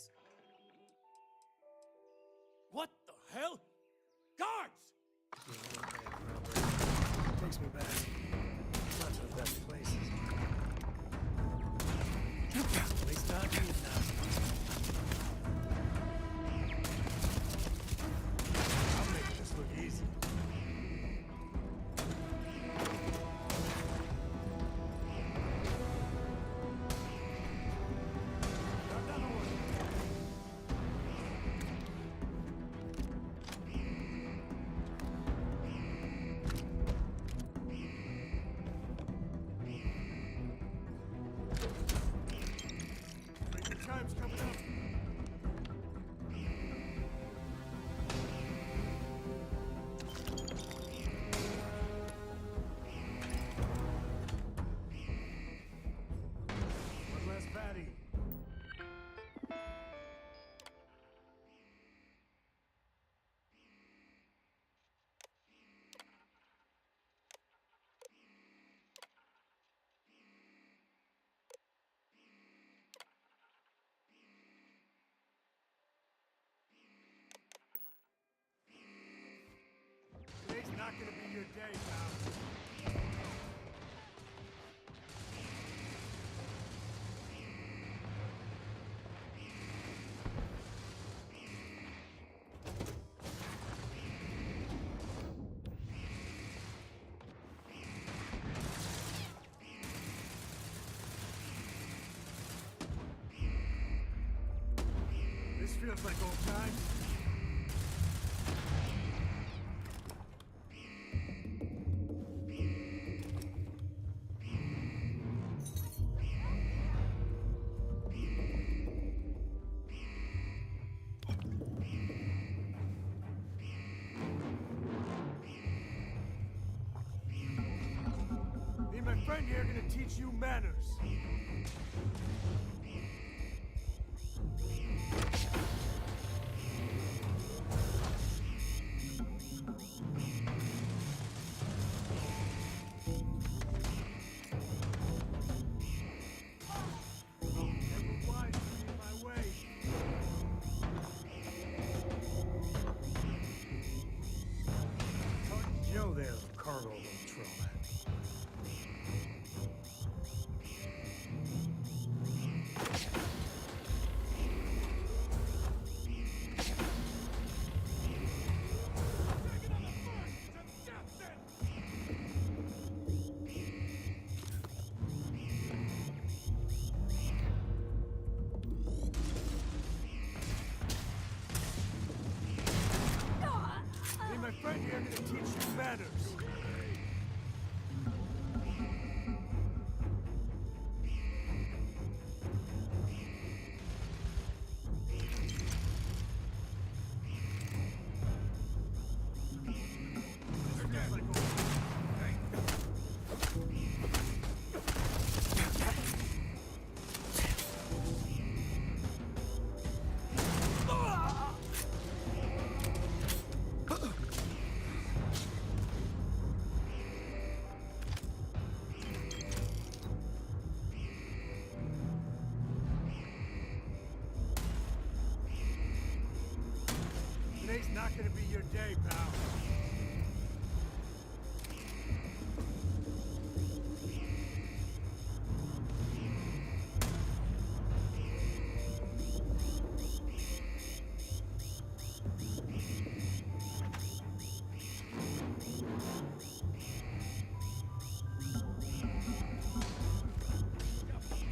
What the hell? Guards! Takes me back. Not to the best places. At least not you now. I'll make this look easy. Time's coming up. One less patty. Today's not gonna be your day, pal. This feels like old times. Me and my friend here are gonna teach you manners. Joe there, matters. Today's not gonna be your day, pal.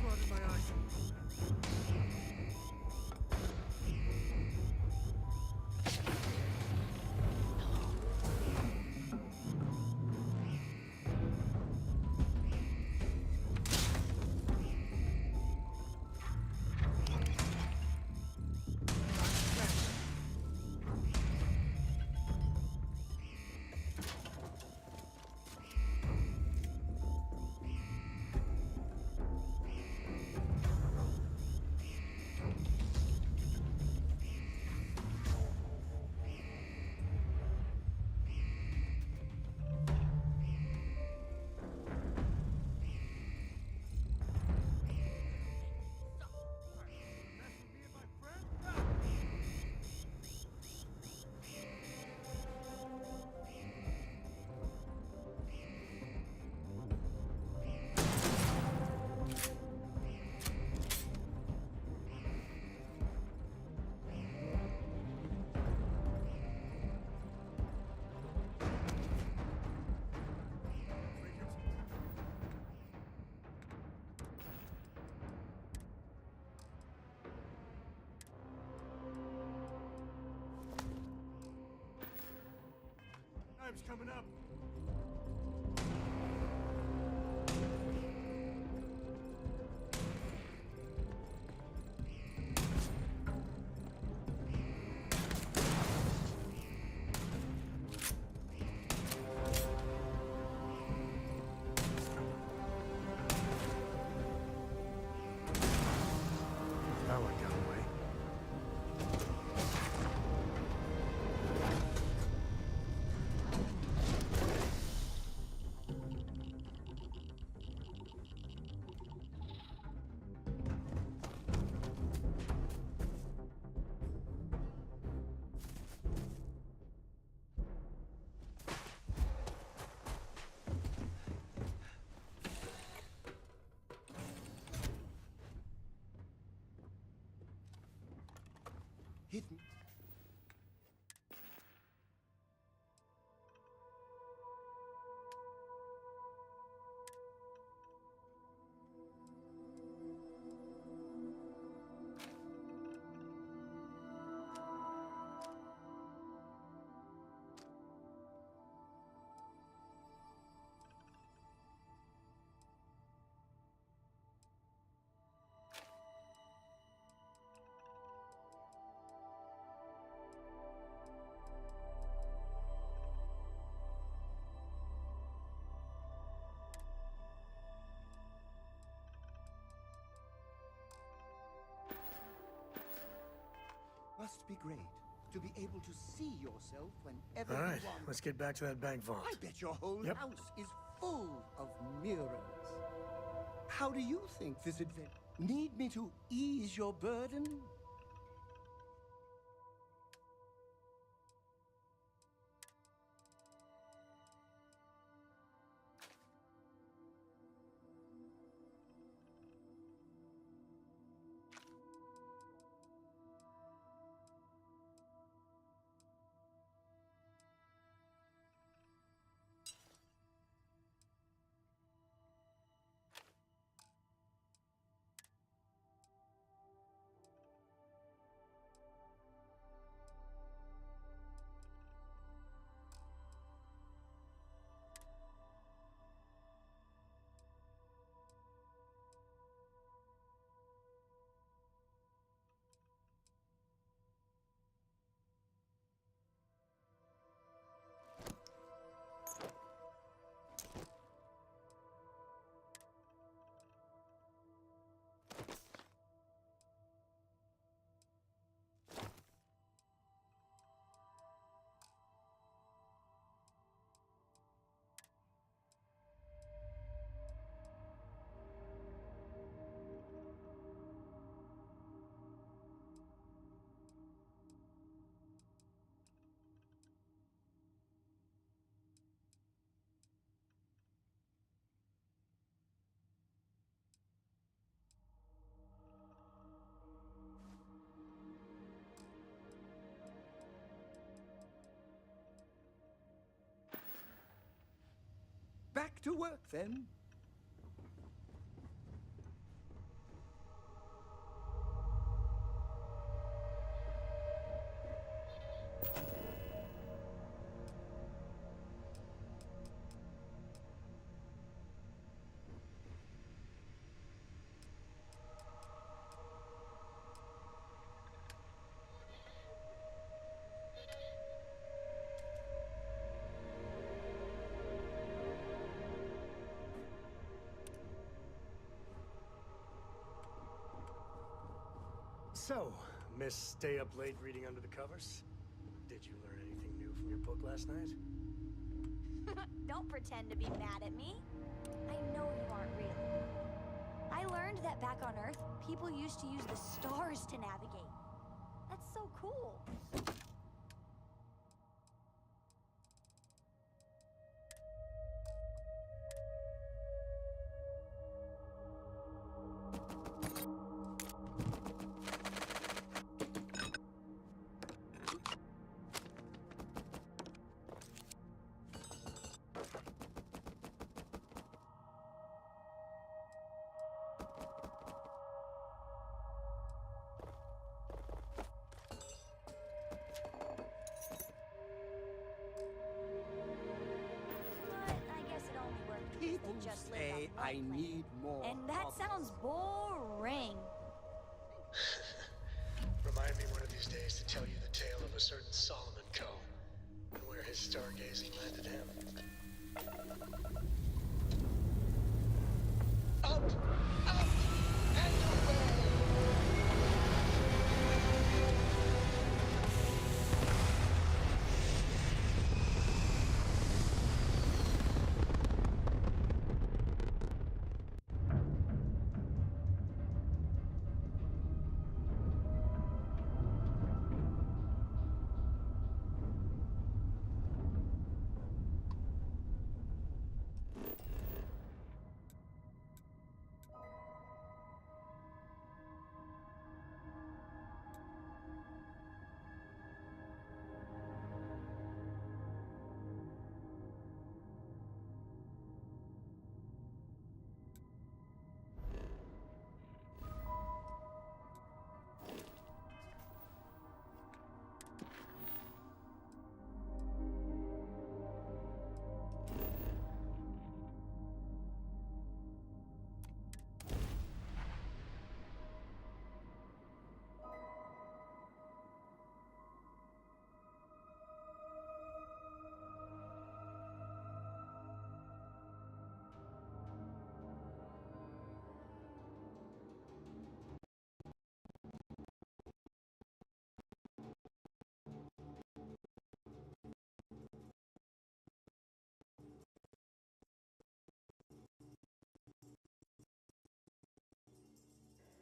Blood in my eyes. Time's coming up. That one got away. Hit me. Must be great to be able to see yourself whenever All right, you want. let's get back to that bank vault. I bet your whole Yep. house is full of mirrors. How do you think this adventure? Need me to ease your burden? to work then. So, Miss Stay Up Late reading under the covers? Did you learn anything new from your book last night? Don't pretend to be mad at me. I know you aren't real. I learned that back on Earth, people used to use the stars to navigate. That's so cool. People say I need more. And that sounds boring. Remind me one of these days to tell you the tale of a certain Solomon Coe, and where his stargazing landed him. Up! Up! And away!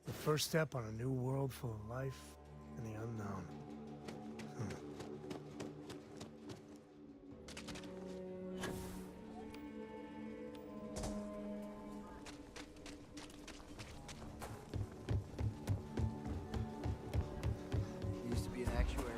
The first step on a new world full of life and the unknown. Used to be an actuary.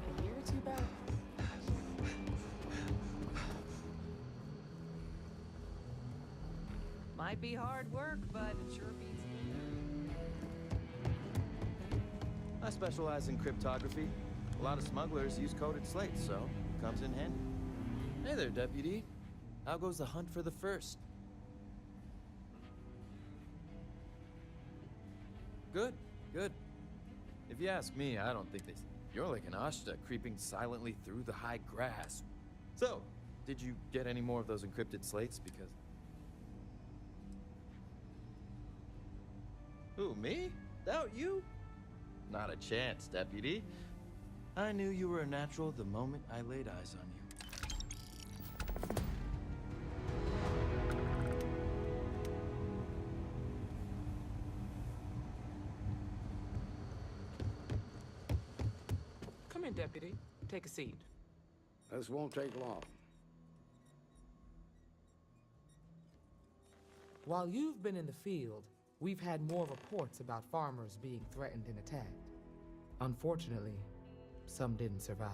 A year or two back? Might be hard work, but it sure beats I specialize in cryptography. A lot of smugglers use coded slates, so it comes in handy. Hey there, Deputy. How goes the hunt for the first? Good, good. If you ask me, I don't think they... You're like an Ashta creeping silently through the high grass. So, did you get any more of those encrypted slates? Because... Who, me? Doubt you? Not a chance, Deputy. I knew you were a natural the moment I laid eyes on you. Come in. Deputy. Take a seat. This won't take long. While you've been in the field, we've had more reports about farmers being threatened and attacked. Unfortunately, some didn't survive.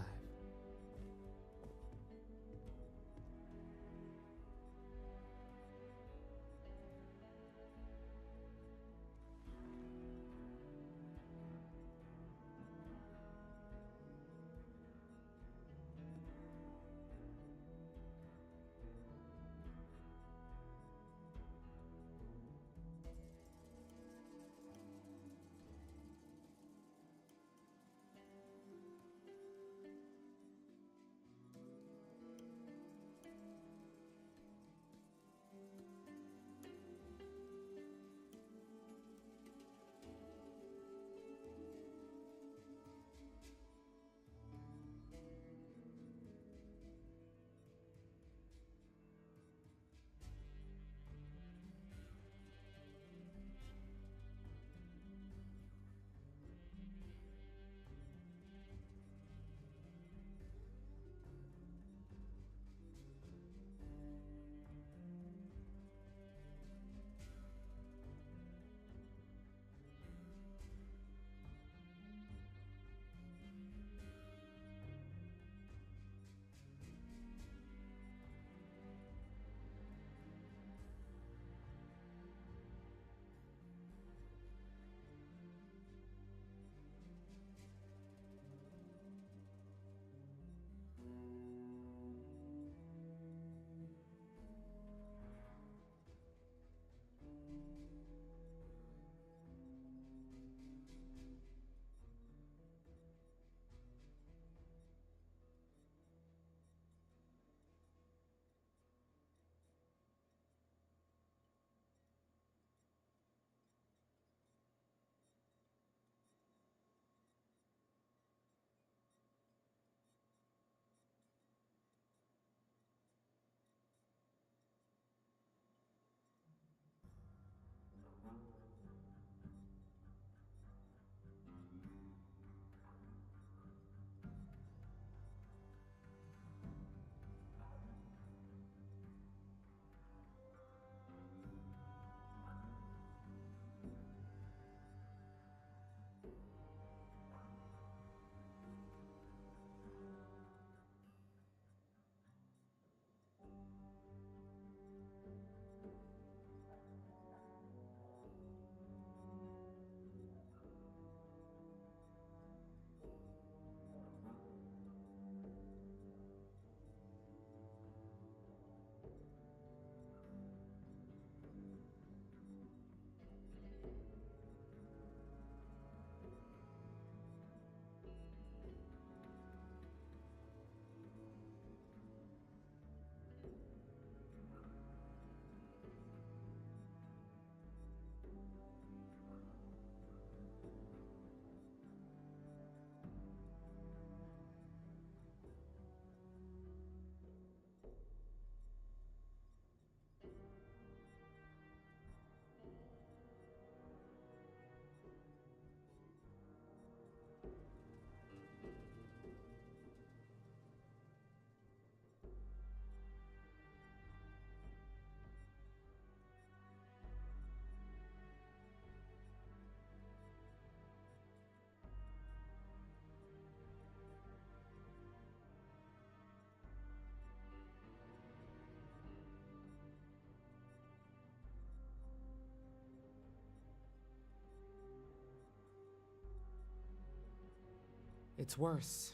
It's worse.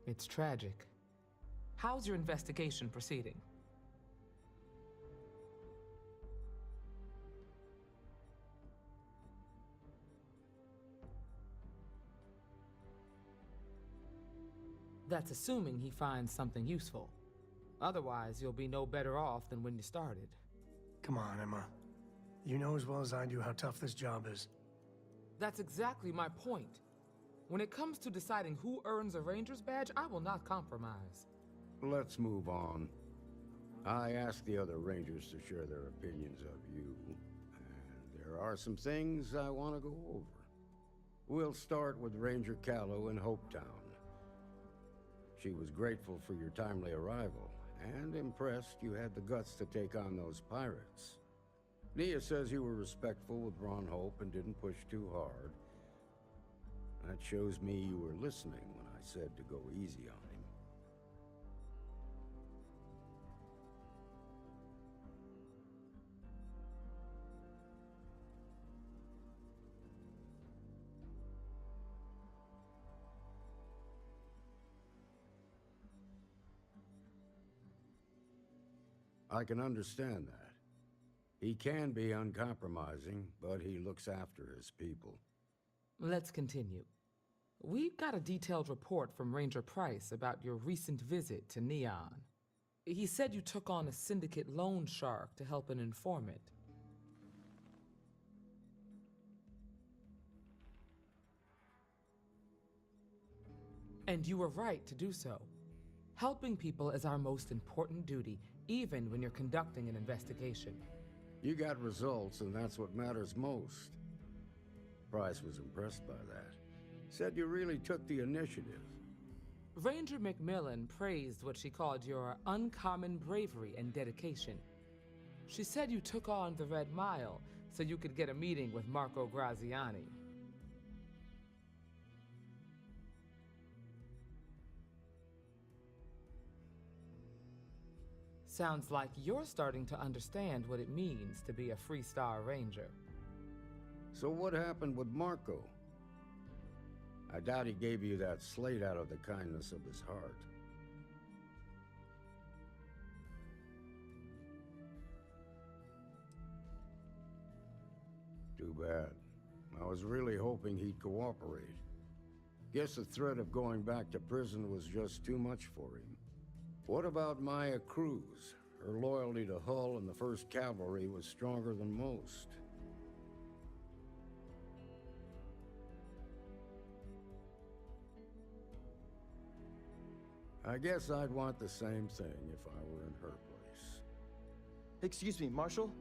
It's tragic. How's your investigation proceeding? That's assuming he finds something useful. Otherwise, you'll be no better off than when you started. Come on, Emma. You know as well as I do how tough this job is. That's exactly my point. When it comes to deciding who earns a Ranger's badge, I will not compromise. Let's move on. I asked the other Rangers to share their opinions of you, and there are some things I want to go over. We'll start with Ranger Callow in Hopetown. She was grateful for your timely arrival, and impressed you had the guts to take on those pirates. Nia says you were respectful with Ron Hope and didn't push too hard. That shows me you were listening when I said to go easy on him. I can understand that. He can be uncompromising, but he looks after his people. Let's continue. We've got a detailed report from Ranger Price about your recent visit to Neon. He said you took on a syndicate loan shark to help an informant. And you were right to do so. Helping people is our most important duty, even when you're conducting an investigation. You got results, and that's what matters most. Price was impressed by that. Said you really took the initiative. Ranger McMillan praised what she called your uncommon bravery and dedication. She said you took on the Red Mile so you could get a meeting with Marco Graziani. Sounds like you're starting to understand what it means to be a Freestar Ranger. So what happened with Marco? I doubt he gave you that slate out of the kindness of his heart. Too bad. I was really hoping he'd cooperate. Guess the threat of going back to prison was just too much for him. What about Maya Cruz? Her loyalty to Hull and the 1st Cavalry was stronger than most. I guess I'd want the same thing if I were in her place. Excuse me, Marshal?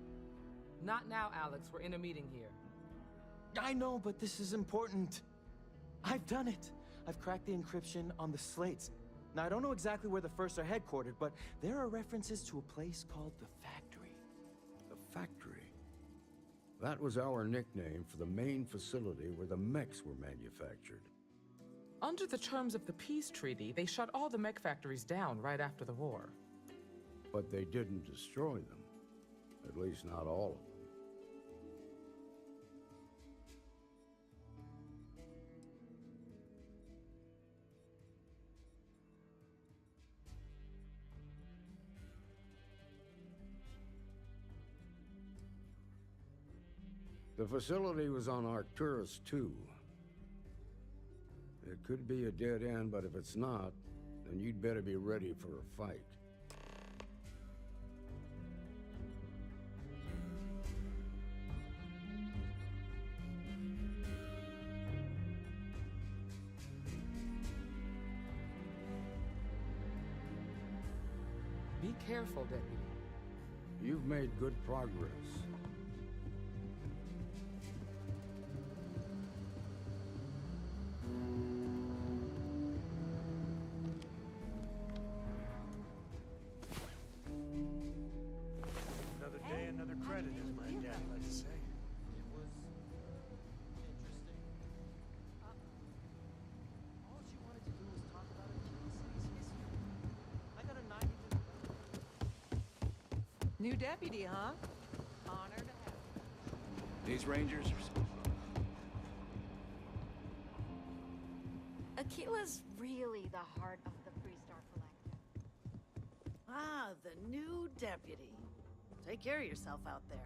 Not now, Alex. We're in a meeting here. I know, but this is important. I've done it. I've cracked the encryption on the slates. Now, I don't know exactly where the First are headquartered, but there are references to a place called the Factory. The Factory? That was our nickname for the main facility where the mechs were manufactured. Under the terms of the peace treaty, they shut all the mech factories down right after the war. But they didn't destroy them. At least not all of them. The facility was on Arcturus II. It could be a dead end, but if it's not, then you'd better be ready for a fight. Be careful, Deputy. You've made good progress. Another day, another credit, as my dad likes to say. It was interesting. All she wanted to do was talk about a city's history. I got a 90-minute... New deputy, huh? Honor to have you. These Rangers are... Aquila's really the heart of the Freestar Collective. Ah, the new deputy. Take care of yourself out there.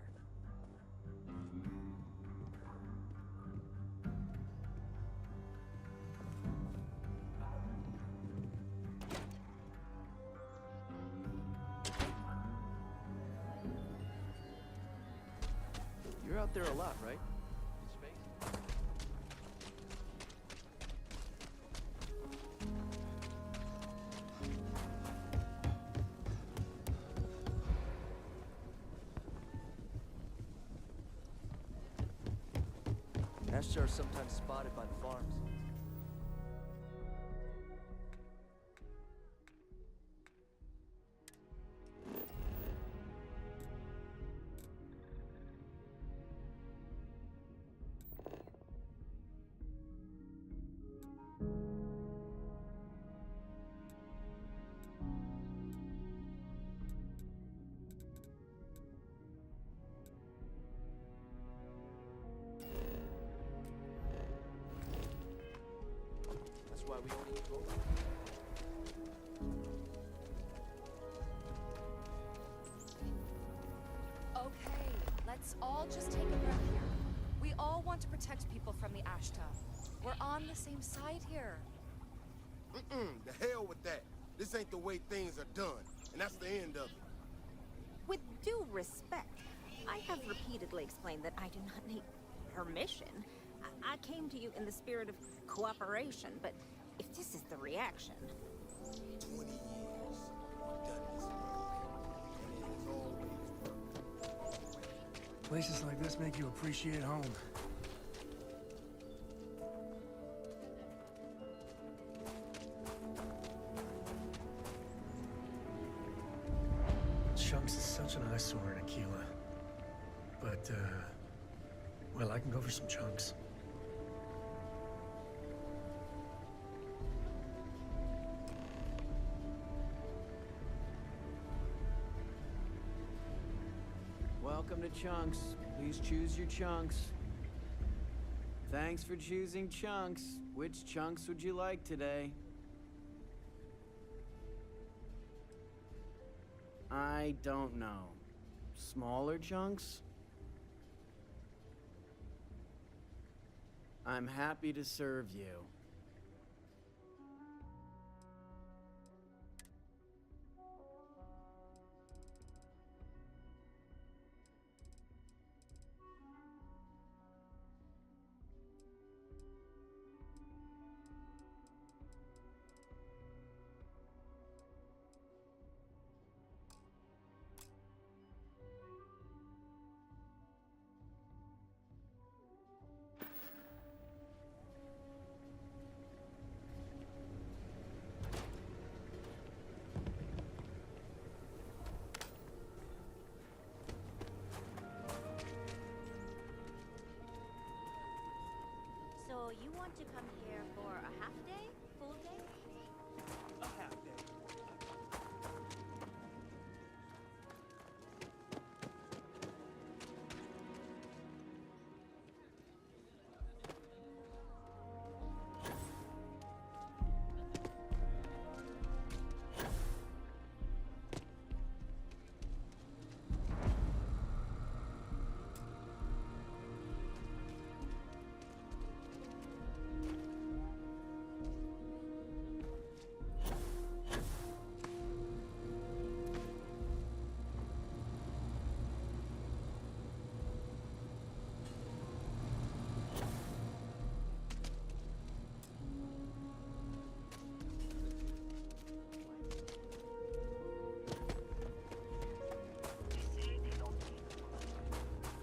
You're out there a lot, right? In space? Ashtar are sometimes spotted by the farms. why we only use robots. Okay, let's all just take a breath here. We all want to protect people from the Ashta. We're on the same side here. The hell with that. This ain't the way things are done, and that's the end of it. With due respect, I have repeatedly explained that I do not need permission. I came to you in the spirit of cooperation, but if this is the reaction... 20 years, we've done this work, and it has always worked. Places like this make you appreciate home. Chunks is such an eyesore in Aquila. But, well, I can go for some chunks. Welcome to Chunks. Please choose your chunks. Thanks for choosing Chunks. Which chunks would you like today? I don't know. Smaller chunks? I'm happy to serve you. So you want to come here for a half day? Full day? A half day.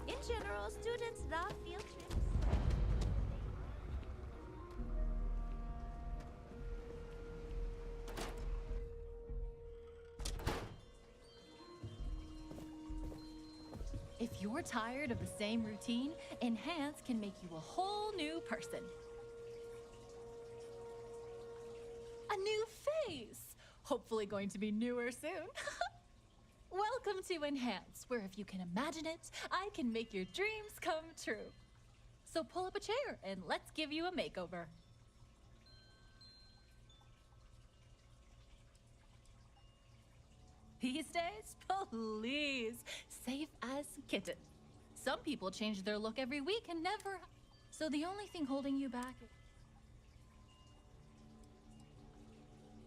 In general, students love field trips. If you're tired of the same routine, Enhance can make you a whole new person. A new face! Hopefully going to be newer soon. Welcome to Enhance, where if you can imagine it, I can make your dreams come true. So pull up a chair and let's give you a makeover. These days, please, safe as kitten. Some people change their look every week and never... So the only thing holding you back is...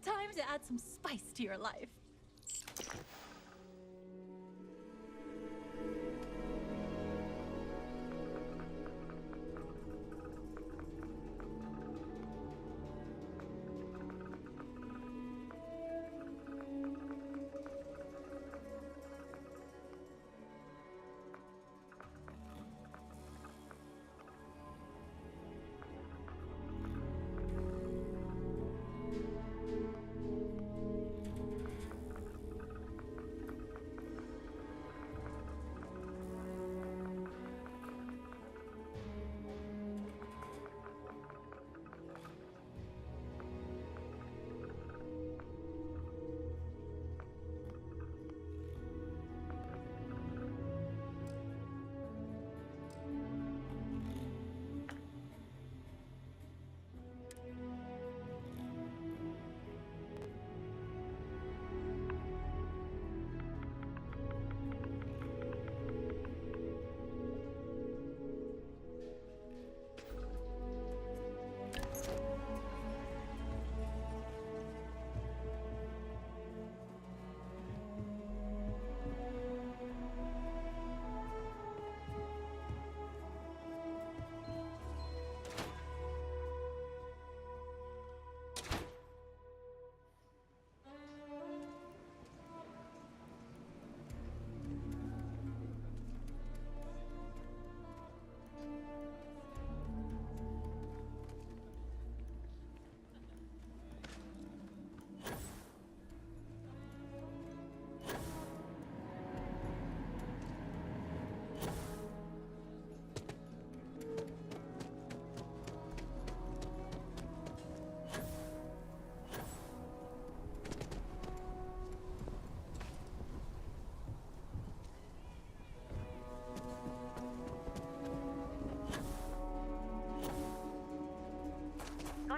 Time to add some spice to your life.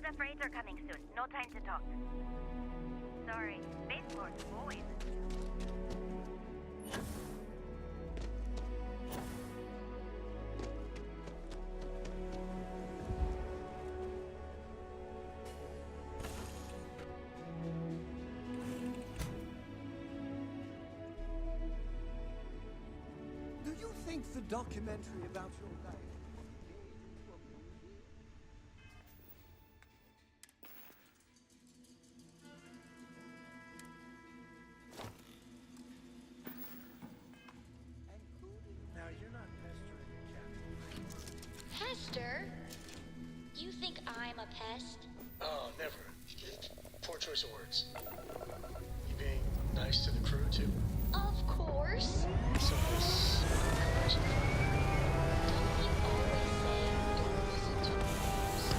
the freighter coming soon. No time to talk. Sorry, Spaceport's always. Do you think the documentary about your life Now, you're not pestering your captain. Pester? You think I'm a pest? Oh, never. Poor choice of words. You being nice to the crew, too? Of course. So this collection Don't you always say don't listen to rules?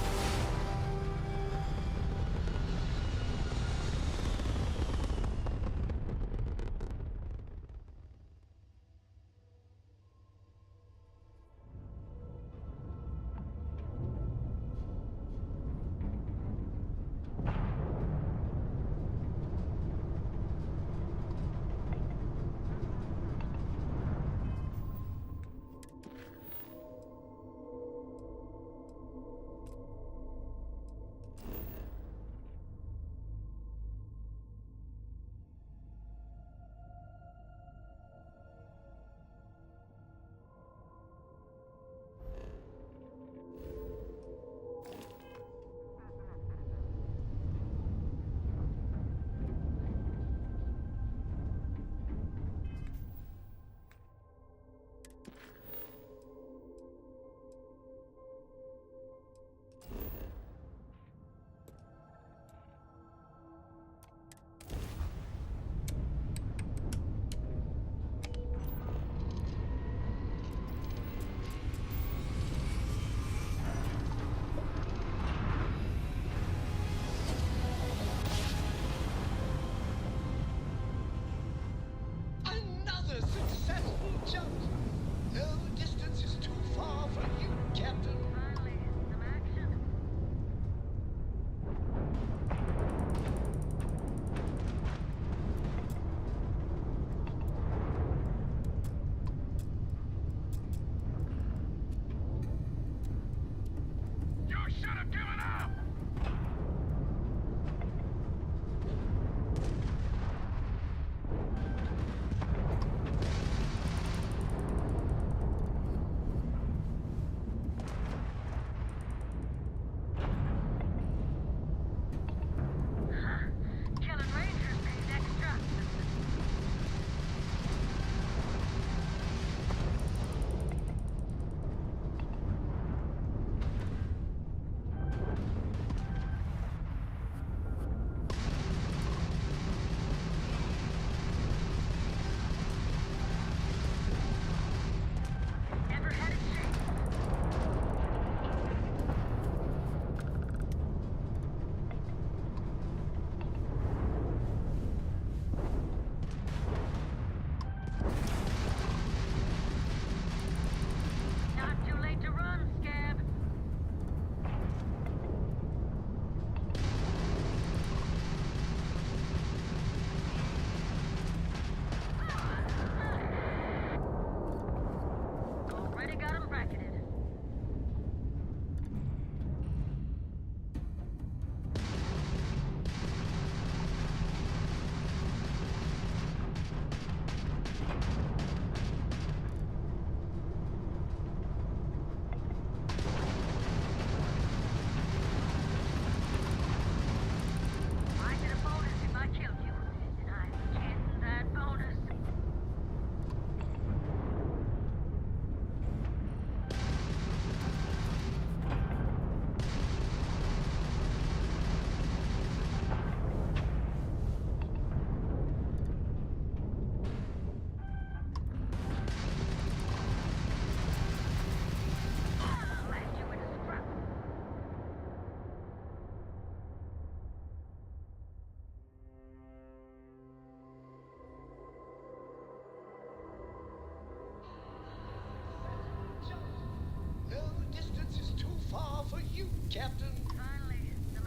Another successful jump! No distance is too far for you, Captain. Finally, some action. You should have given up! Killing Rangers pays extra. Never had a chance. Not too late to run, Scab. Already got him bracketed. I get a bonus if I killed you, and I'm getting that bonus. Left you in a scrap. No distance is too far for you, Captain. Finally, some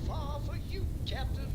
far for you, Captain.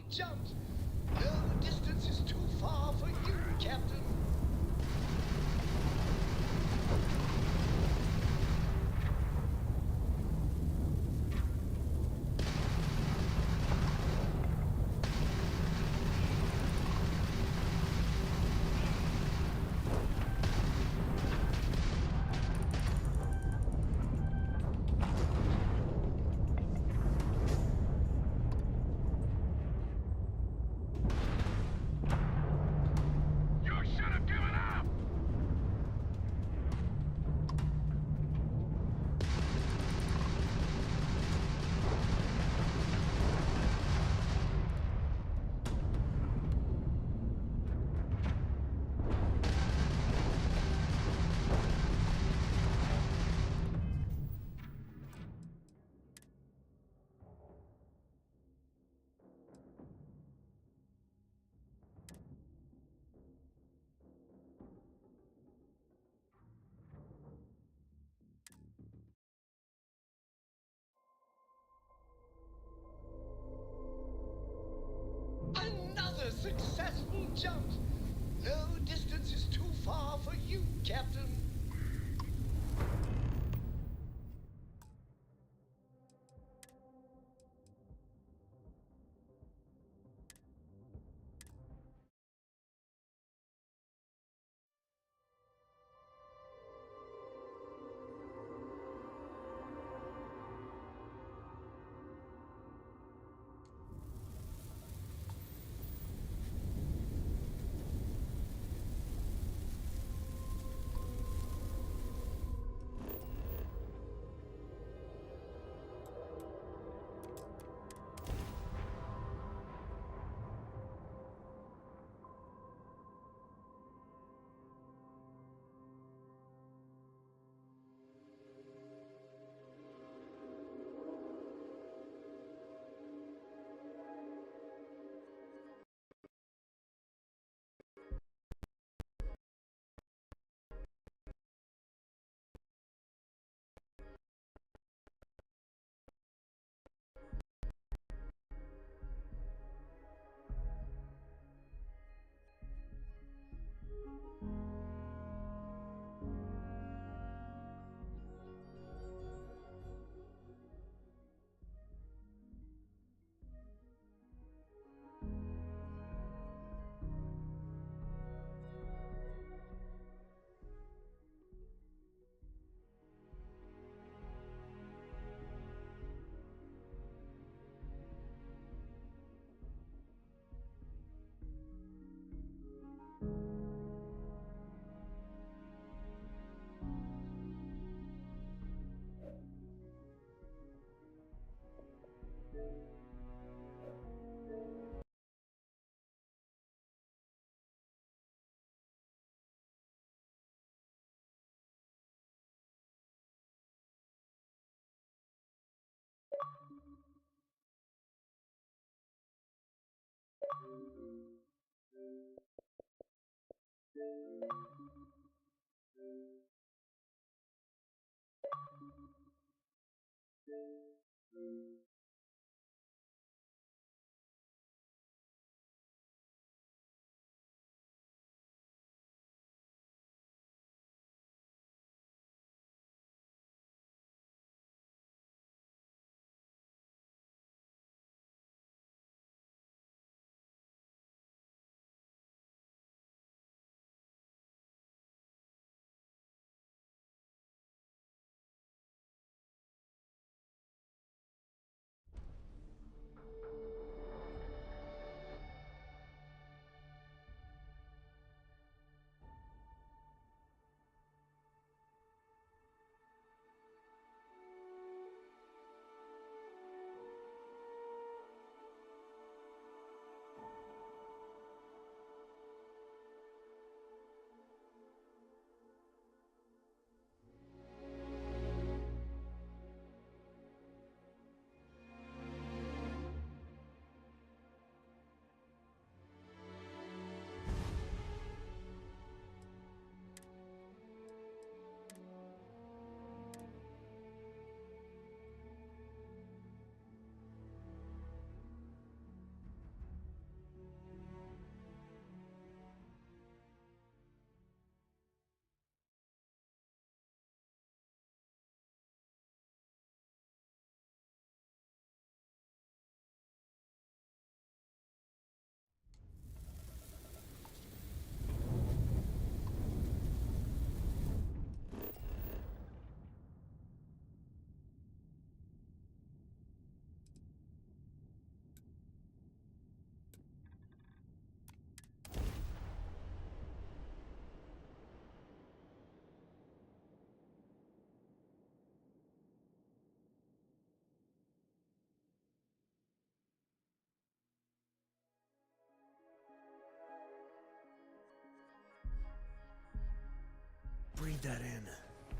jumps. No distance is too far for you, Captain. Another successful jump. No distance is too far for you, Captain.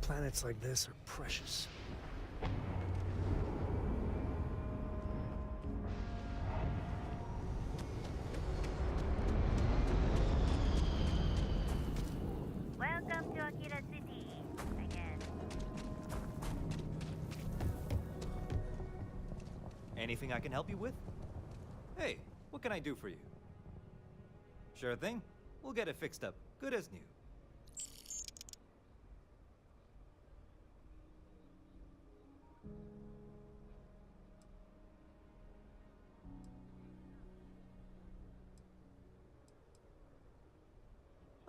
Planets like this are precious. Welcome to Akira City, I guess. Anything I can help you with? Hey, what can I do for you? Sure thing. We'll get it fixed up, good as new.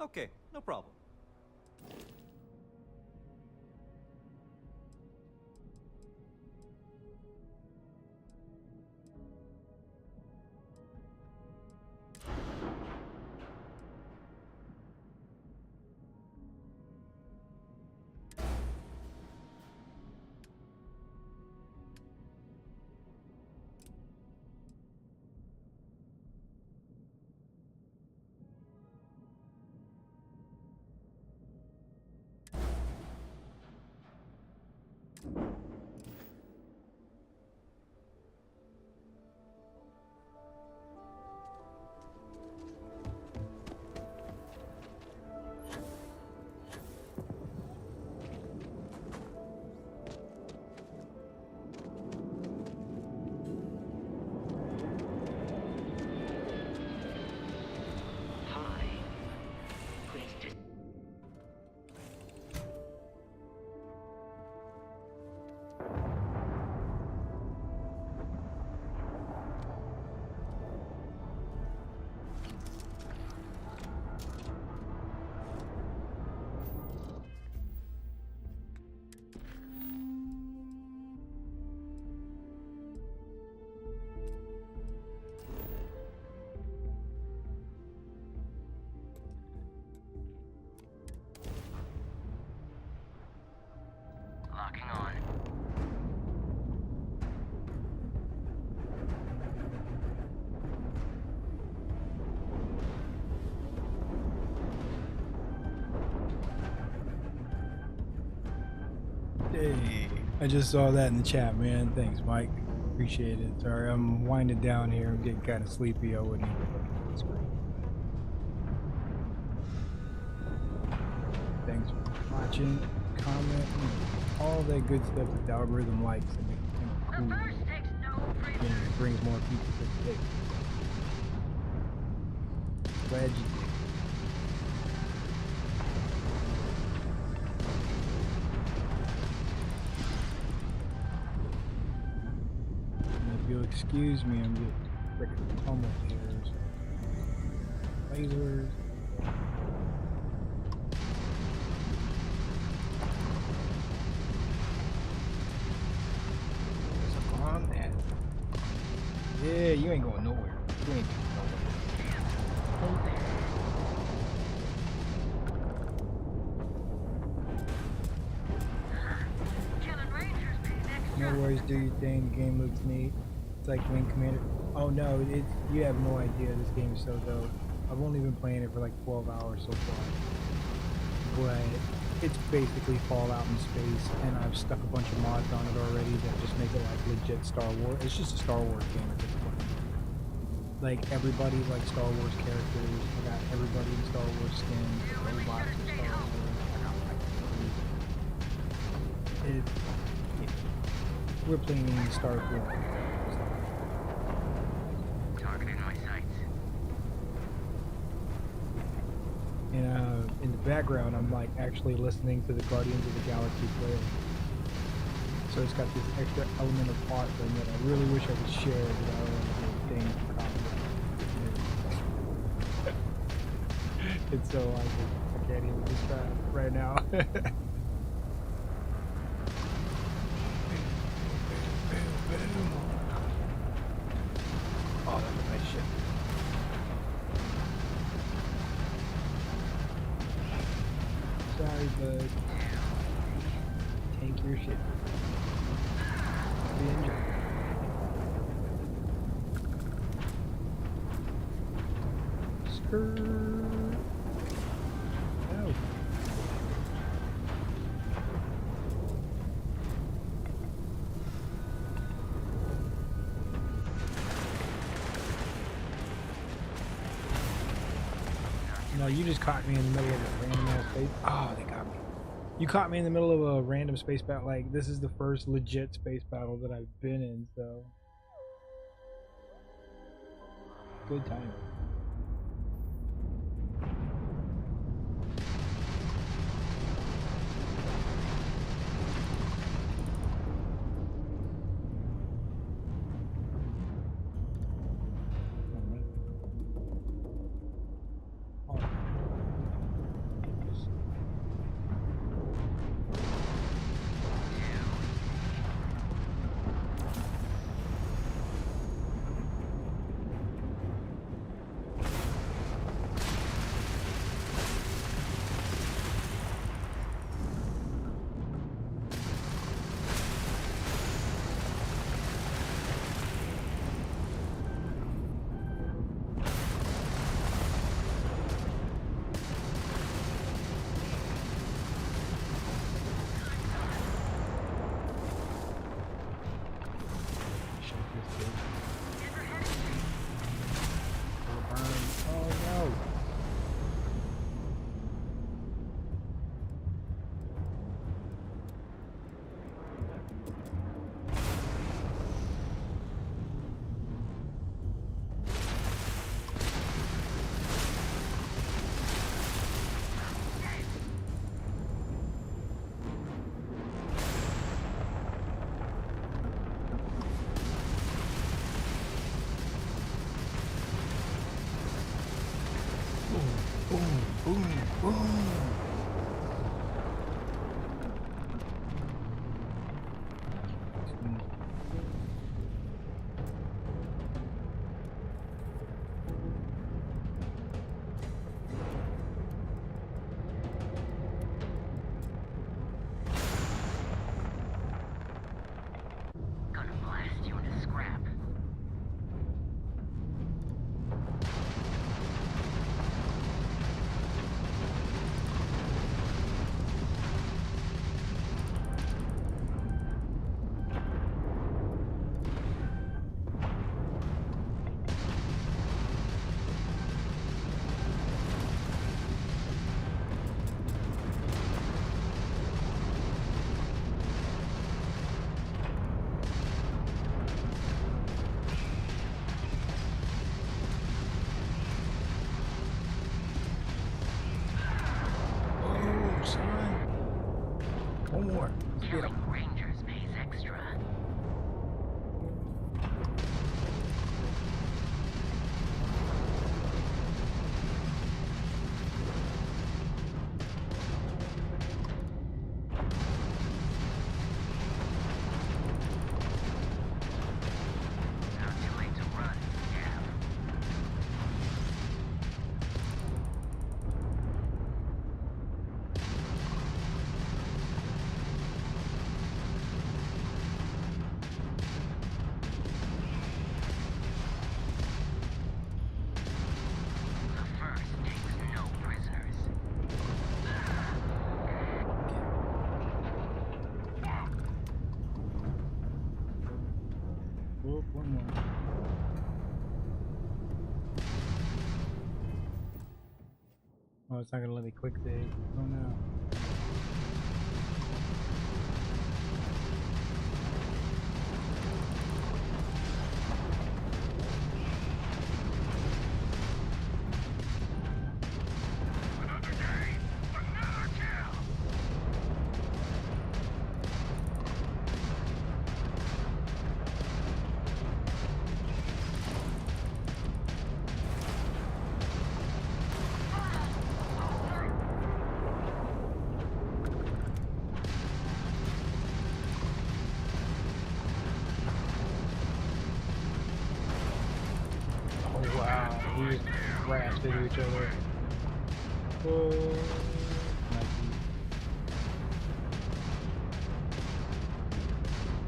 Okay, no problem. Locking on. Hey, I just saw that in the chat, man. Thanks, Mike. Appreciate it. Sorry, I'm winding down here. I'm getting kind of sleepy. I wouldn't even look at the screen. Thanks for watching, commenting, all that good stuff that the algorithm likes. And makes it cool. And it brings more people to the table. Glad you did. If you'll excuse me, I'm getting freaking pummeled here. Lasers. There's a bomb there. Yeah, you ain't going nowhere. You ain't going nowhere. No worries, do your thing. The game looks neat. It's like Wing Commander. Oh no, it's you have no idea. This game is so dope. I've only been playing it for like 12 hours so far, but it's basically Fallout in space, and I've stuck a bunch of mods on it already that just make it like legit Star Wars. It's just a Star Wars game at this point. Like everybody's like Star Wars characters. I got everybody in Star Wars skins, robots in Star Wars. I got like we're playing Starfield. Targeting my sights. And in the background, I'm like actually listening to the Guardians of the Galaxy playlist. So it's got this extra element of plot thing that I really wish I could share, but I don't want to do things for copyright. It's so awesome. I can't even describe it right now. Oh, that's a nice ship. Sorry, bud. Tank your ship. The engine. Skirt. Oh. No, you just caught me in the middle of a random ass space. Oh, they got me. You caught me in the middle of a random space battle. Like, this is the first legit space battle that I've been in, so. Good time. Gonna blast you into scrap. One more. Killing rangers pays extra. Now too late to run, Gav. The first takes no prisoners. Oh, one more. Oh, it's not gonna let me quick save. Oh no. Oh wow, we just crashed into each other. Oh, Mikey.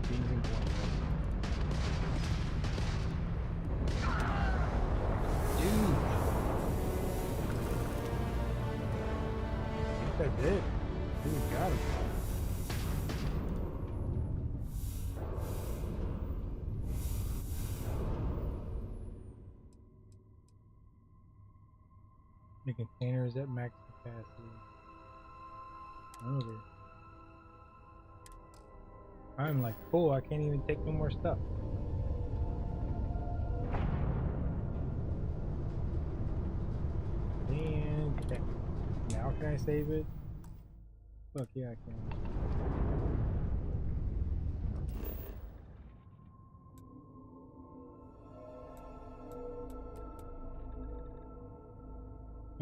Beans and cornrows. Dude! I think I did. Dude, got him. The container is at max capacity. Okay. I'm like full. I can't even take no more stuff. And okay. Now can I save it? Fuck yeah, I can.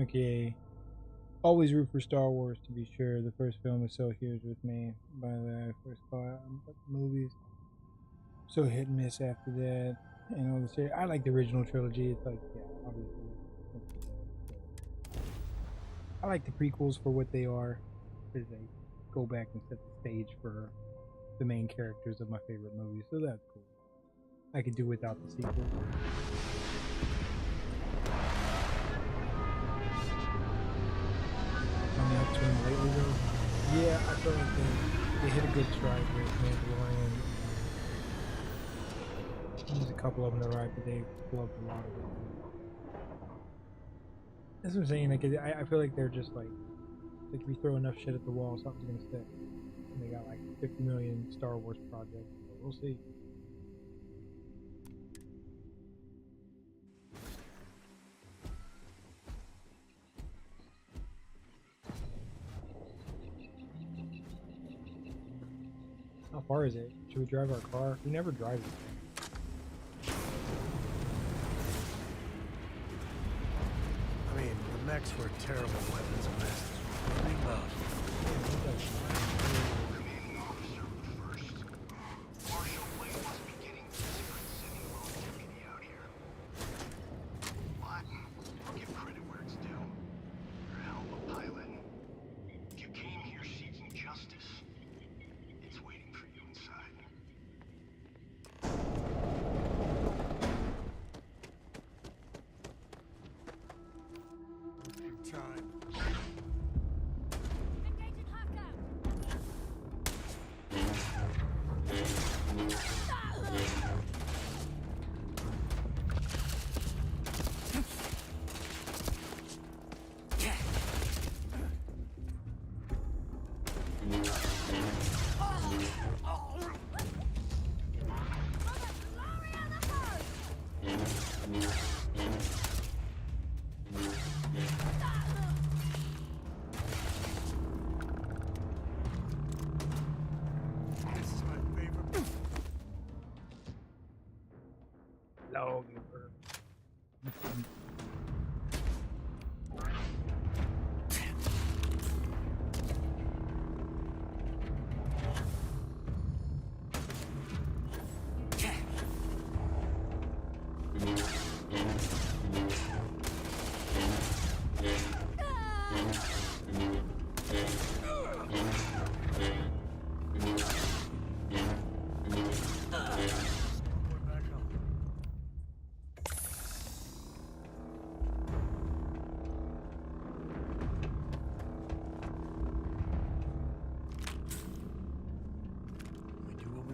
Okay. Always root for Star Wars, to be sure. The first film is so huge with me. By the way, I first saw it on movies. So hit and miss after that. And all the shit. I like the original trilogy. It's like, yeah, obviously. I like the prequels for what they are. Because they go back and set the stage for the main characters of my favorite movies. So that's cool. I could do without the sequel. On the upturn lately though. Yeah, I feel like they hit a good stride with Mandalorian. There's a couple of them that are right, but they flubbed a lot of them. That's what I'm saying. Like, I feel like they're just like if you throw enough shit at the wall, something's gonna stick. And they got like 50 million Star Wars projects. So we'll see. How far is it? Should we drive our car? We never drive it. I mean, the mechs were terrible weapons and masters. Big love.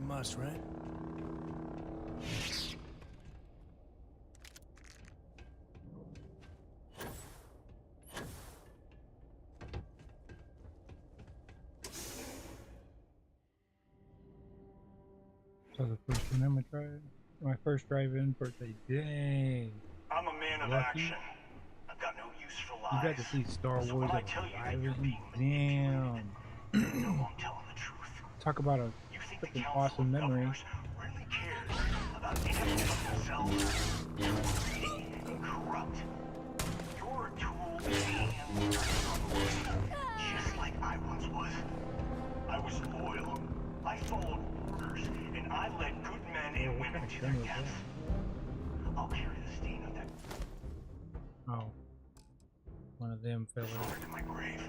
Must, right? So the first one I'm gonna try it. My first drive-in birthday. Dang. I'm a man of Lucky. action. I've got no use for You lies. got to see Star So Wars when I as tell a you that you're drive-in. being Damn. no, I'm telling the truth. Talk about a freaking awesome memory. Really cares about anything of themselves. You're greedy and corrupt. You're a tool in the hands of the just like I once was. I was loyal. I followed orders, and I led good men and women to their deaths. I'll carry the stain of that. Oh. One of them fell forward to my grave.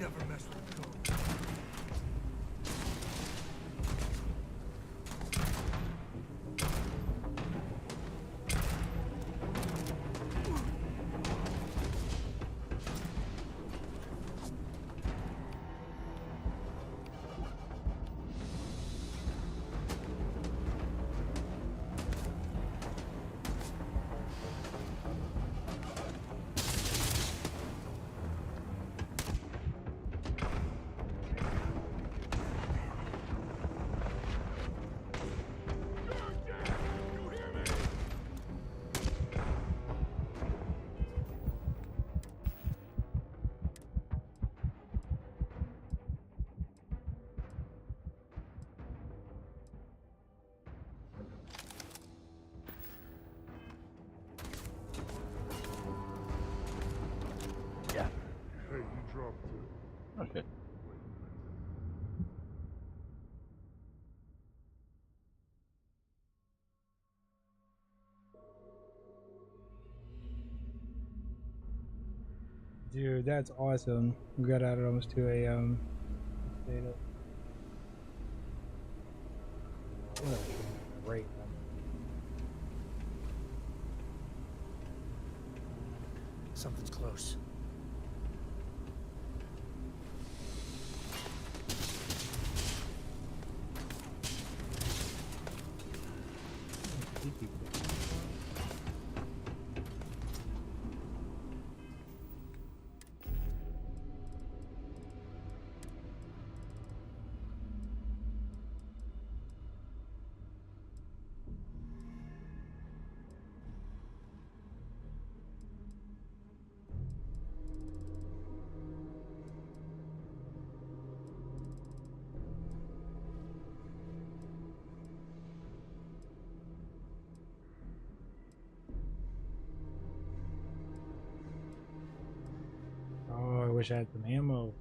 Never mess with code. Hey, you dropped it. Okay. Dude, that's awesome. We got out at almost 2 a.m. Stayed up. Oh, great. Something's close. Oh, I wish I had some ammo.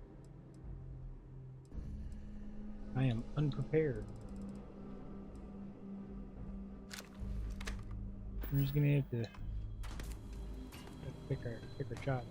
I am unprepared. We're just gonna have to pick our shot.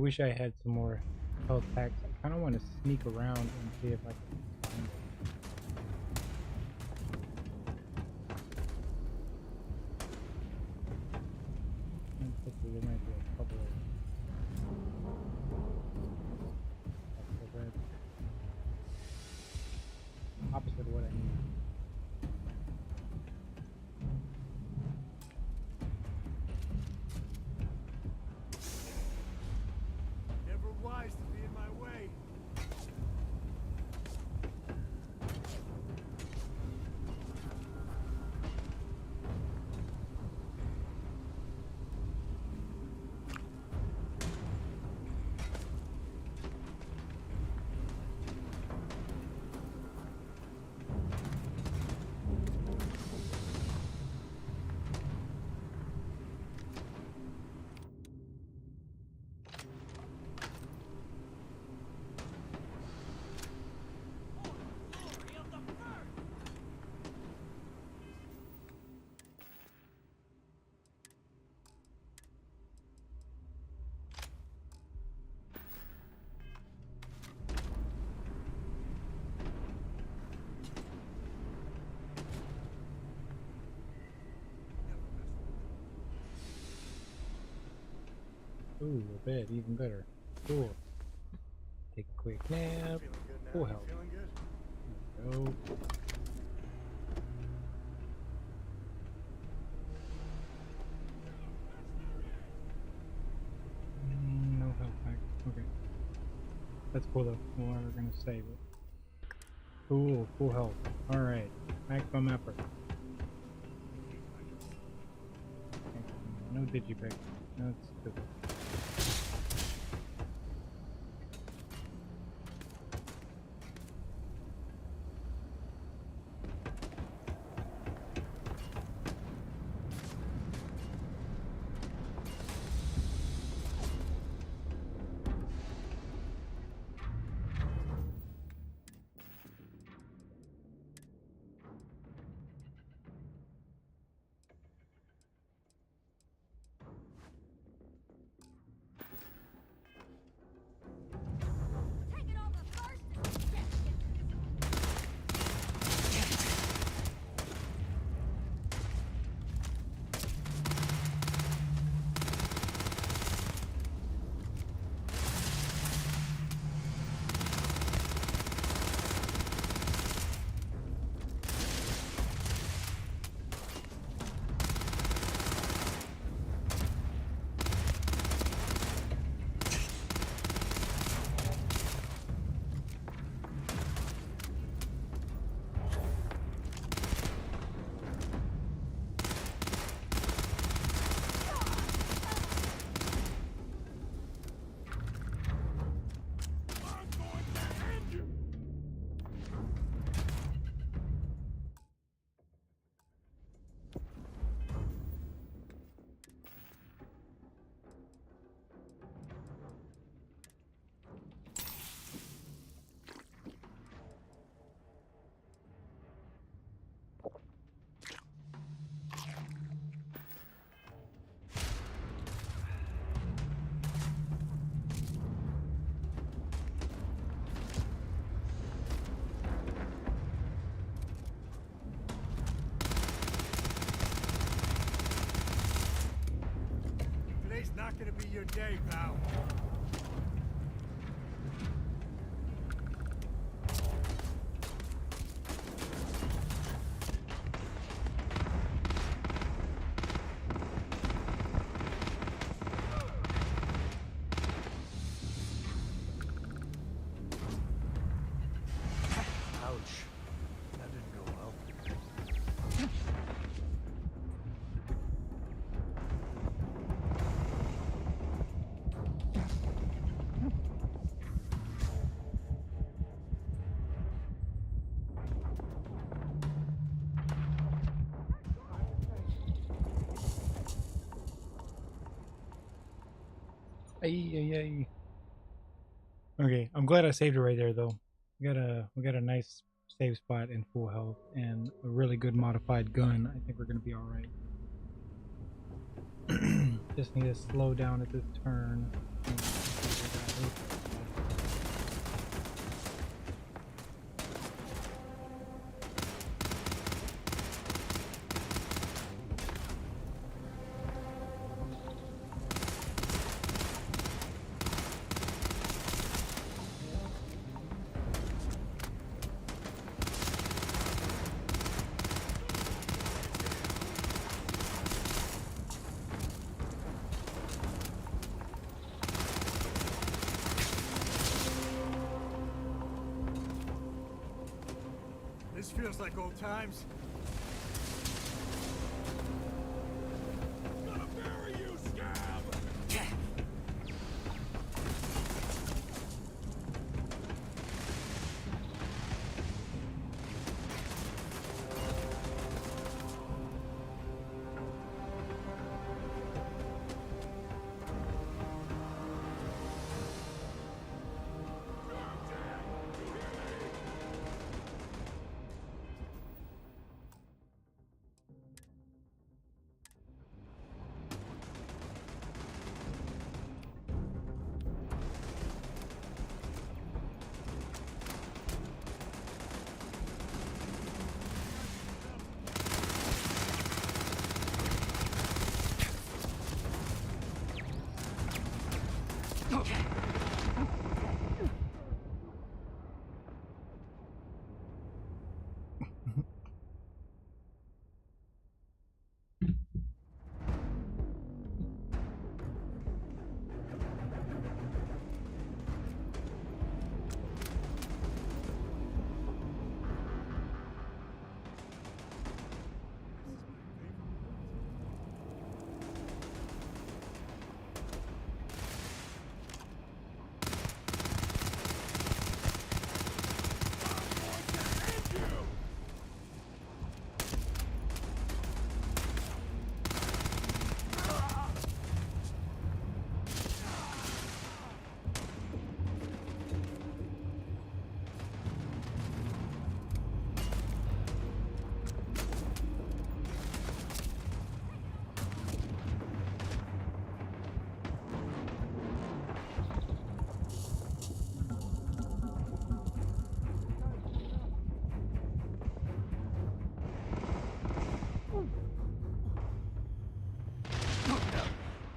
wish I had some more health packs. I kind of want to sneak around and see if I can find it. There might be a couple of opposite of what I need. Never wise to be in my way. Ooh, a bed, even better. Cool. Take a quick nap. Full health. Feeling good? There we go. No health pack. Okay. That's cool though. We're gonna save it. Cool, full health. Alright. Maximum effort. No digipick. That's good. Not gonna be your day, pal. Ouch. That didn't go well. Ay. Okay, I'm glad I saved it right there though. We got a nice save spot in full health and a really good modified gun. I think we're gonna be alright. Just need to slow down at this turn. This feels like old times. Gonna bury you, scab!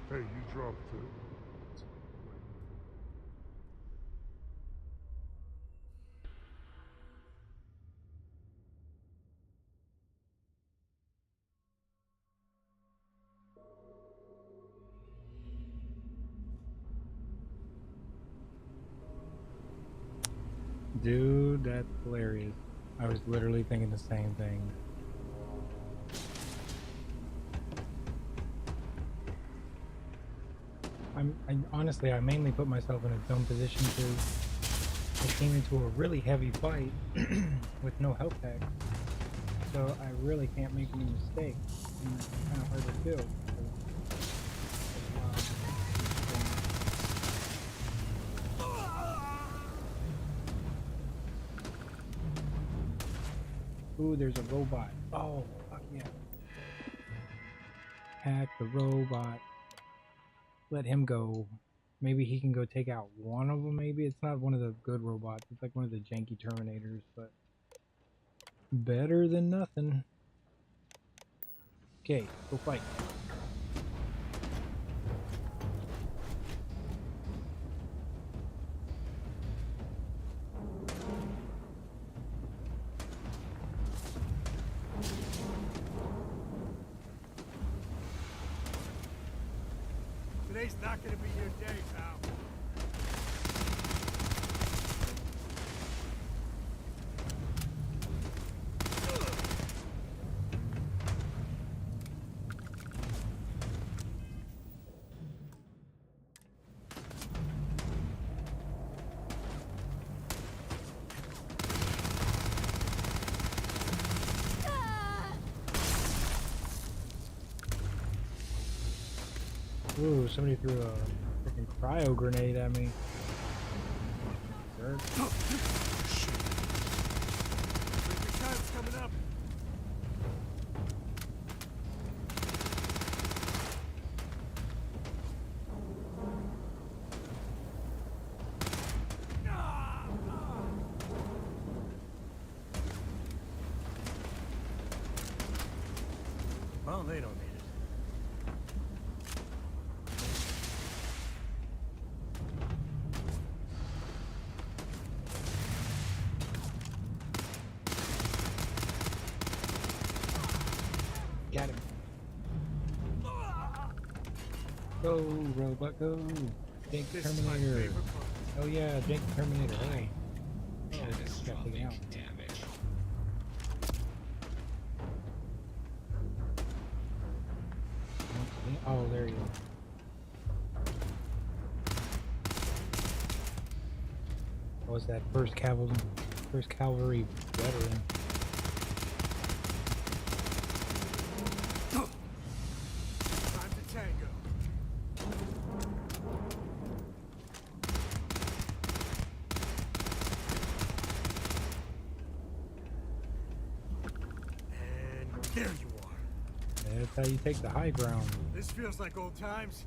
Hey, you dropped it. Dude, that's hilarious. I was literally thinking the same thing. Honestly, I mainly put myself in a dumb position because I came into a really heavy fight with no health pack. So I really can't make any mistakes. And it's kind of hard to do. Ooh, there's a robot. Oh, fuck yeah. Hack the robot. Let him go. Maybe he can go take out one of them, maybe? It's not one of the good robots. It's like one of the janky Terminators, but better than nothing. Okay, go fight. Today's not gonna be your day, pal. Ooh, somebody threw a freaking cryo grenade at me. Jerk. Shit. Your time's coming up. they don't need it. Got him. Go, robot, go. Jank Terminator. Oh yeah, Jank Terminator, hey. Oh, just got taken out. Oh, there you go. What was that first cavalry veteran? Time to tango. And there you are. That's how you take the high ground. This feels like old times.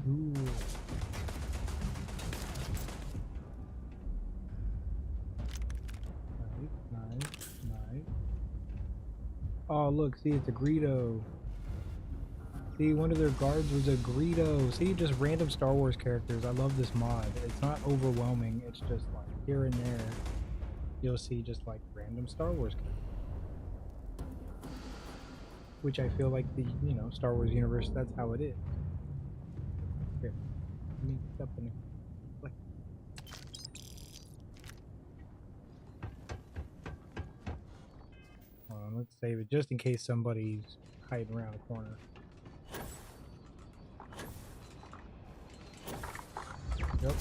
Ooh. Nice. Oh, look, see, it's a Greedo. See, one of their guards was a Greedo. See, just random Star Wars characters. I love this mod. It's not overwhelming. It's just like here and there, you'll see just like random Star Wars characters. Which I feel like the, Star Wars universe, that's how it is. Here, let me step in here. Like, let's save it just in case somebody's hiding around the corner. Yep.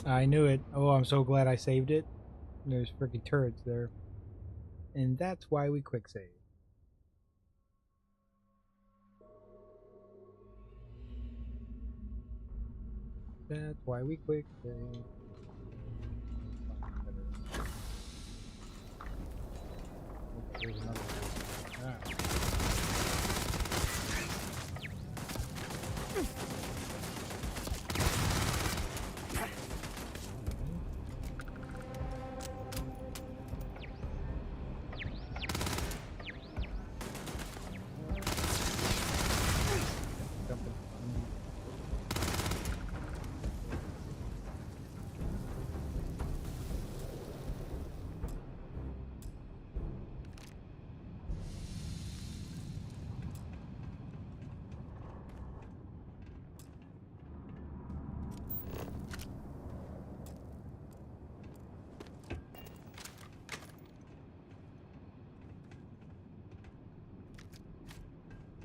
I knew it. Oh, I'm so glad I saved it. There's freaking turrets there. And that's why we quick save. That's why we quick save. Okay, here's another one. Ah.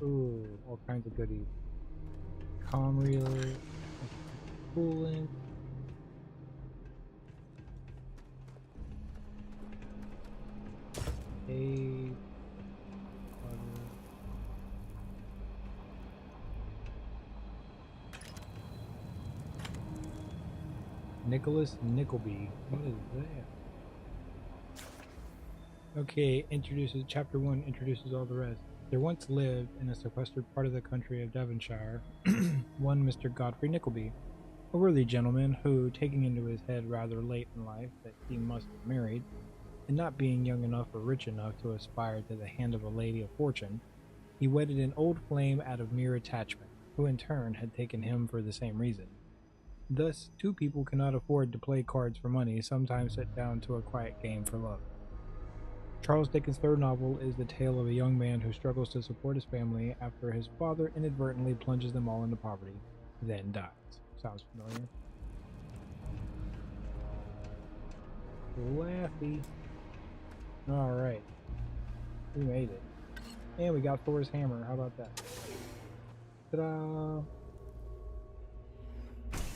Ooh, all kinds of goodies. Comm relay, coolant. Hey. Nicholas Nickleby. What is that? Okay, chapter 1 introduces all the rest. There once lived in a sequestered part of the country of Devonshire one Mr. Godfrey Nickleby, a worthy gentleman who, taking into his head rather late in life that he must have married, and not being young enough or rich enough to aspire to the hand of a lady of fortune, he wedded an old flame out of mere attachment, who in turn had taken him for the same reason. Thus, two people cannot afford to play cards for money, sometimes sit down to a quiet game for love. Charles Dickens' third novel is the tale of a young man who struggles to support his family after his father inadvertently plunges them all into poverty, then dies. Sounds familiar? Laughy. Alright. We made it. And we got Thor's hammer. How about that? Ta-da!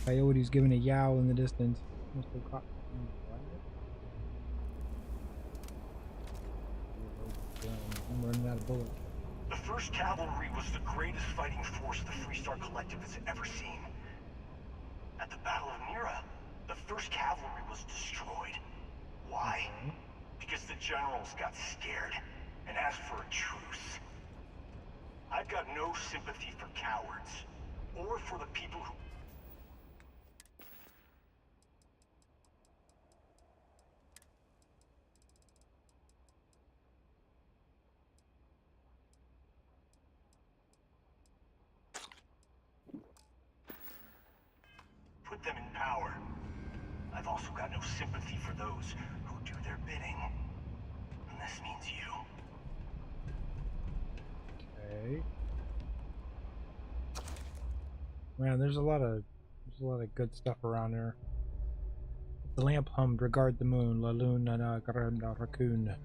Coyote's giving a yowl in the distance. Mr. Cop. What? I'm running out of bullets. The 1st Cavalry was the greatest fighting force the Freestar Collective has ever seen. At the Battle of Mira, the 1st Cavalry was destroyed. Why? Because the generals got scared and asked for a truce. I've got no sympathy for cowards, or for the people who... put them in power. I've also got no sympathy for those who do their bidding. And this means you. Okay. Man, there's a lot of good stuff around there. The lamp hummed, regard the moon, la luna na granda raccoon.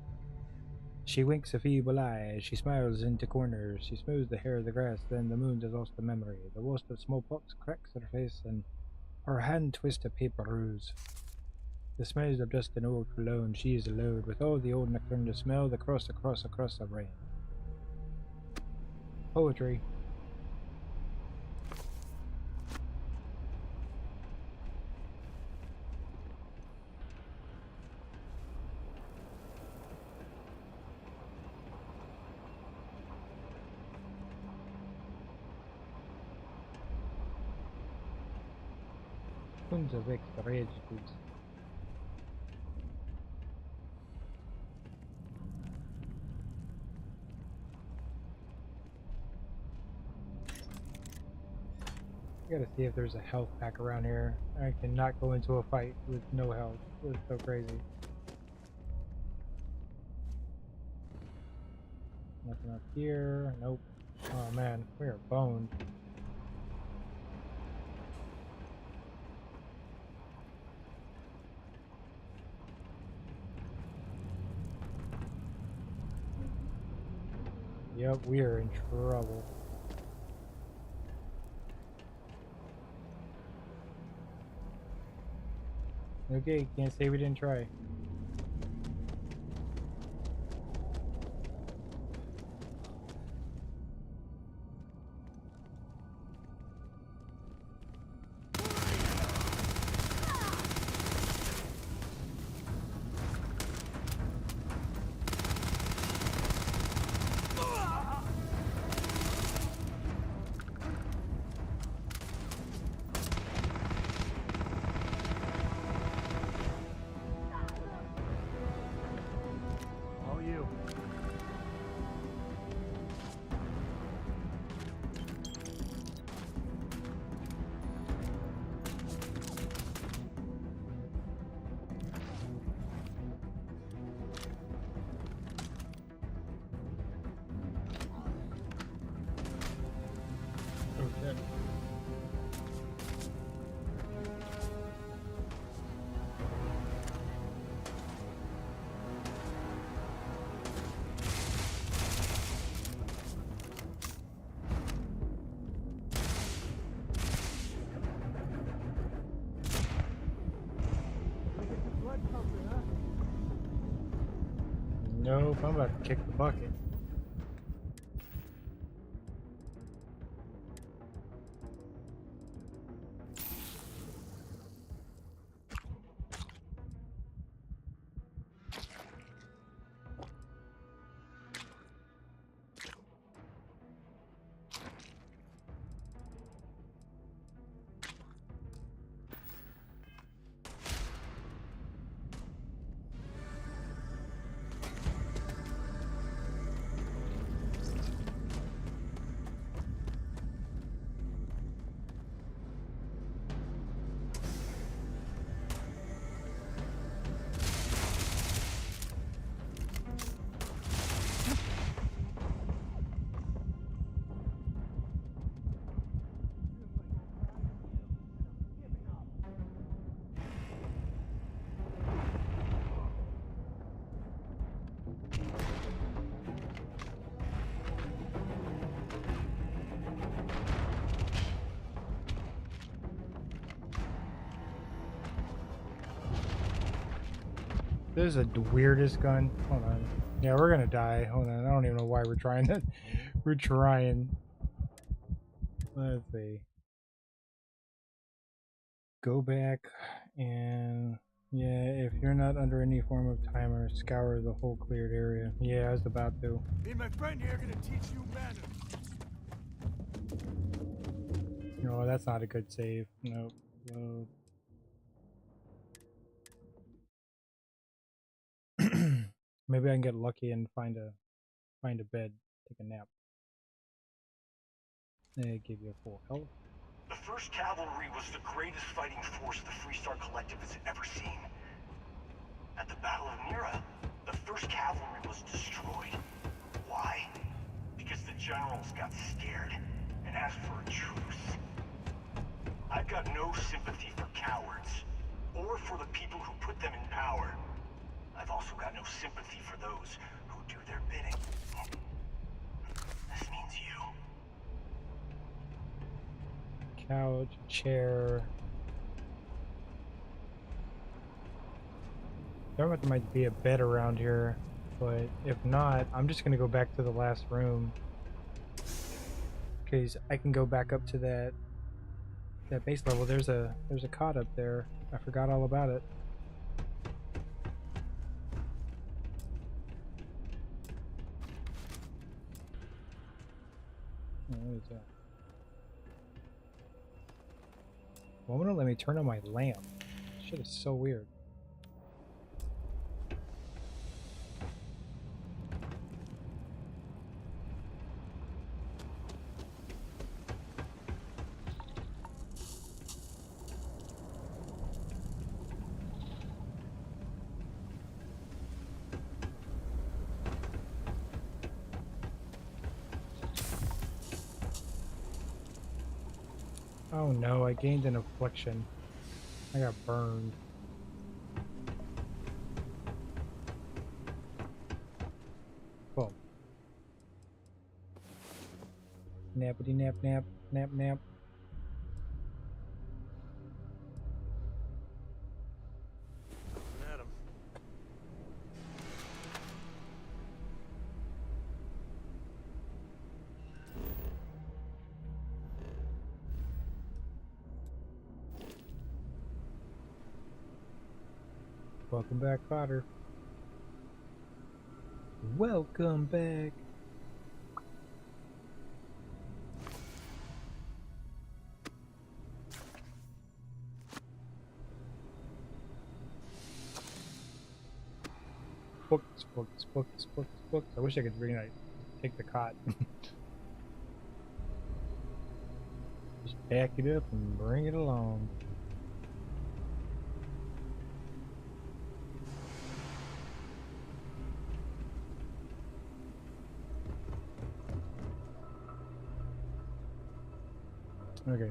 She winks a feeble eye, she smiles into corners, she smooths the hair of the grass, then the moon does lost the memory. The worst of smallpox cracks her face, and her hand twists a paper ruse. The smells of dust and old cologne, she is alone, with all the old nectar to smell, the cross across the rain. Poetry. Unterwegs tragedies. I gotta see if there's a health pack around here. I cannot go into a fight with no health. It's so crazy. Nothing up here. Nope. Oh man, we are boned. Yep, we are in trouble. Okay, can't say we didn't try. Nope, I'm about to kick the bucket. This is the weirdest gun. Hold on. Yeah, we're gonna die. Hold on. I don't even know why we're trying that. We're trying. Let's see. Go back and yeah, if you're not under any form of timer, scour the whole cleared area. Yeah, I was about to. Me and my friend here are gonna teach you manners. No, that's not a good save. Nope. Load. Maybe I can get lucky and find a bed, take a nap. They give you a full health. The 1st Cavalry was the greatest fighting force the Freestar Collective has ever seen. At the Battle of Mira, the 1st Cavalry was destroyed. Why? Because the generals got scared and asked for a truce. I've got no sympathy for cowards, or for the people who put them in power. I've also got no sympathy for those who do their bidding. This means you. Couch, chair. There might be a bed around here, but if not, I'm just gonna go back to the last room. Because I can go back up to that base level. There's a cot up there. I forgot all about it. Oh, what is that? Why won't it let me turn on my lamp? Shit is so weird. Oh no, I gained an affliction. I got burned. Whoa. Nappity nap nap nap nap. At him. Welcome back, Potter. Welcome back. Books. I wish I could take the cot. Just back it up and bring it along. Okay.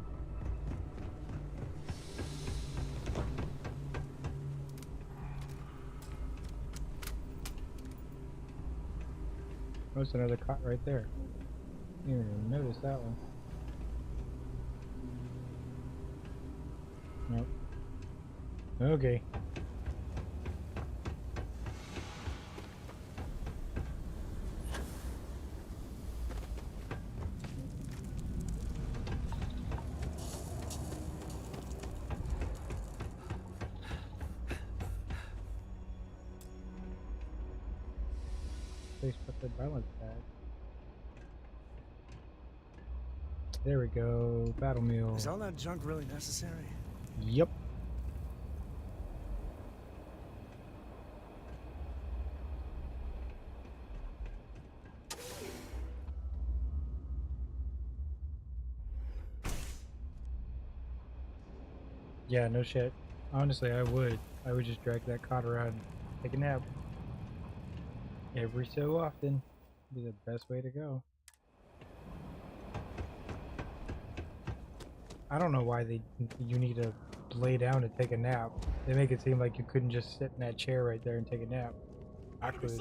There's another cot right there. Didn't even notice that one. Nope. Okay. Put the balance pad. There we go. Battle meal. Is all that junk really necessary? Yep. Yeah, no shit. Honestly, I would just drag that cot around and take a nap. Every so often. Be the best way to go. I don't know why you need to lay down to take a nap. They make it seem like you couldn't just sit in that chair right there and take a nap. I could.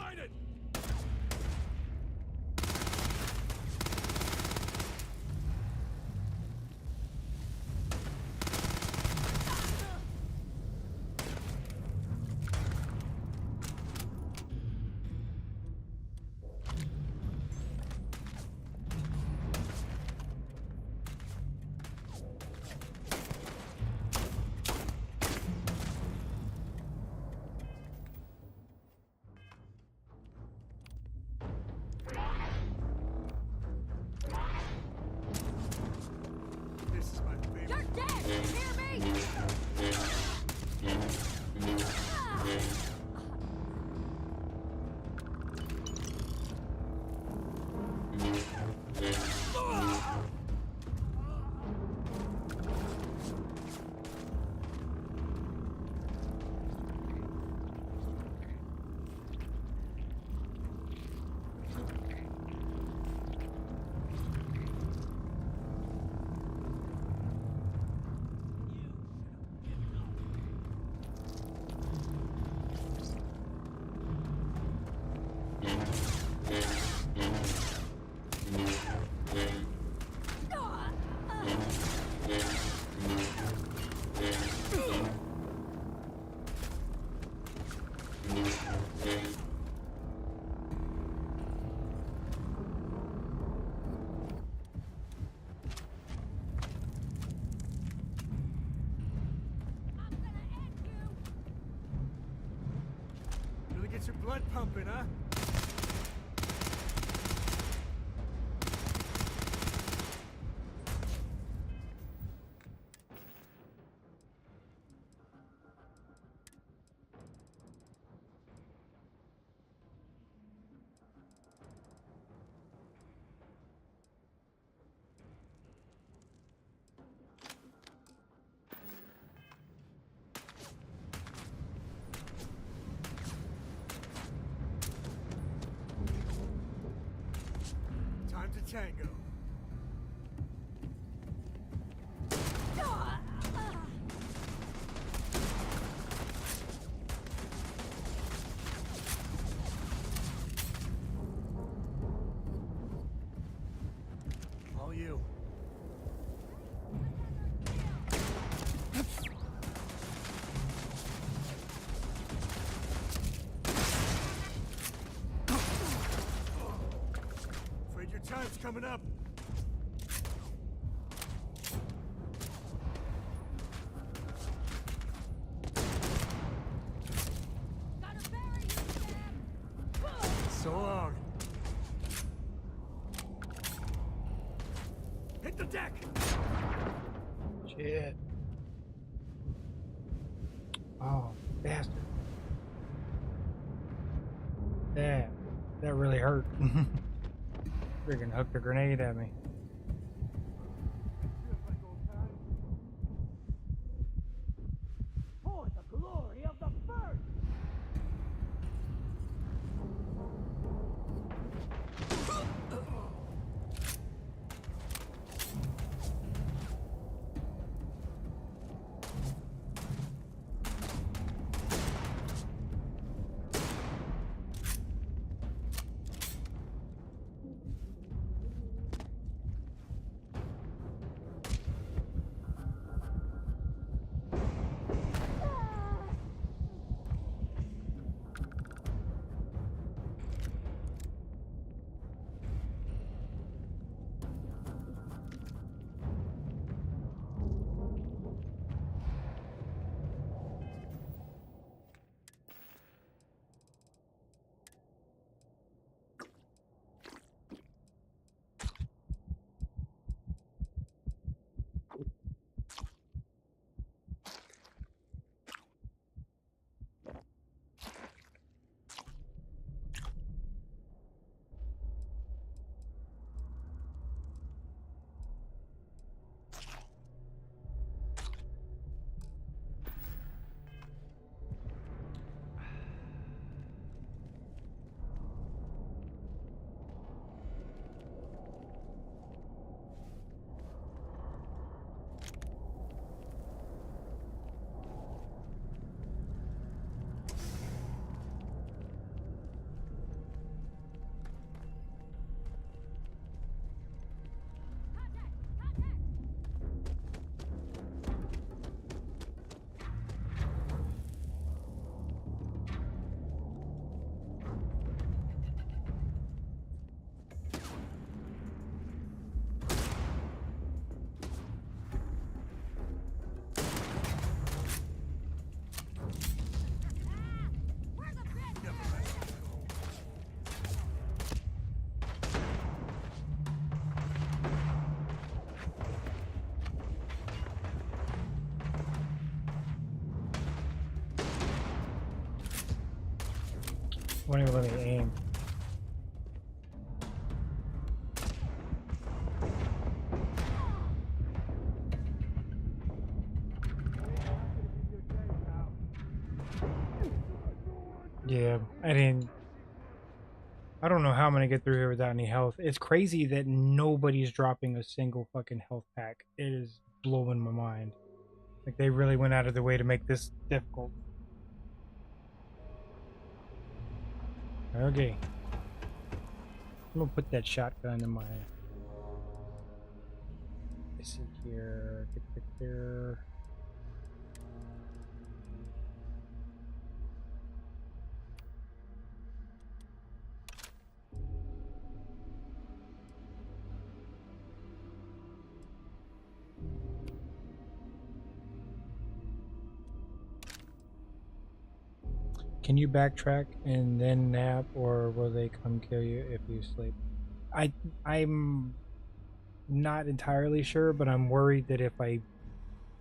Get your blood pumping, huh? Time to tango. All you. Afraid your time's coming up. So long. Hit the deck. Shit. Oh, bastard. That really hurt. Freaking hooked a grenade at me. For the glory of the first! Won't even let me aim. Yeah, I don't know how I'm gonna get through here without any health. It's crazy that nobody's dropping a single fucking health pack. It is blowing my mind. Like they really went out of their way to make this difficult. Okay. I'm gonna put that shotgun in my... Let's see here. Get there. Can you backtrack and then nap, or will they come kill you if you sleep? I'm not entirely sure, but I'm worried that if I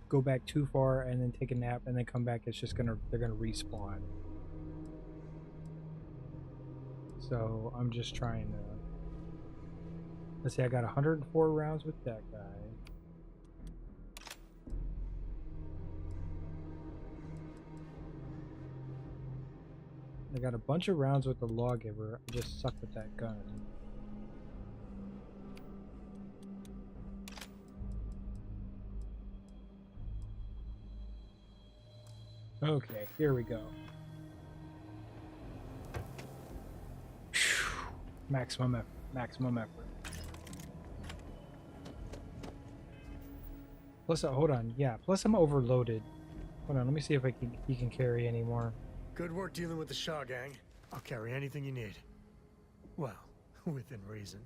go back too far and then take a nap and then come back, they're gonna respawn. So I'm just trying to. Let's see, I got 104 rounds with that guy. I got a bunch of rounds with the lawgiver. I just suck with that gun. Okay, here we go. Maximum effort. Maximum effort. Plus, hold on. Yeah, plus I'm overloaded. Hold on, let me see if he can carry any more. Good work dealing with the Shaw gang. I'll carry anything you need. Well, within reason.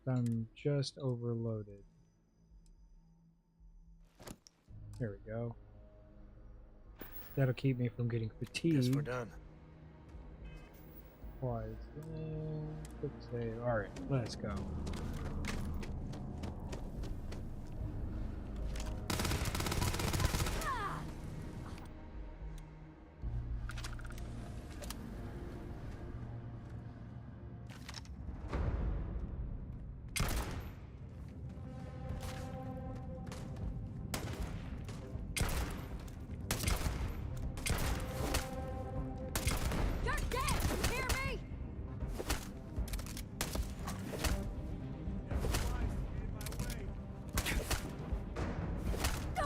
I'm just overloaded. There we go. That'll keep me from getting fatigued. Guess we're done. Quick save. Alright, let's go.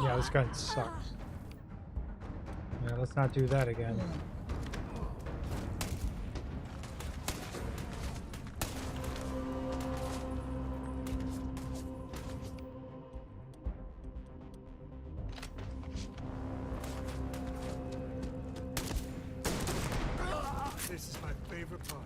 Yeah, this gun sucks. Yeah, let's not do that again. This is my favorite part.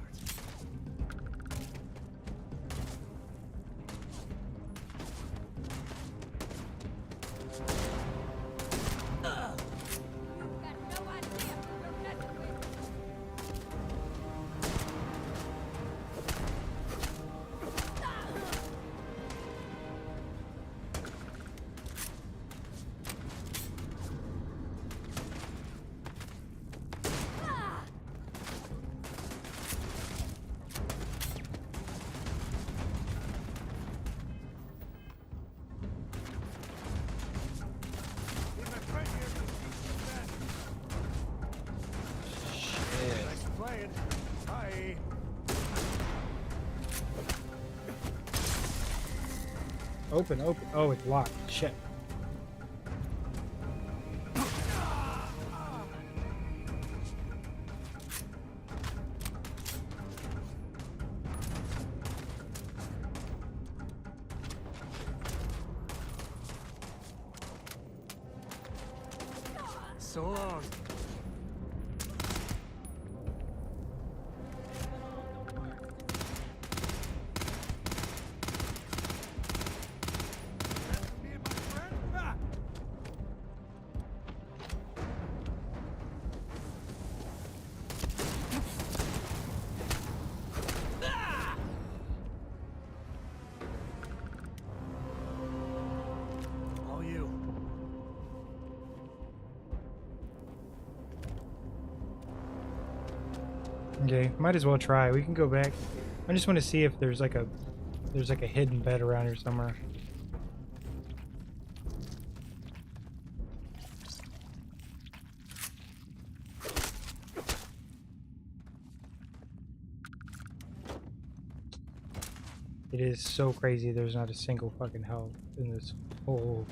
Open, open. Oh, it's locked. Shit. So long. Okay, might as well try. We can go back. I just want to see if there's like a hidden bed around here somewhere. It is so crazy there's not a single fucking health in this whole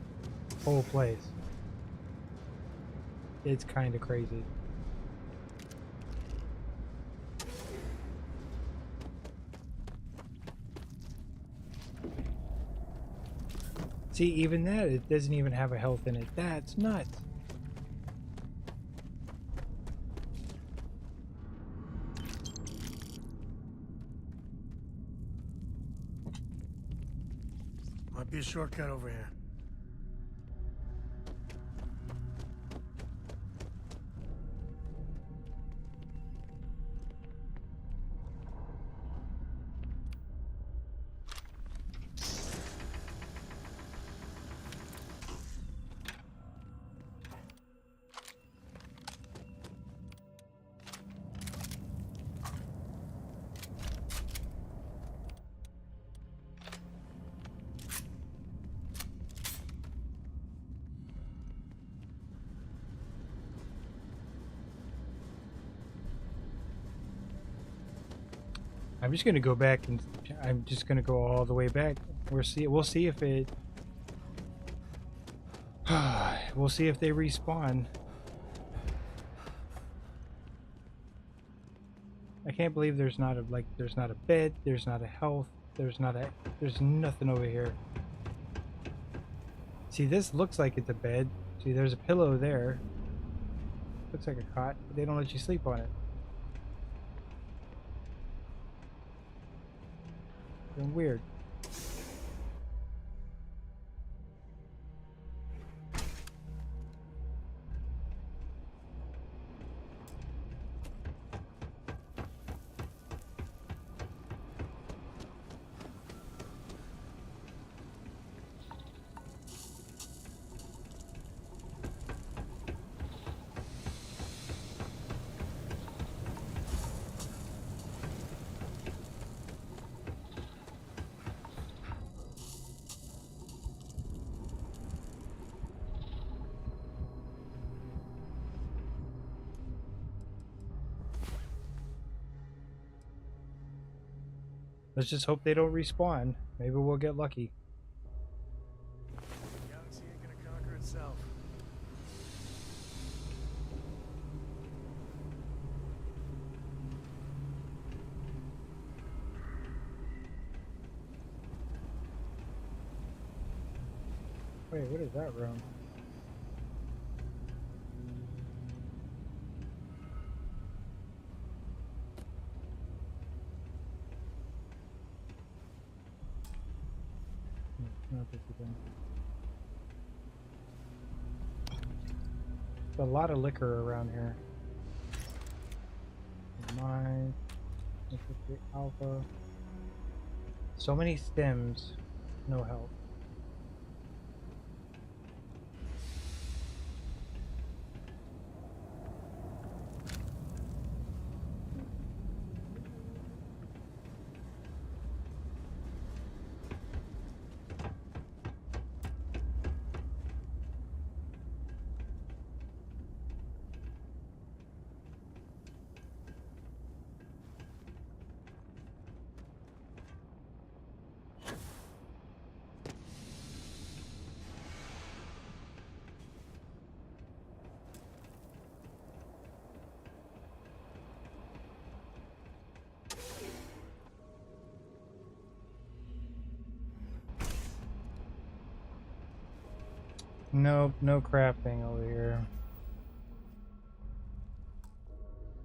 place. It's kind of crazy. See, even that, it doesn't even have a health in it. That's nuts. Might be a shortcut over here. I'm just gonna go back and I'm just gonna go all the way back. We'll see if it. We'll see if they respawn. I can't believe there's not a bed, there's not a health, there's nothing over here. See, this looks like it's a bed. See, there's a pillow there. Looks like a cot, but they don't let you sleep on it. Been weird. Let's just hope they don't respawn. Maybe we'll get lucky. Galaxy ain't gonna conquer itself. Wait, what is that room? Not this again. There's a lot of liquor around here. Mine, alpha. So many stems, no help. Nope, no crafting over here.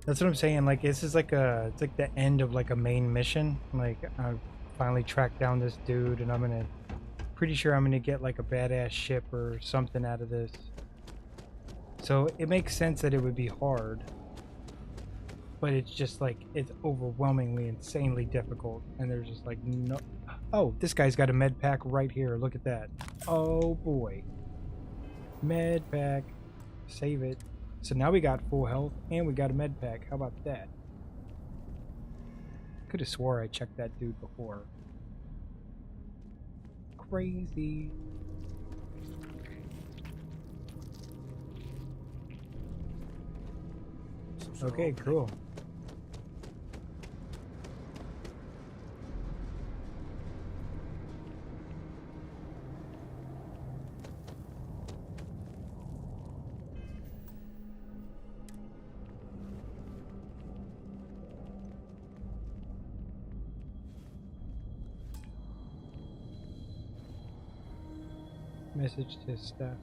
That's what I'm saying. Like, this is like it's like the end of like a main mission. Like, I finally tracked down this dude, and pretty sure I'm gonna get like a badass ship or something out of this. So it makes sense that it would be hard, but it's just like it's overwhelmingly, insanely difficult, and there's just like no. Oh, this guy's got a med pack right here. Look at that. Oh boy. Med pack. Save it. So now we got full health and we got a med pack. How about that? Could have swore I checked that dude before. Crazy. Okay, cool. Message to staff.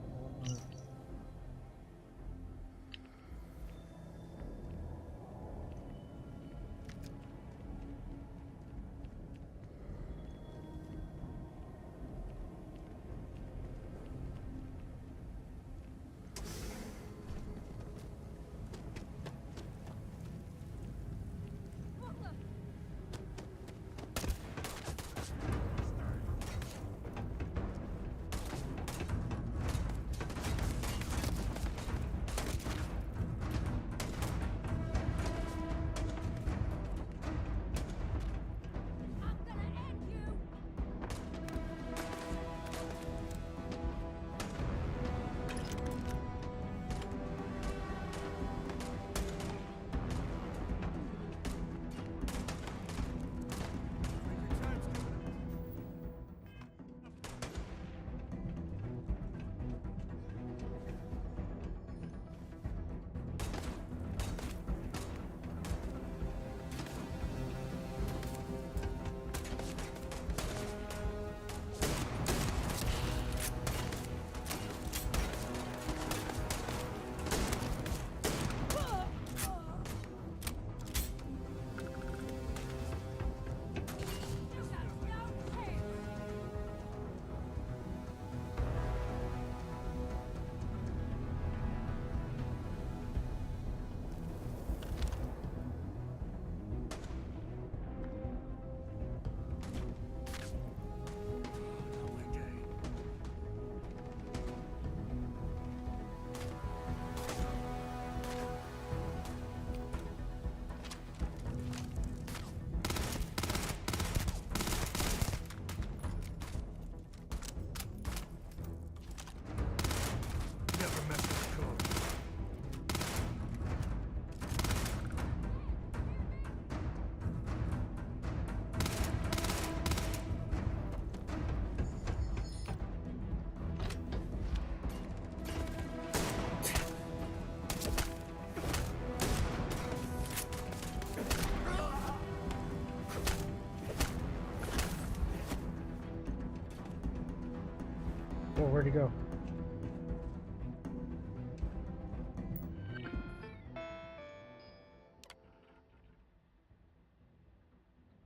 Oh, where'd he go?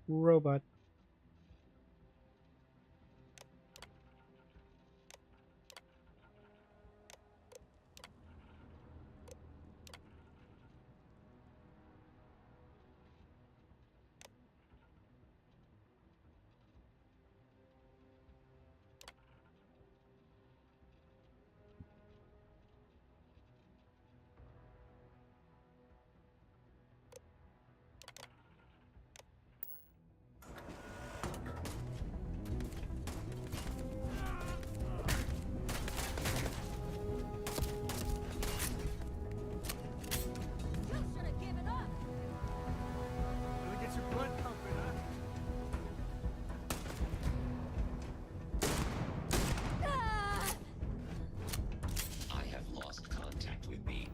Robot. Really gets your blood pumping, huh? I have lost contact with me.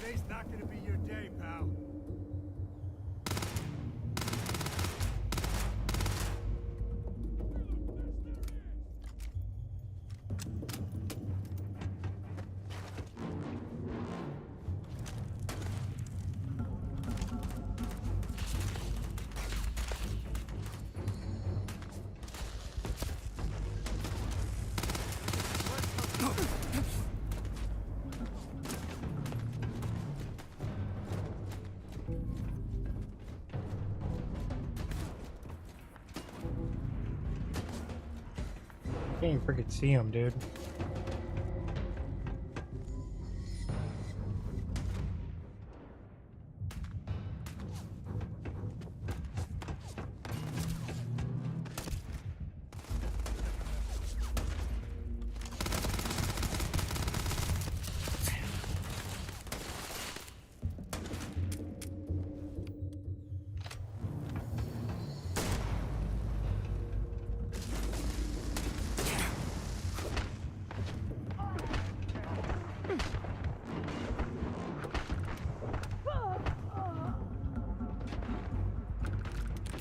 Today's not gonna be your day, pal. Can't even freaking see him, dude.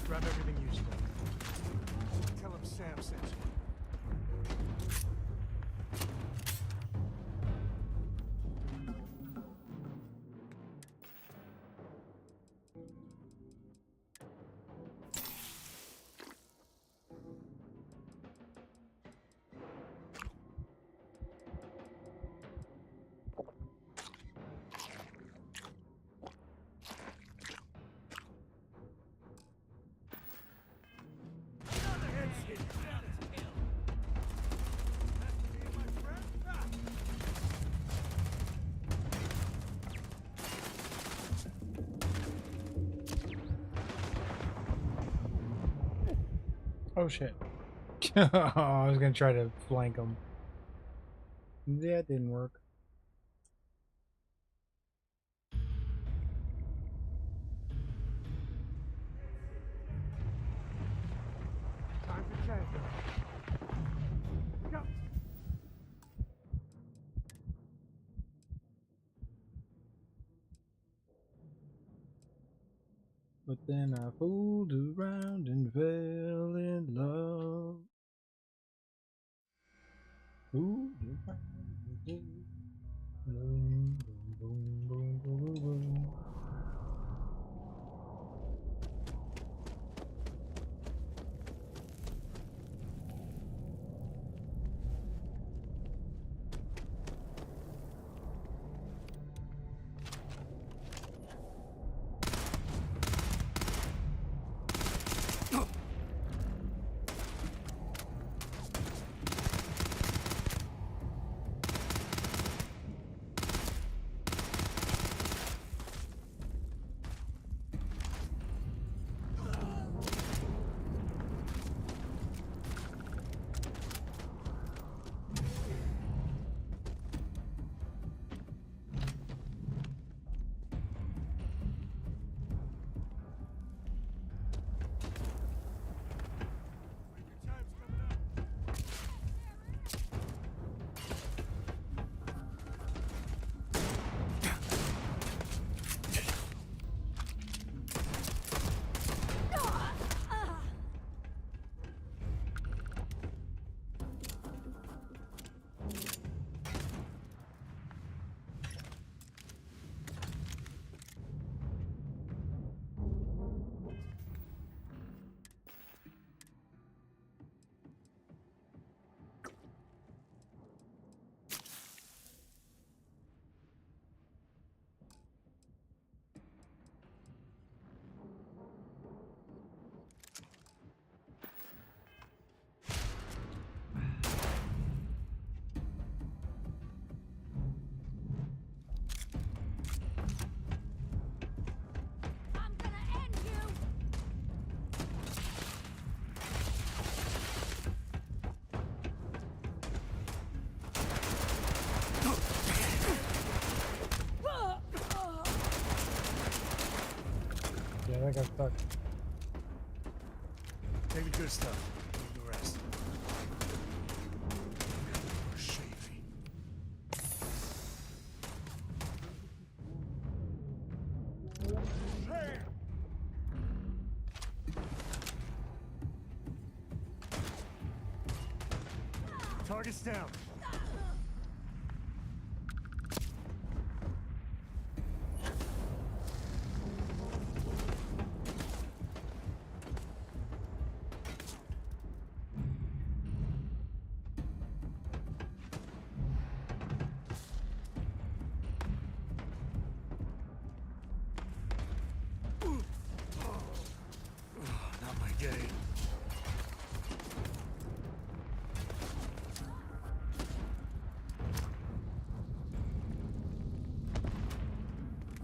Grab everything useful. Tell him Sam sent you. Oh shit. I was gonna try to flank him. That didn't work. Time to change. Go. But then I fooled around and fell in love. Fooled around and fell in love. Boom, boom, boom, boom, boom, boom. I got stuck. Take the good stuff. Leave the rest. Shady. Target's down. Not my day.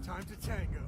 Time to tango.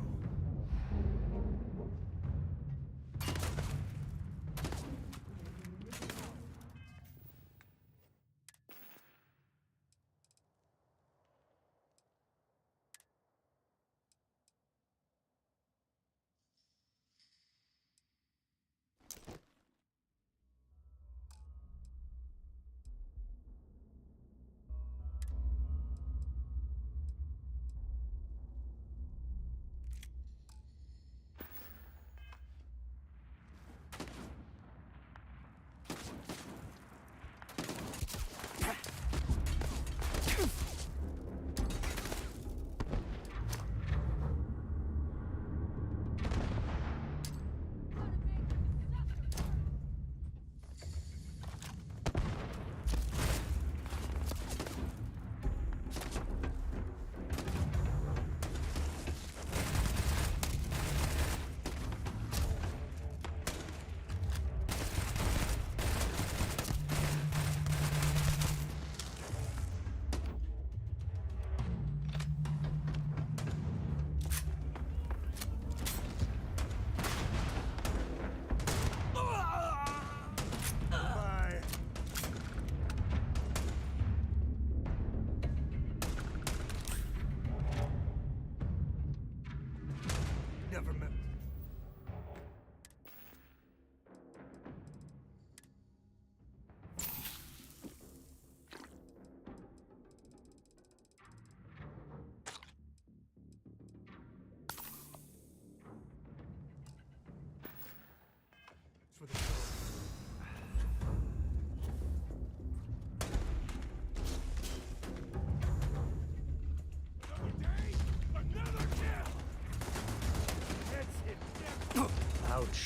Bye. Never met. It's for the Another kill! That's it. Ouch.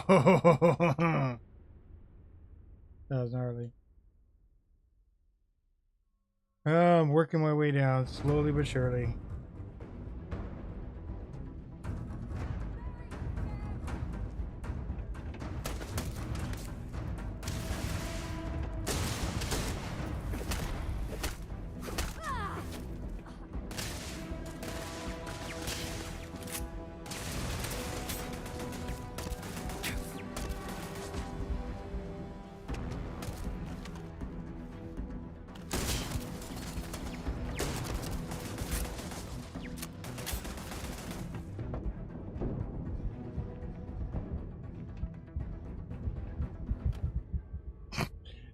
That was gnarly. I'm working my way down, slowly but surely.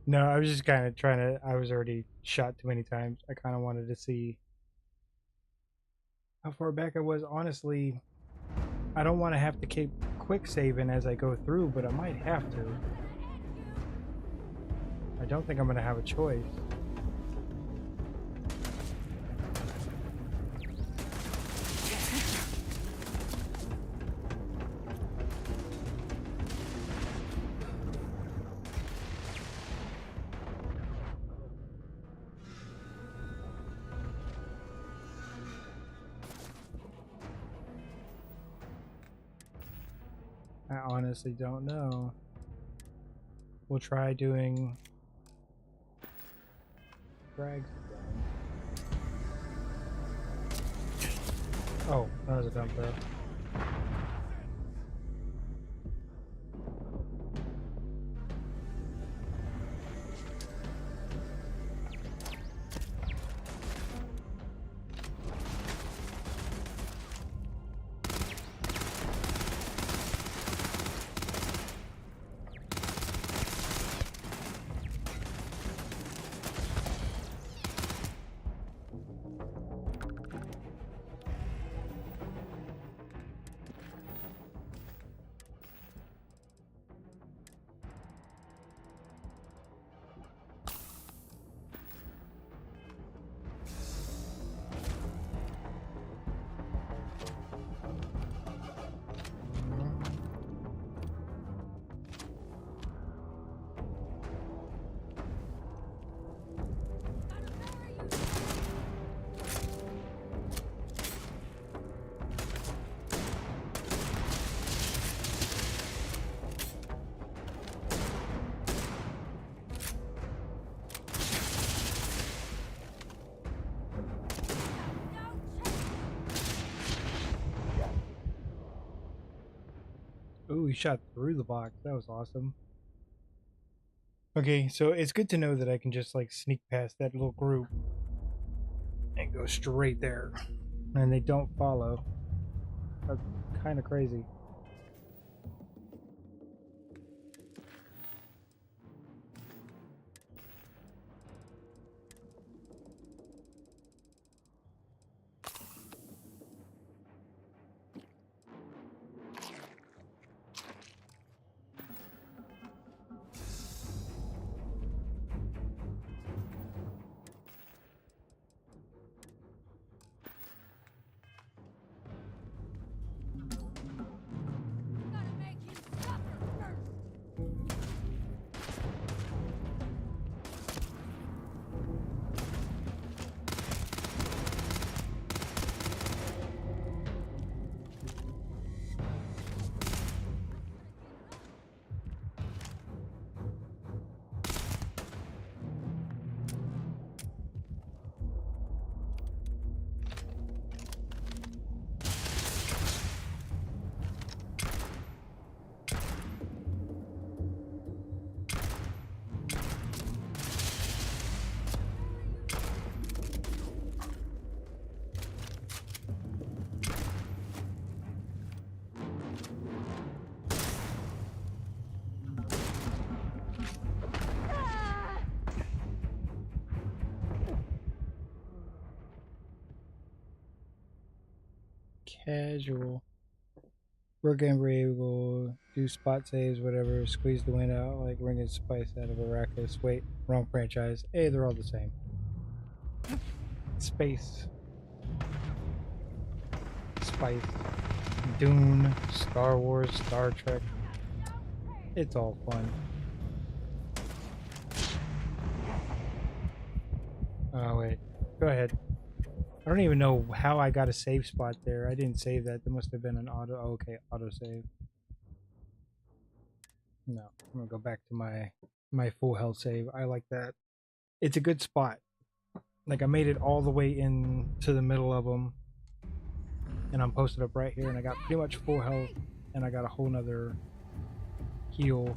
No, I was just kind of trying to. I was already shot too many times. I kind of wanted to see how far back I was. Honestly, I don't want to have to keep quick saving as I go through, but I might have to. I don't think I'm going to have a choice. I honestly don't know. We'll try doing frags again. Oh, that was a dump throw. Ooh, he shot through the box. That was awesome. Okay, so it's good to know that I can just like sneak past that little group and go straight there. And they don't follow. That's kind of crazy. Casual. We're able do spot saves, whatever, squeeze the wind out, like wringing spice out of Arrakis. Wait, wrong franchise. Hey, they're all the same. Space. Spice. Dune. Star Wars. Star Trek. It's all fun. Oh, wait. Go ahead. I don't even know how I got a save spot there. I didn't save that. There must have been an auto... Oh, okay, auto save. No, I'm gonna go back to my full health save. I like that. It's a good spot. Like, I made it all the way in to the middle of them. And I'm posted up right here, and I got pretty much full health. And I got a whole nother heal.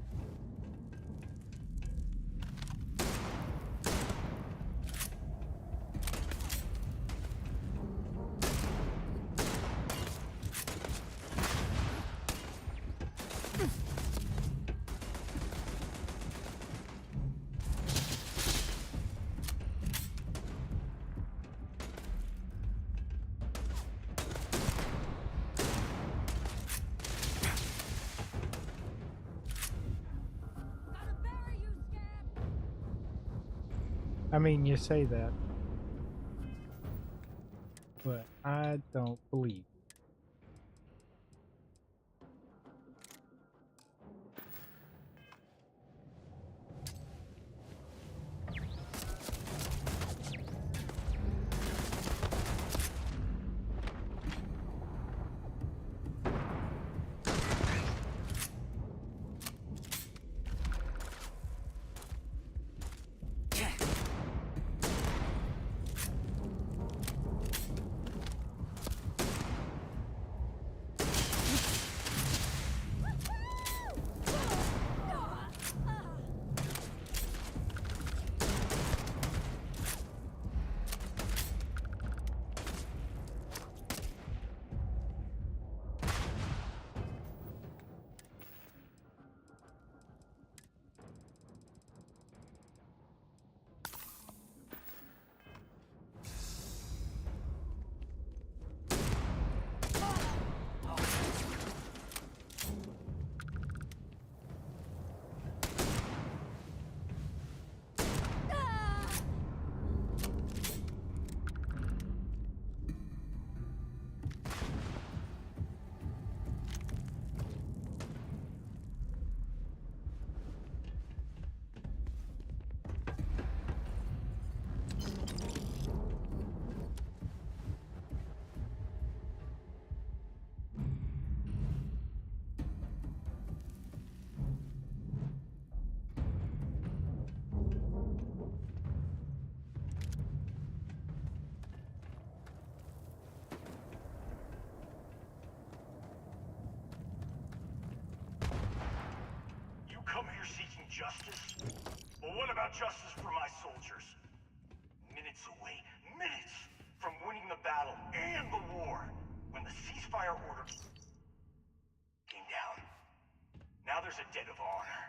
I mean, you say that, but I don't believe you. You come here seeking justice? Well, what about justice for my soldiers? Minutes away, minutes from winning the battle and the war, when the ceasefire order came down. Now there's a debt of honor,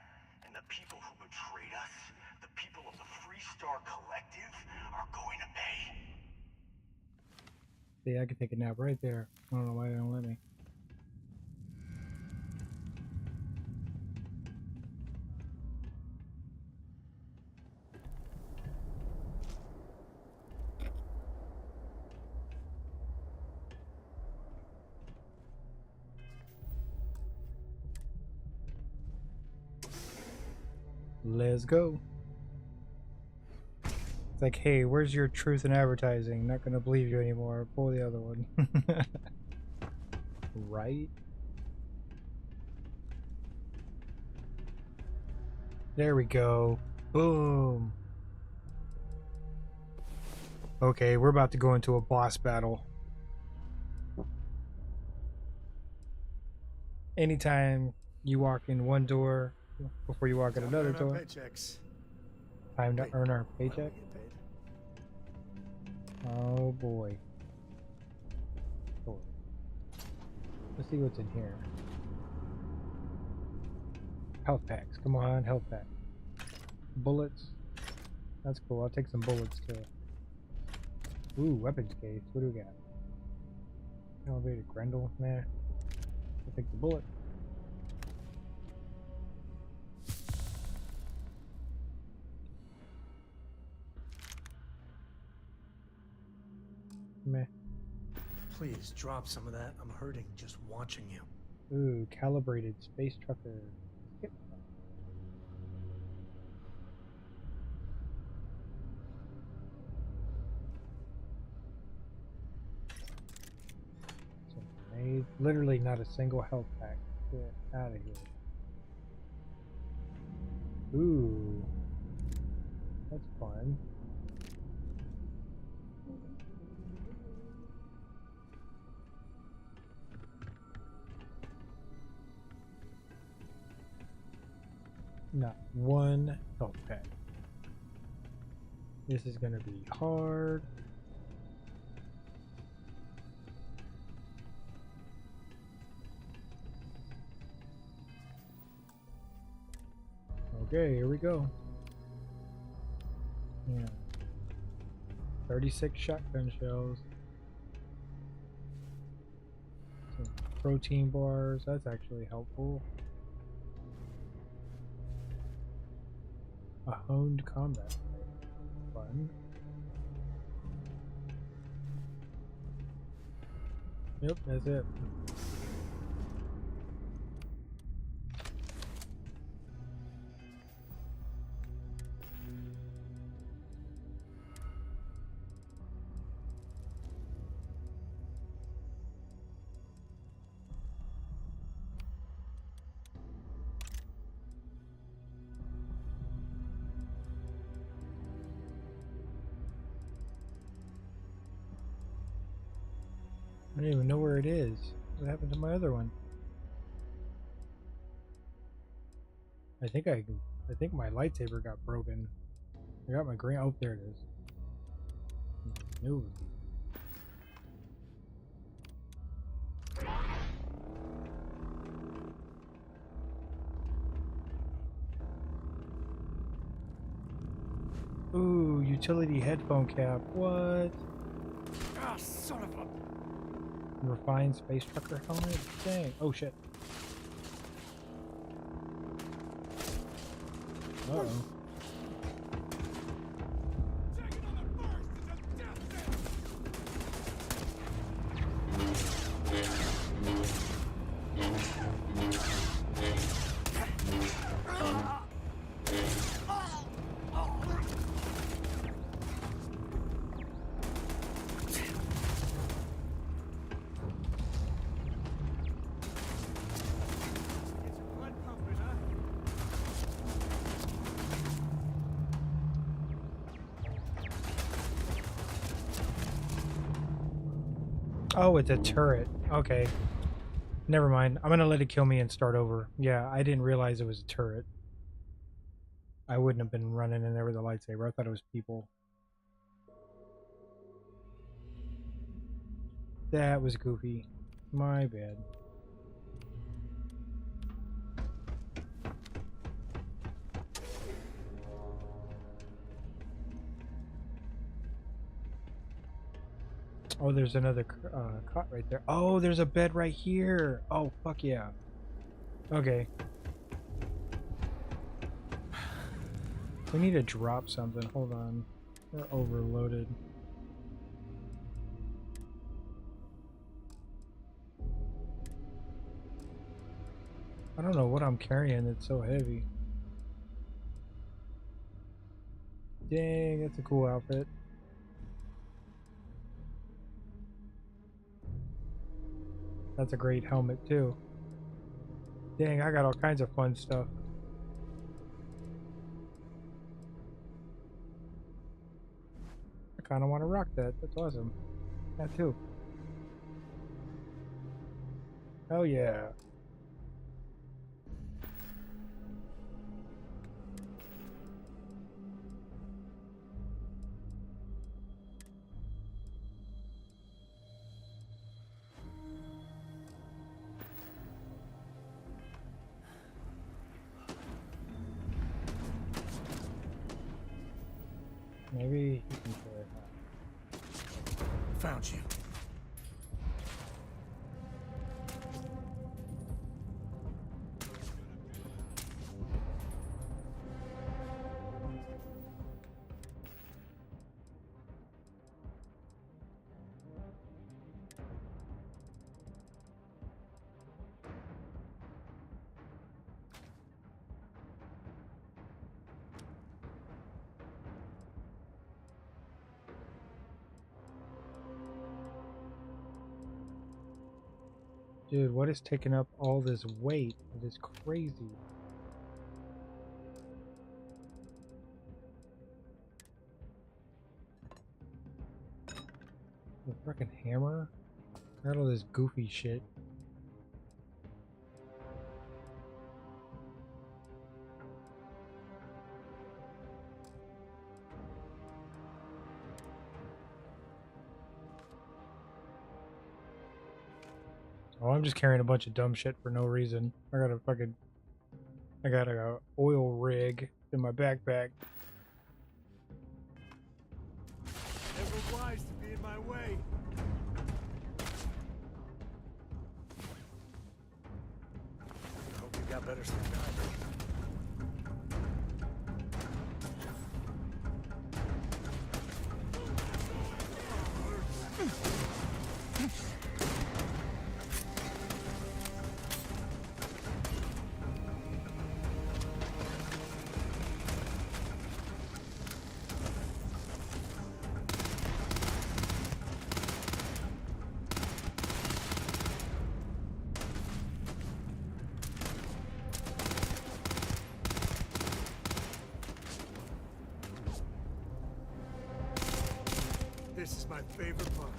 and the people who betrayed us, the people of the Freestar Collective, are going to pay. See, I could take a nap right there. I don't know why they don't let me. Let's go. It's like, hey, where's your truth in advertising? Not gonna believe you anymore. Pull the other one. Right? There we go. Boom. Okay, we're about to go into a boss battle. Anytime you walk in one door before you walk in another door. Paychecks. Time to earn our paycheck. Oh boy. Oh. Let's see what's in here. Health packs. Come on, health pack. Bullets. That's cool. I'll take some bullets too. Ooh, weapons case. What do we got? Elevated Grendel. Nah. I'll take the bullet. Meh. Please drop some of that. I'm hurting just watching you. Ooh, calibrated space trucker. Skip that. literally not a single health pack. Get out of here. Ooh. That's fun. Not one health pack. This is gonna be hard. Okay, here we go. Yeah. 36 shotgun shells. Some protein bars, that's actually helpful. A honed combat. Fun. Yep, that's it. I don't even know where it is. What happened to my other one? I think my lightsaber got broken. I got my green. Oh, there it is. I knew it would be. Ooh, utility headphone cap. What? Ah, son of a... Refined space trucker helmet? Dang. Oh shit. Uh-oh. Oh, it's a turret. Okay. Never mind. I'm gonna let it kill me and start over. Yeah, I didn't realize it was a turret. I wouldn't have been running in there with a lightsaber. I thought it was people. That was goofy. My bad. Oh, there's another cot right there. Oh, there's a bed right here. Oh, fuck yeah. Okay. We need to drop something. Hold on. We're overloaded. I don't know what I'm carrying that's so heavy. Dang, that's a cool outfit. That's a great helmet too. Dang, I got all kinds of fun stuff. I kind of want to rock that. That's awesome. That too. Hell yeah. Maybe you can play it. Found you. Dude, what is taking up all this weight? It is crazy. The freaking hammer? I got all this goofy shit. Oh, I'm just carrying a bunch of dumb shit for no reason. I got a oil rig in my backpack. Never wise to be in my way. I hope you got better sleep than I did. This is my favorite part.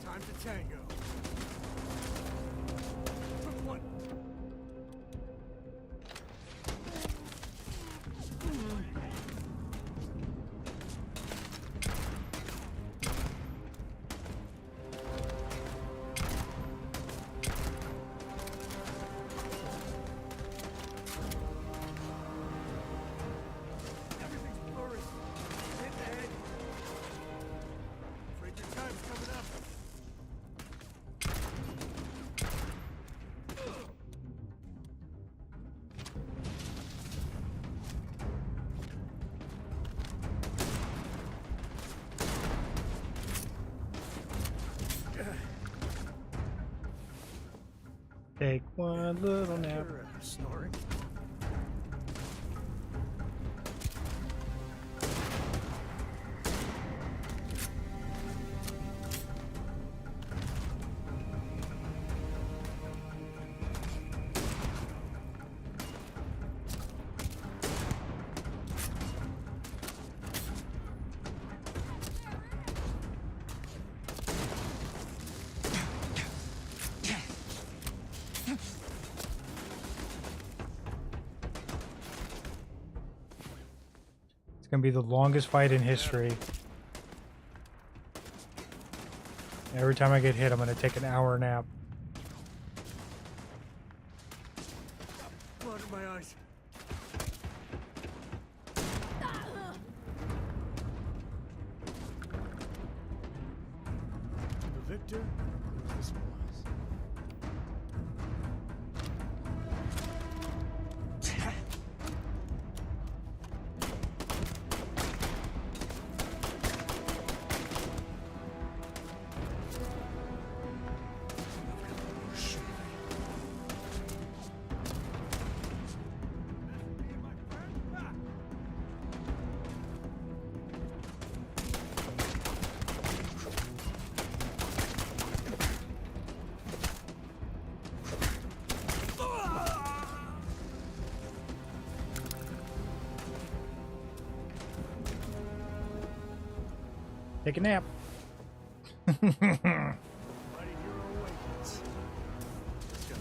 Time to tango. Took one. Everything's blurry. Hit the head. Afraid your time's coming up. Take one little nap. You're, snoring. It's gonna be the longest fight in history. Every time I get hit, I'm gonna take an hour nap. Blood in my eyes. The victor is wise. Take a nap. Mighty hero awakens. Let's go.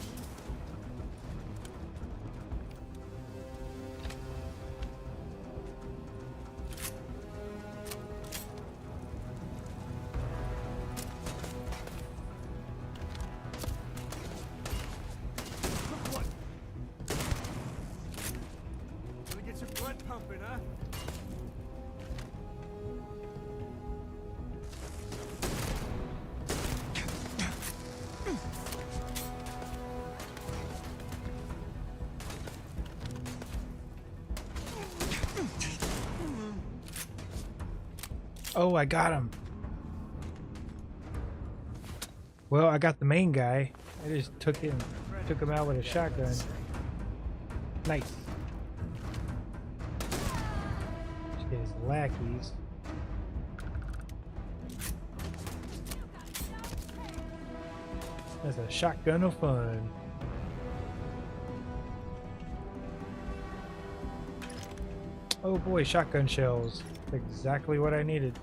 Look what? Gonna get your blood pumping, huh? Oh, I got him. Well, I got the main guy. I just took him out with a shotgun. Nice. Just get his lackeys. That's a shotgun of fun. Oh boy, shotgun shells. Exactly what I needed.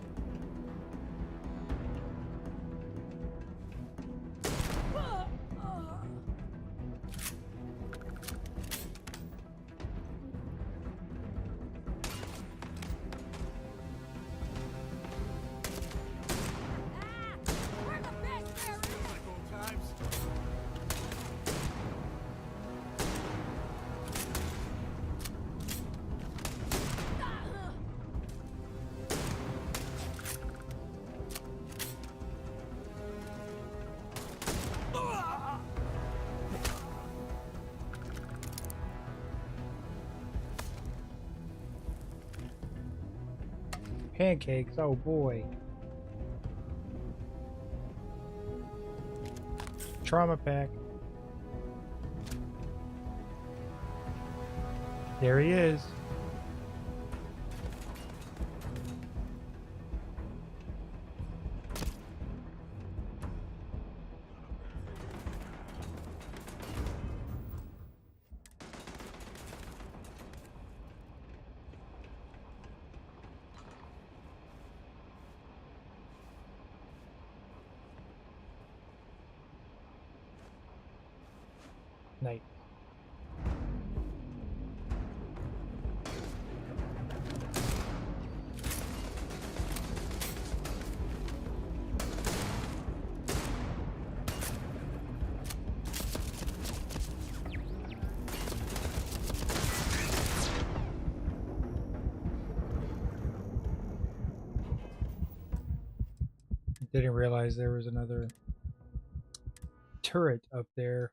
Pancakes, oh boy. Trauma pack. There he is. Night. Didn't realize there was another turret up there.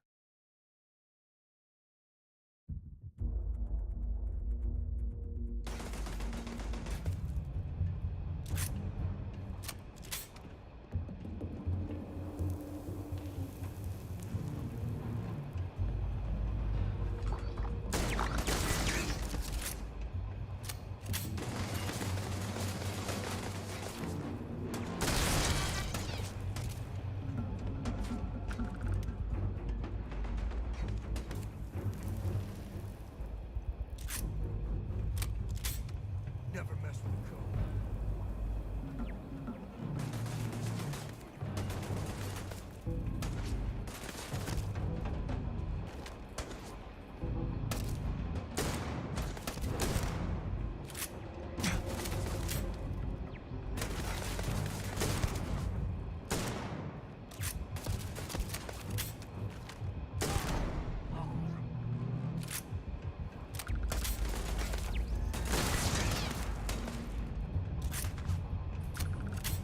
Never mess with the code.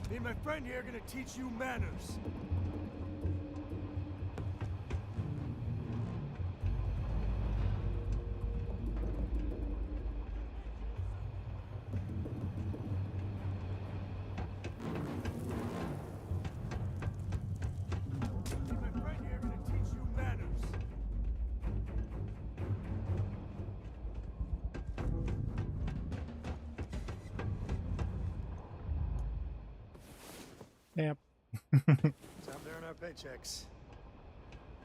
Me and my friend here are gonna teach you manners. Me and my friend here are gonna teach you manners. Yep. Time to earn our paychecks.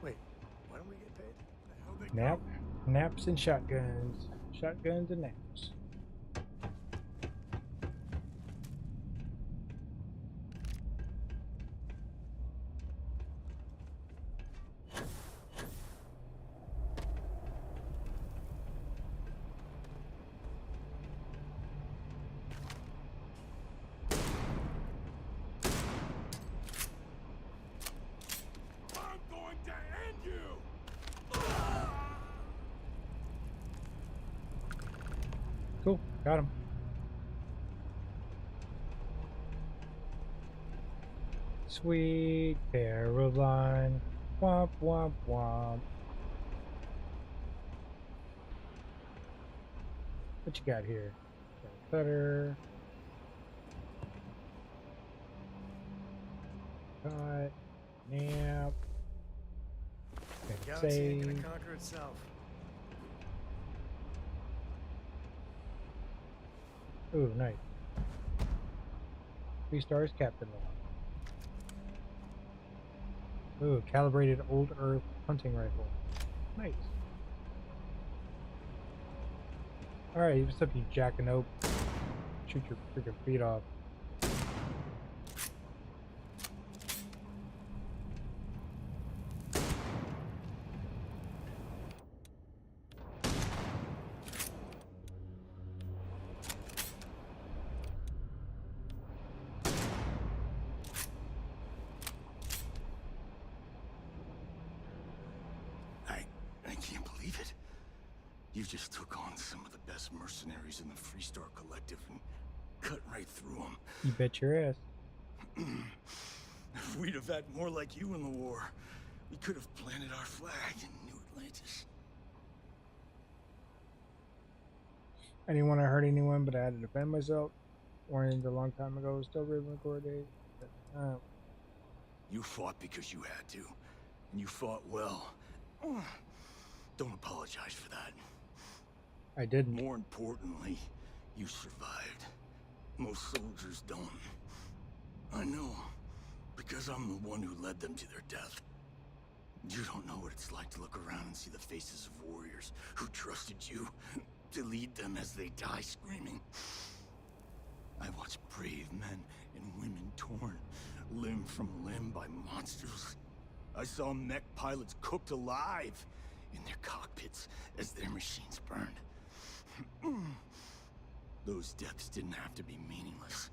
Wait, why don't we get paid? The hell they Nap, naps and shotguns. Shotguns and naps. I'm going to end you! Cool, got him. Sweet Caroline. Womp womp womp. What you got here? Got a cutter. Cut. Nap. Okay, Galaxy ain't gonna save. conquer itself. Ooh, nice. 3 stars, Captain Law. Ooh, calibrated old Earth hunting rifle. Nice. Alright, what's up, you jackanope? Shoot your freaking feet off. I can't believe it. You just took on some of the best mercenaries in the Freestar Collective and cut right through them. You bet your ass. If we'd have had more like you in the war, we could have planted our flag in New Atlantis. I didn't want to hurt anyone, but I had to defend myself. Warned a long time ago, still grieving the core date. You fought because you had to, and you fought well. Don't apologize for that. I didn't. More importantly, you survived. Most soldiers don't. I know, because I'm the one who led them to their death. You don't know what it's like to look around and see the faces of warriors who trusted you to lead them as they die screaming. I watched brave men and women torn limb from limb by monsters. I saw mech pilots cooked alive in their cockpits as their machines burned. Those deaths didn't have to be meaningless,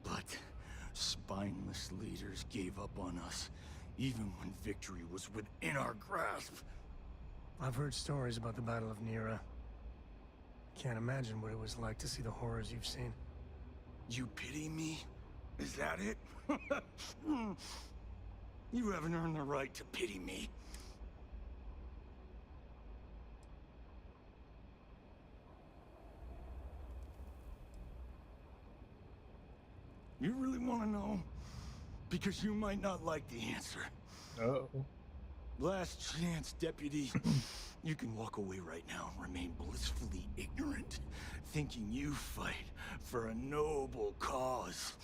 but spineless leaders gave up on us, even when victory was within our grasp. I've heard stories about the Battle of Nira. Can't imagine what it was like to see the horrors you've seen. You pity me? Is that it? You haven't earned the right to pity me. You really want to know? Because you might not like the answer. Uh-oh. Last chance, Deputy. You can walk away right now and remain blissfully ignorant, thinking you fight for a noble cause.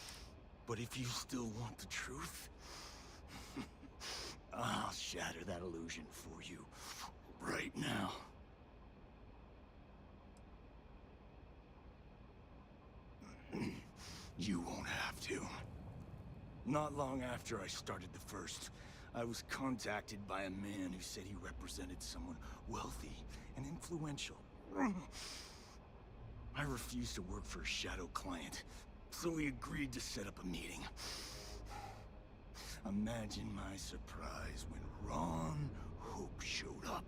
But if you still want the truth, I'll shatter that illusion for you right now. You won't have to. Not long after I started the First, I was contacted by a man who said he represented someone wealthy and influential. I refused to work for a shadow client, so he agreed to set up a meeting. Imagine my surprise when Ron Hope showed up.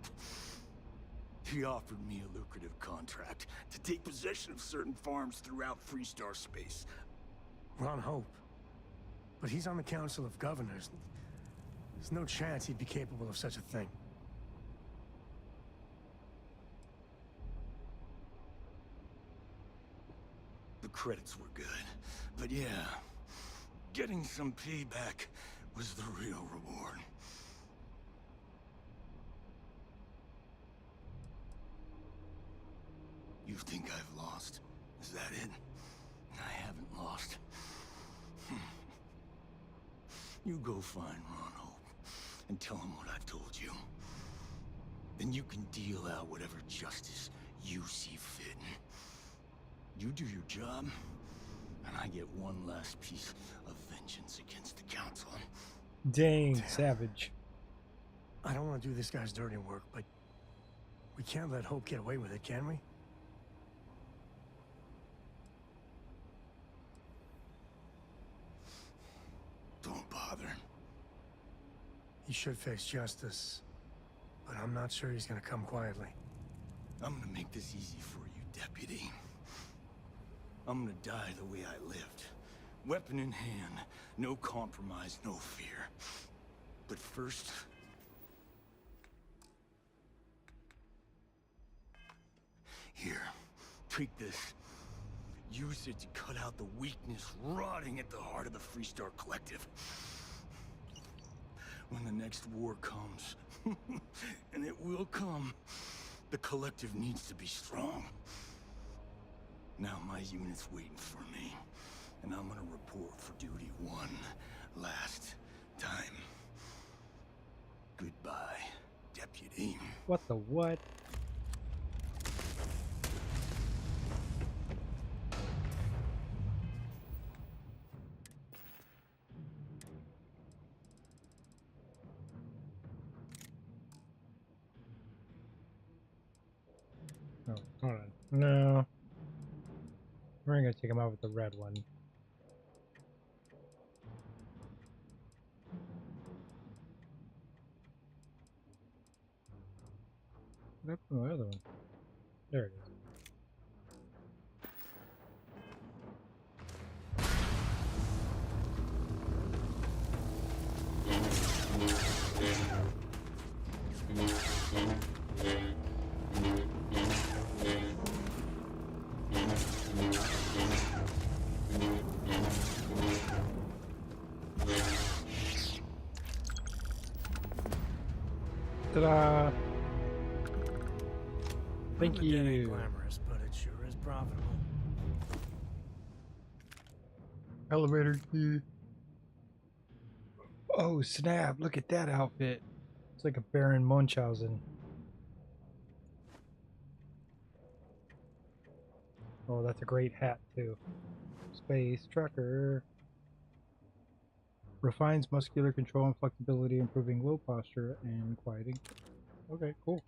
He offered me a lucrative contract to take possession of certain farms throughout Freestar space. Ron Hope. But he's on the Council of Governors. There's no chance he'd be capable of such a thing. The credits were good, but yeah, getting some payback was the real reward. You think I've lost? Is that it? I haven't lost. You go find Ron Hope and tell him what I've told you. Then you can deal out whatever justice you see fit. You do your job, and I get one last piece of vengeance against the Council. Dang, savage. I don't want to do this guy's dirty work, but we can't let Hope get away with it, can we? Don't bother. He should face justice, but I'm not sure he's gonna come quietly. I'm gonna make this easy for you, Deputy. I'm gonna die the way I lived. Weapon in hand, no compromise, no fear. But first... Here, take this. Use it to cut out the weakness rotting at the heart of the Freestar Collective. when the next war comes, and it will come, the collective needs to be strong. Now my unit's waiting for me, and I'm gonna report for duty one last time. Goodbye, Deputy. What the what? Oh, hold on. No. We're gonna take him out with the red one. What happened to the other one? There it is. Ta-da! Thank That ain't you. glamorous, but it sure is profitable. Elevator key. Oh snap! Look at that outfit. It's like a Baron Munchausen. Oh, that's a great hat too. Space Trucker. Refines muscular control and flexibility, improving low posture and quieting. Okay, cool.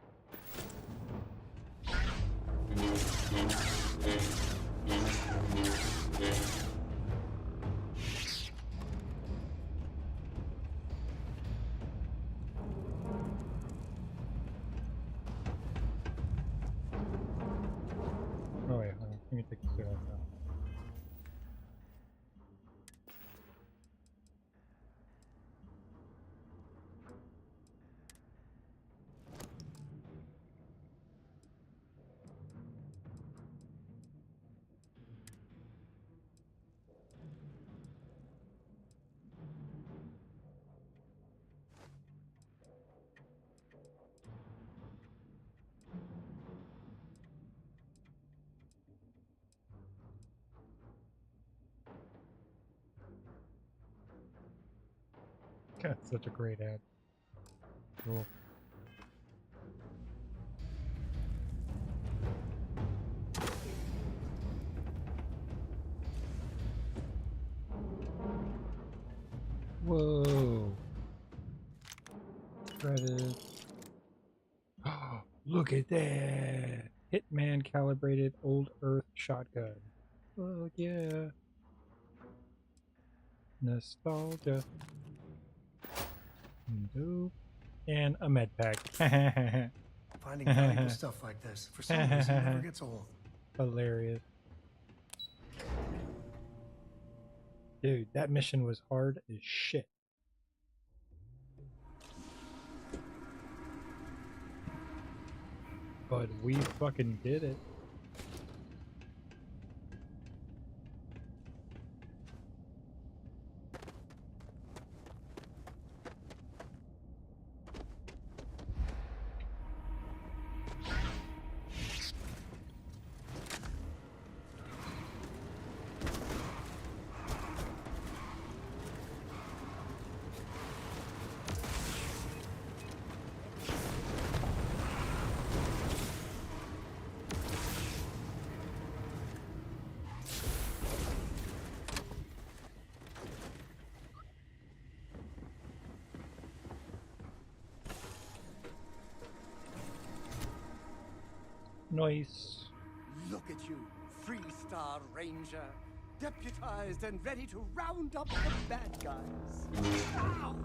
Oh wait, hold on. Let me take this suit off now. That's such a great ad. Cool. Whoa. Shredded. Oh, look at that. Hitman calibrated old Earth shotgun. Oh yeah. Nostalgia. Dope. And a med pack. Finding valuable stuff like this, for some reason, never gets old. Hilarious. Dude, that mission was hard as shit. But we fucking did it. Nice. Look at you, three-star ranger, deputized and ready to round up the bad guys. Ow!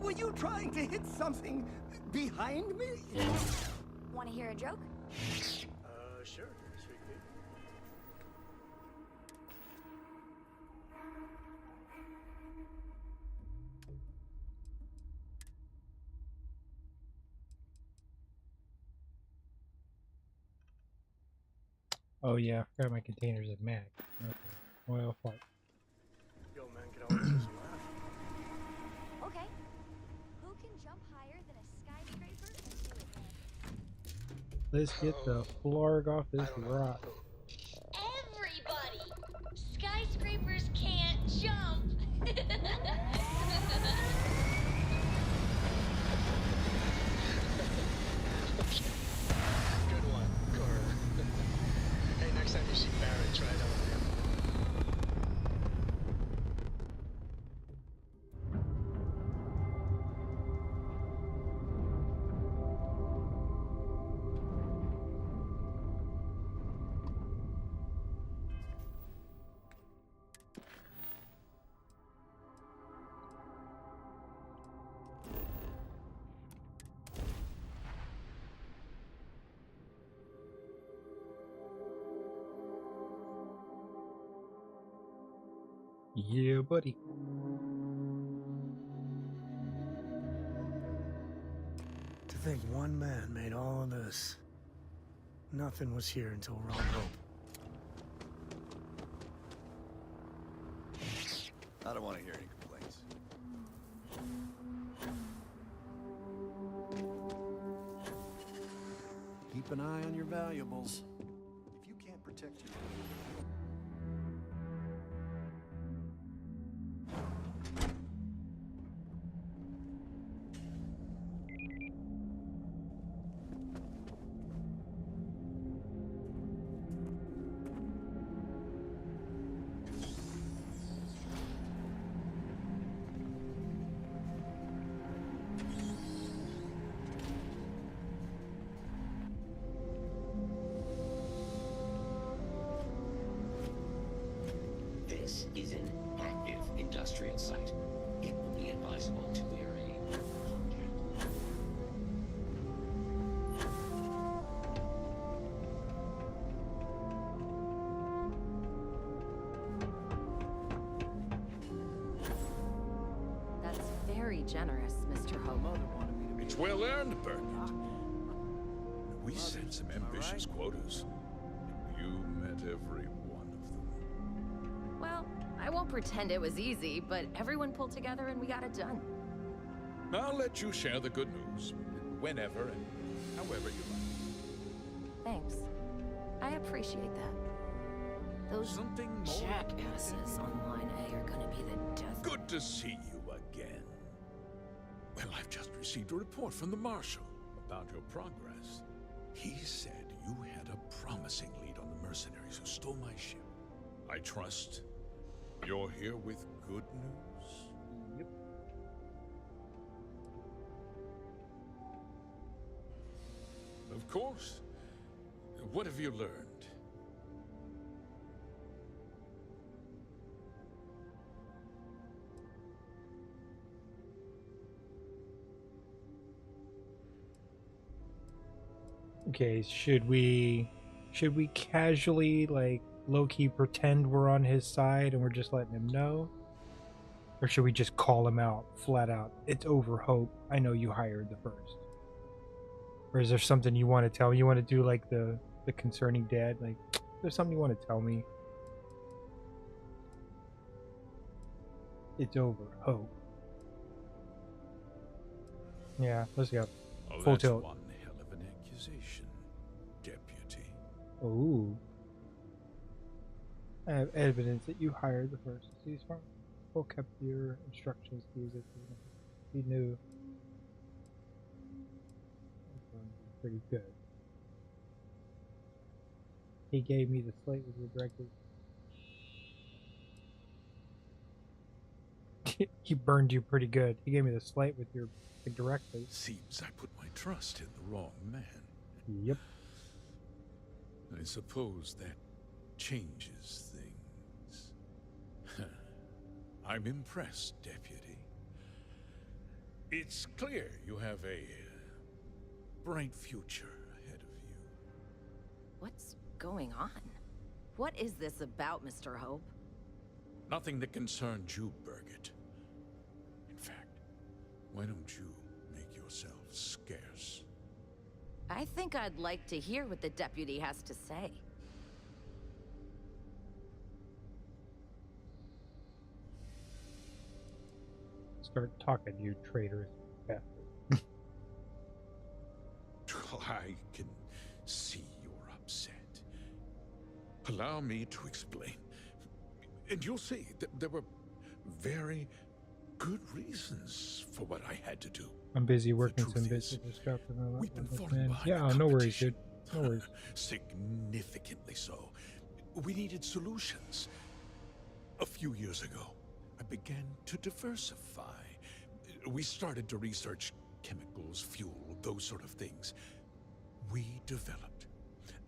Were you trying to hit something behind me? Want to hear a joke? Sure, sweet pea. Oh yeah, I forgot my containers at Mac. Okay. Well, fuck. Yo, man, can always use a laugh. Okay. Let's get the flarg off this rock. Everybody! Skyscrapers can't jump! Good one, Cora. Hey, next time you see Barrett, try it out. Yeah, buddy. To think one man made all of this. Nothing was here until Ron Hope. I don't want to hear any complaints. Keep an eye on your valuables. If you can't protect your... This is an active industrial site. It will be advisable to wear a contact. That's very generous, Mr. Hope. It's well earned, Burkett. We set some ambitious quotas. You met every one of them. Well, I won't pretend it was easy, but everyone pulled together and we got it done. I'll let you share the good news whenever and however you like. Thanks. I appreciate that. Those jackasses on Line A are gonna be the death. Good to see you again. Well, I've just received a report from the Marshal about your progress. He said you had a promising lead on the mercenaries who stole my ship. I trust you're here with good news? Yep. Of course. What have you learned? Okay, should we casually, like, low-key pretend we're on his side and we're just letting him know? Or should we just call him out, flat out? It's over, Hope. I know you hired the first. Or is there something you want to tell me? You want to do, like, the concerning dad? Like, there's something you want to tell me? It's over, Hope. Yeah, let's go. Oh, Full that's tilt. one hell of an accusation, Deputy. Ooh. I have evidence that you hired the first ceasefire. Cole kept your instructions to use it. He knew. That's going to be pretty good. He gave me the slate with your directive. He burned you pretty good. He gave me the slate with your directive. Seems I put my trust in the wrong man. Yep. I suppose that changes things. I'm impressed, Deputy. It's clear you have a bright future ahead of you. What's going on? What is this about, Mr. Hope? Nothing that concerns you, Burgett. In fact, why don't you make yourself scarce? I think I'd like to hear what the deputy has to say. Start talking, you traitorous bastard. I can see you're upset. Allow me to explain. And you'll see that there were very good reasons for what I had to do. I'm busy working some business stuff. We've been falling behind Yeah, the no worries, competition. dude. No worries. Significantly so. We needed solutions. A few years ago, I began to diversify. We started to research chemicals, fuel, those sort of things. We developed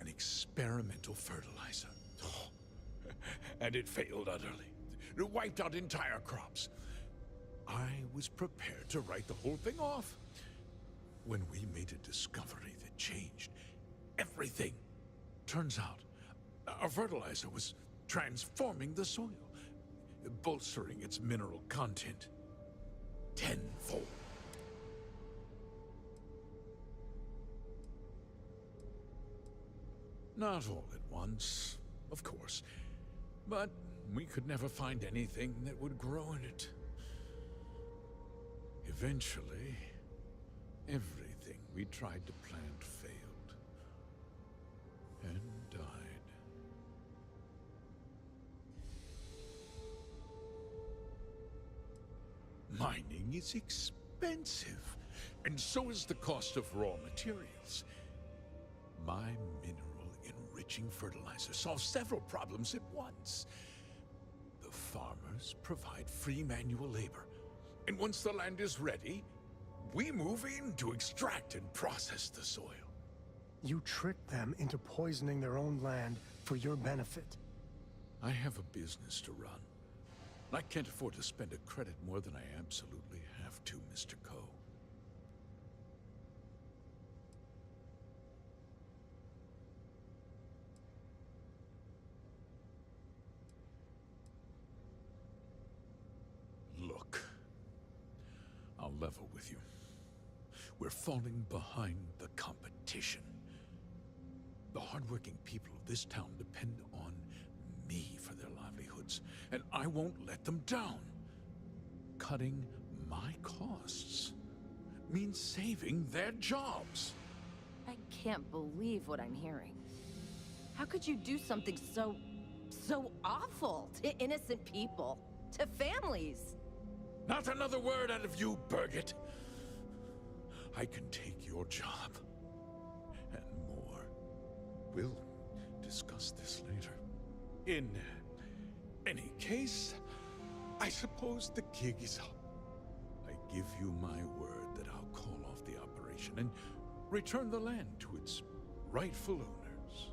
an experimental fertilizer. And it failed utterly. It wiped out entire crops. I was prepared to write the whole thing off when we made a discovery that changed everything. Turns out, our fertilizer was transforming the soil, bolstering its mineral content tenfold. Not all at once, of course, but we could never find anything that would grow in it. Eventually, everything we tried to plant failed and died. Mining is expensive, and so is the cost of raw materials. My mineral-enriching fertilizer solves several problems at once. The farmers provide free manual labor, and once the land is ready, we move in to extract and process the soil. You tricked them into poisoning their own land for your benefit. I have a business to run. I can't afford to spend a credit more than I absolutely have to, Mr. Coe. Look, I'll level with you. We're falling behind the competition. The hardworking people of this town depend on me for their livelihoods, and I won't let them down. Cutting my costs means saving their jobs. I can't believe what I'm hearing. How could you do something so awful to innocent people, to families? Not another word out of you, Birgit. I can take your job and more. We'll discuss this later. In any case, I suppose the gig is up. I give you my word that I'll call off the operation and return the land to its rightful owners.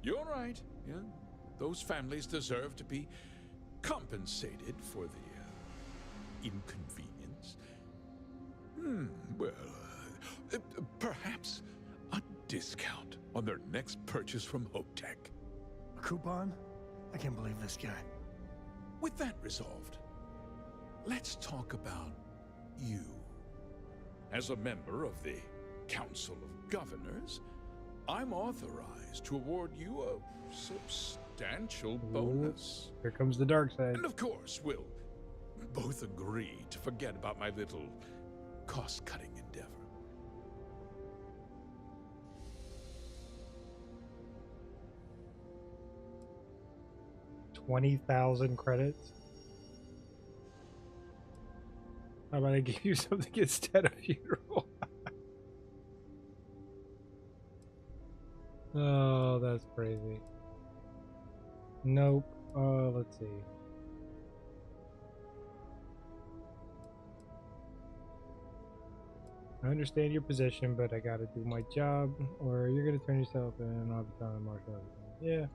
You're right, yeah. Those families deserve to be compensated for the inconvenience. Well, perhaps a discount on their next purchase from HopeTech. A coupon? I can't believe this guy. With that resolved, let's talk about you. As a member of the Council of Governors, I'm authorized to award you a substantial bonus. Here comes the dark side. And of course, we'll both agree to forget about my little cost-cutting endeavor. $20,000 credits. How about I give you something instead of funeral? Oh, that's crazy. Nope. Let's see. I understand your position, but I gotta do my job, or you're gonna turn yourself in and I'll be telling Marshall everything. Yeah.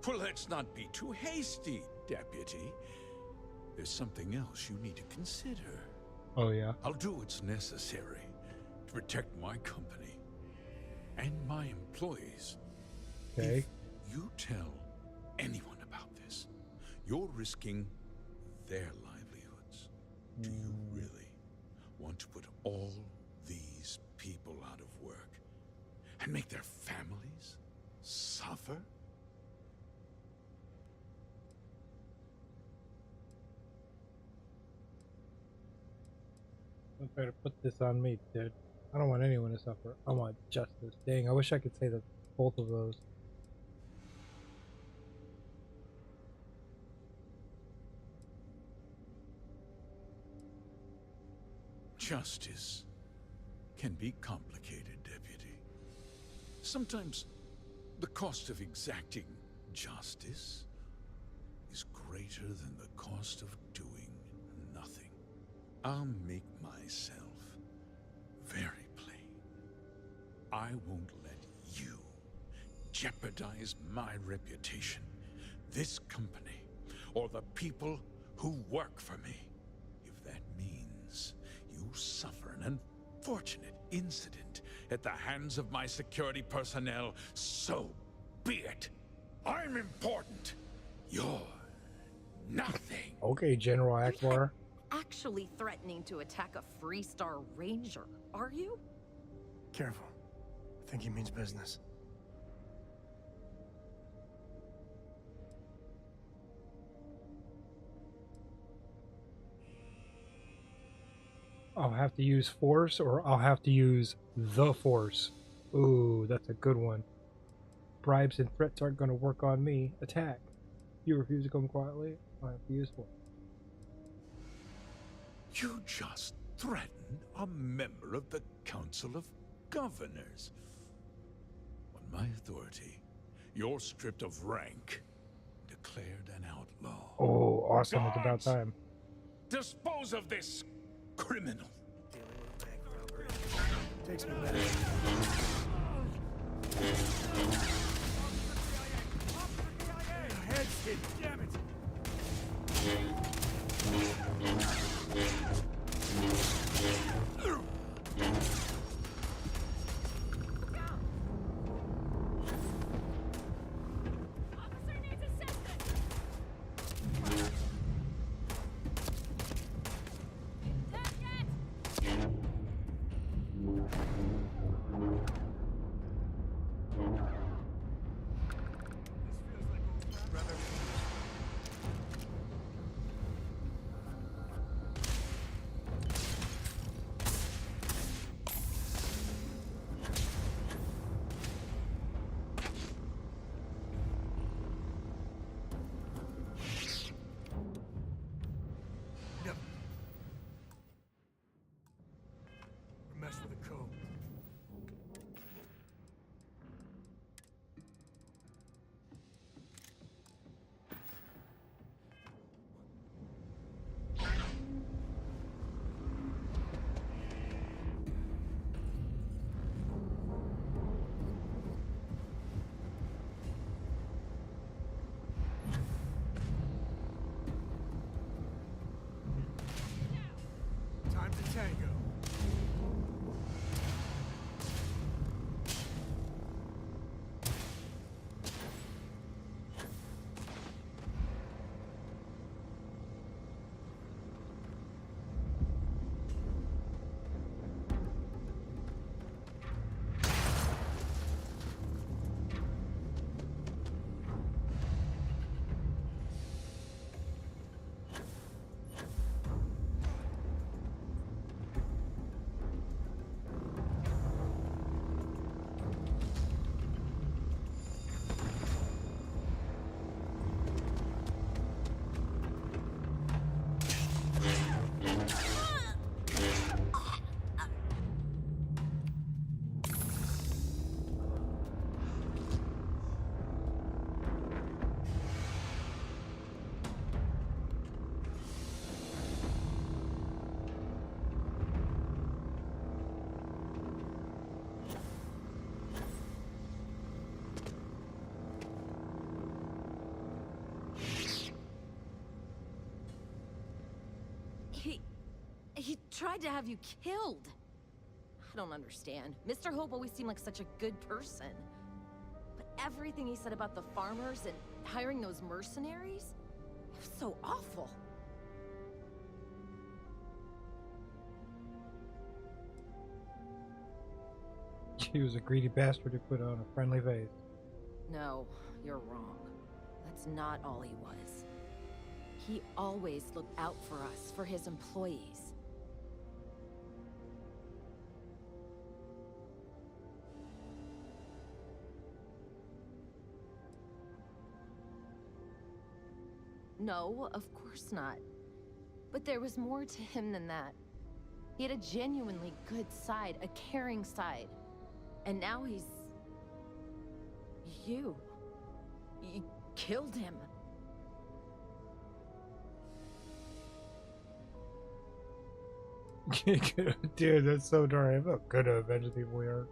Well, let's not be too hasty, Deputy. There's something else you need to consider. Oh, yeah? I'll do what's necessary to protect my company and my employees. Okay. If you tell anyone about this, you're risking their livelihoods. Do you really want to put all these people out of work and make their families suffer? Don't try to put this on me, dude. I don't want anyone to suffer. I want justice. Dang, I wish I could say that both of those. Justice can be complicated, Deputy. Sometimes the cost of exacting justice is greater than the cost of doing nothing. I'll make myself very plain. I won't let you jeopardize my reputation, this company, or the people who work for me. If that means you suffer an unfortunate incident at the hands of my security personnel, so be it. I'm important. You're nothing. Okay, General Akbar. Actually threatening to attack a Freestar Ranger, are you? Careful. I think he means business. I'll have to use force or I'll have to use the force. Ooh, that's a good one. Bribes and threats aren't going to work on me. Attack. You refuse to come quietly, I'll have to use force. You just threatened a member of the Council of Governors. On my authority, you're stripped of rank, declared an outlaw. Oh, awesome. It's about Guards, time. dispose of this criminal. Takes me back. Head's hit, damn it! Mess with the code. Time to tango. He tried to have you killed. I don't understand. Mr. Hope always seemed like such a good person. But everything he said about the farmers and hiring those mercenaries, it was so awful. He was a greedy bastard who put on a friendly face. No, you're wrong. That's not all he was. He always looked out for us, for his employees. No, of course not. But there was more to him than that. He had a genuinely good side, a caring side. And now he's... You killed him. Dude, that's so dark. I felt good to avenge the people here.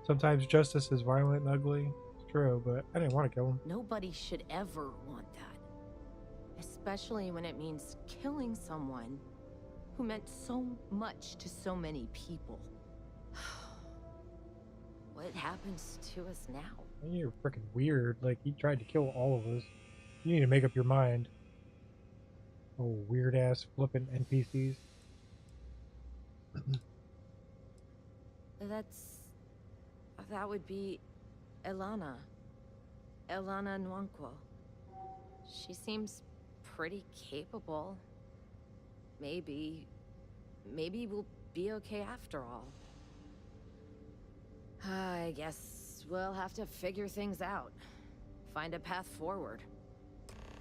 Sometimes justice is violent and ugly. It's true, but I didn't want to kill him. Nobody should ever want that. Especially when it means killing someone who meant so much to so many people. What happens to us now? You're freaking weird. Like, he tried to kill all of us. You need to make up your mind. Oh, weird ass flipping NPCs. That would be Elana. Elana Nwankwo. She seems pretty capable. Maybe we'll be okay after all. I guess we'll have to figure things out. Find a path forward.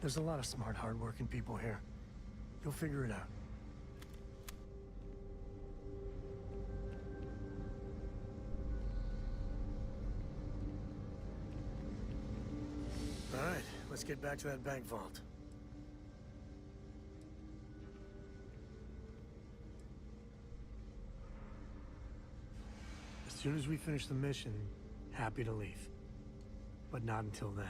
There's a lot of smart, hardworking people here. You'll figure it out. All right, let's get back to that bank vault. As soon as we finish the mission, happy to leave. But not until then.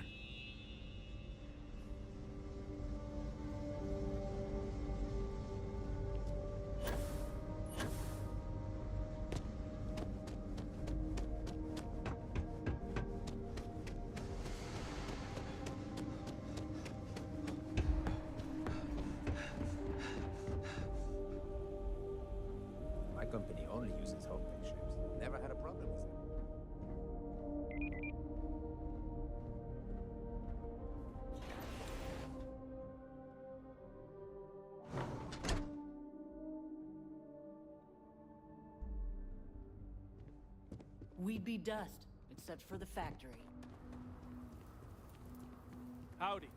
My company only uses homemade ships. Never had a problem with them. We'd be dust, except for the factory. Howdy.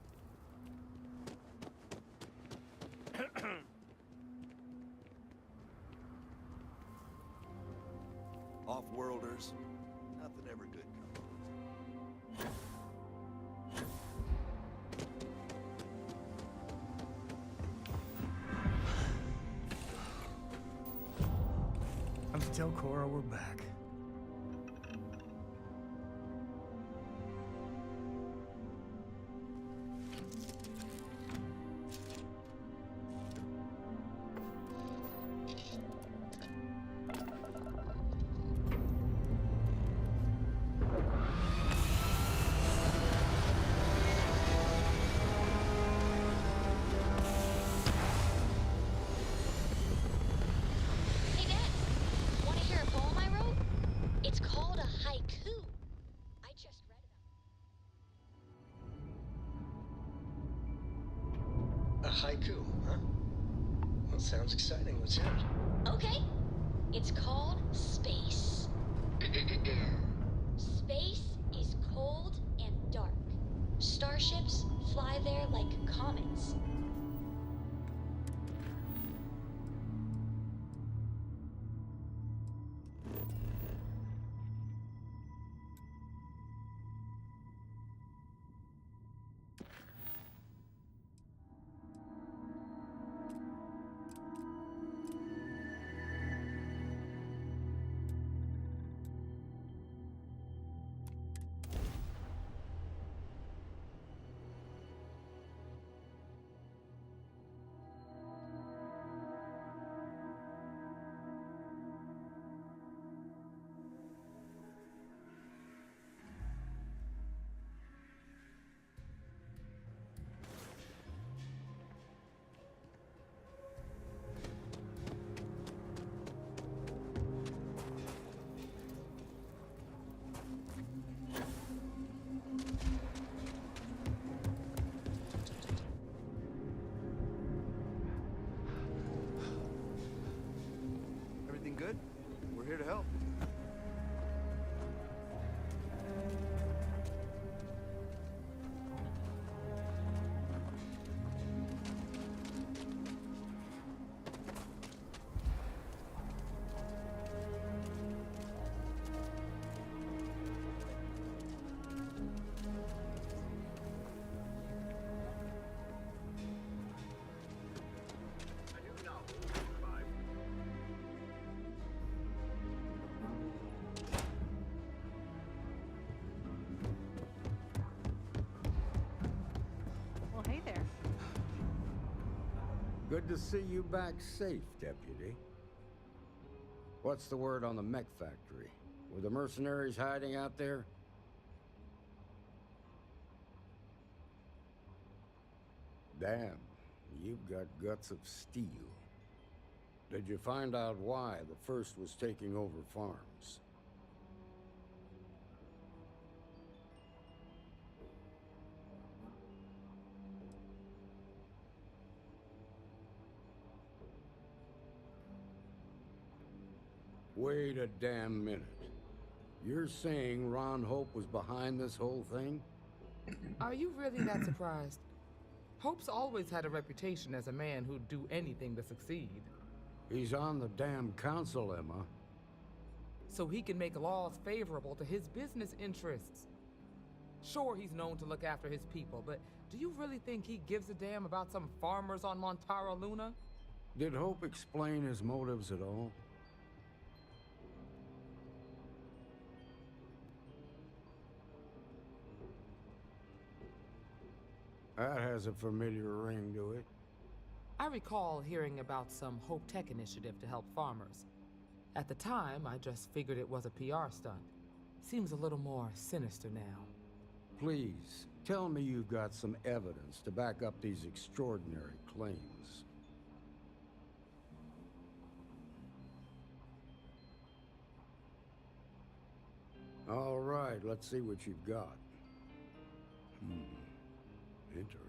Off-worlders, nothing ever good comes. Time to tell Cora we're back. Hey, Dad, want to hear a poem I wrote? It's called a haiku. I just read A haiku, huh? Well, sounds exciting. Let's hear it. Okay. It's called space. Space is cold and dark. Starships fly there like comets. Everything good? We're here to help. Good to see you back safe, Deputy. What's the word on the mech factory? Were the mercenaries hiding out there? Damn, you've got guts of steel. Did you find out why the First was taking over farms? Wait a damn minute. You're saying Ron Hope was behind this whole thing? Are you really that surprised? Hope's always had a reputation as a man who'd do anything to succeed. He's on the damn council, Emma. So he can make laws favorable to his business interests. Sure, he's known to look after his people, but do you really think he gives a damn about some farmers on Montara Luna? Did Hope explain his motives at all? That has a familiar ring to it. I recall hearing about some Hope Tech initiative to help farmers. At the time, I just figured it was a PR stunt. Seems a little more sinister now. Please, tell me you've got some evidence to back up these extraordinary claims. All right, let's see what you've got. Interesting.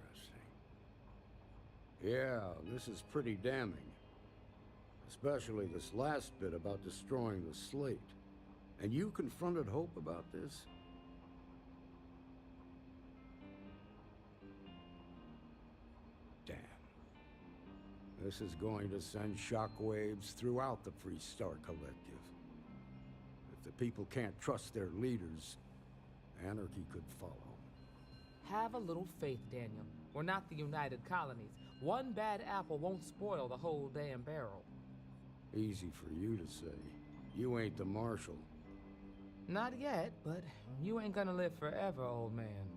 Yeah, this is pretty damning. Especially this last bit about destroying the slate. And you confronted Hope about this? Damn. This is going to send shockwaves throughout the Freestar Collective. If the people can't trust their leaders, anarchy could follow. Have a little faith, Daniel. We're not the United Colonies. One bad apple won't spoil the whole damn barrel. Easy for you to say. You ain't the marshal. Not yet, but you ain't gonna live forever, old man.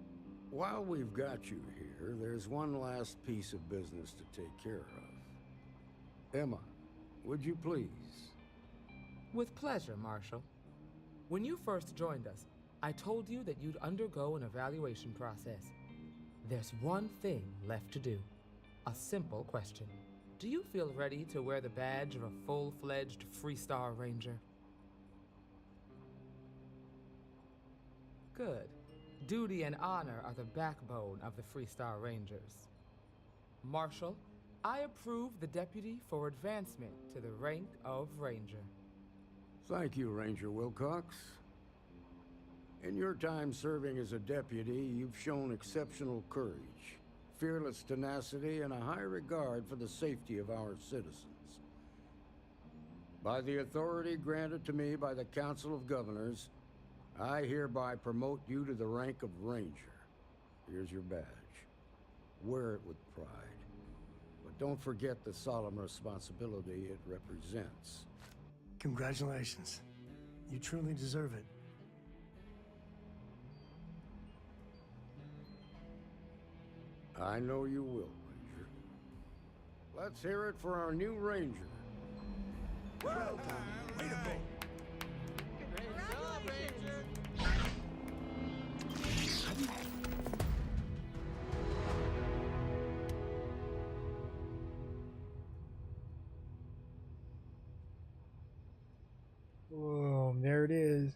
While we've got you here, there's one last piece of business to take care of. Emma, would you please? With pleasure, Marshal. When you first joined us, I told you that you'd undergo an evaluation process. There's one thing left to do. A simple question. Do you feel ready to wear the badge of a full-fledged Freestar Ranger? Good. Duty and honor are the backbone of the Freestar Rangers. Marshal, I approve the deputy for advancement to the rank of Ranger. Thank you, Ranger Wilcox. In your time serving as a deputy, you've shown exceptional courage, fearless tenacity, and a high regard for the safety of our citizens. By the authority granted to me by the Council of Governors, I hereby promote you to the rank of Ranger. Here's your badge. Wear it with pride. But don't forget the solemn responsibility it represents. Congratulations. You truly deserve it. I know you will, Ranger. Let's hear it for our new Ranger. Well done. Way to go. Boom, there it is.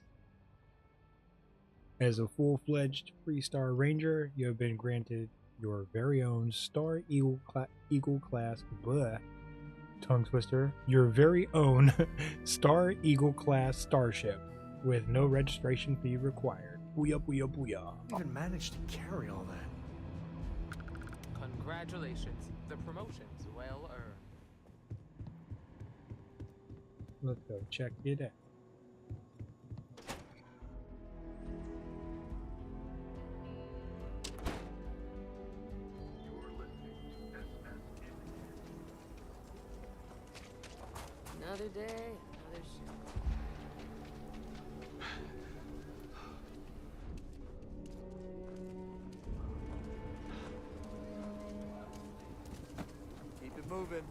As a full-fledged Freestar Ranger, you have been granted your very own Star Eagle class tongue twister, your very own Star Eagle class starship with no registration fee required. Booyah, booyah, booyah. Even managed to carry all that. Congratulations. The promotion's well earned. Let's go check it out. Another day, another show. Keep it moving.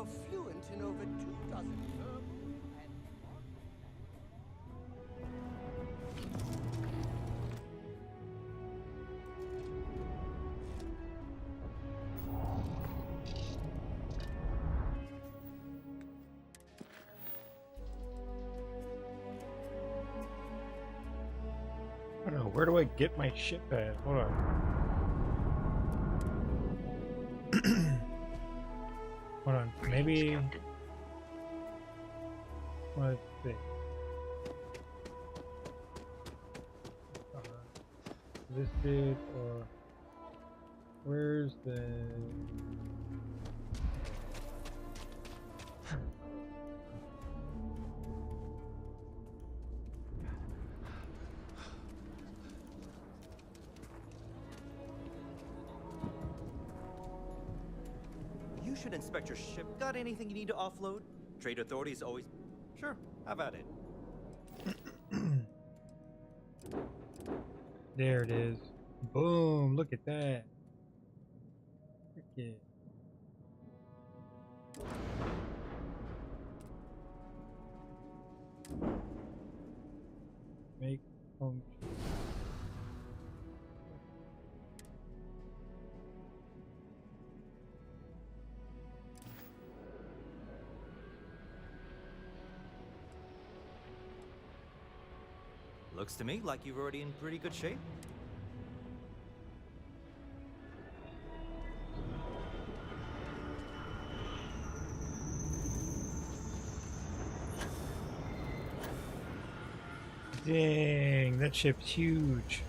you're fluent in over 2 dozen verbal and I don't know, where do I get my ship at? Hold on. Hold on, maybe... Let's see. This dude, or... Where's the... You should inspect your ship. Got anything you need to offload? Trade authorities always... Sure, have at it. There it is. Boom, look at that. Look at make function. Looks to me like you're already in pretty good shape. Dang, that ship's huge.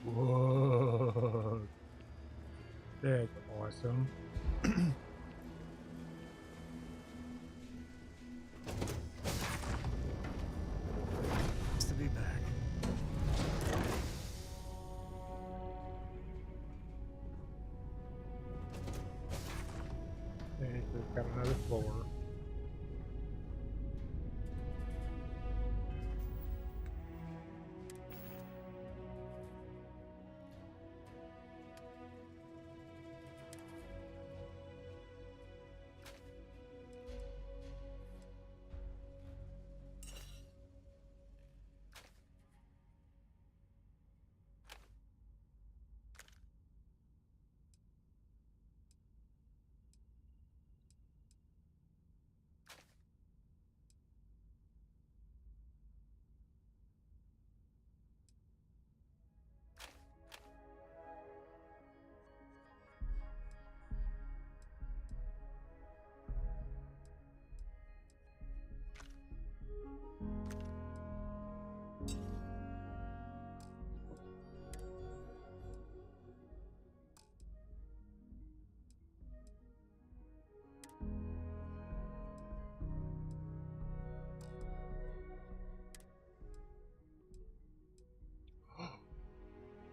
Whoa. That's awesome. Nice to be back. And we've got another floor.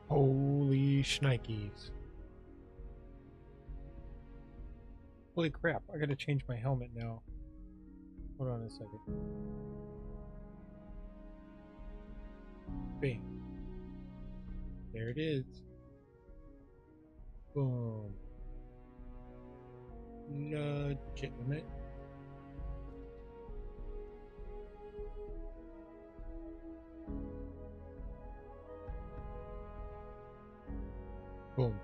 Holy shnikes. Holy crap, I gotta change my helmet now. Hold on a second. Bam. There it is. Boom. Legitimate. Boom.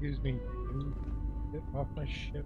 Excuse me. Can you get off my ship?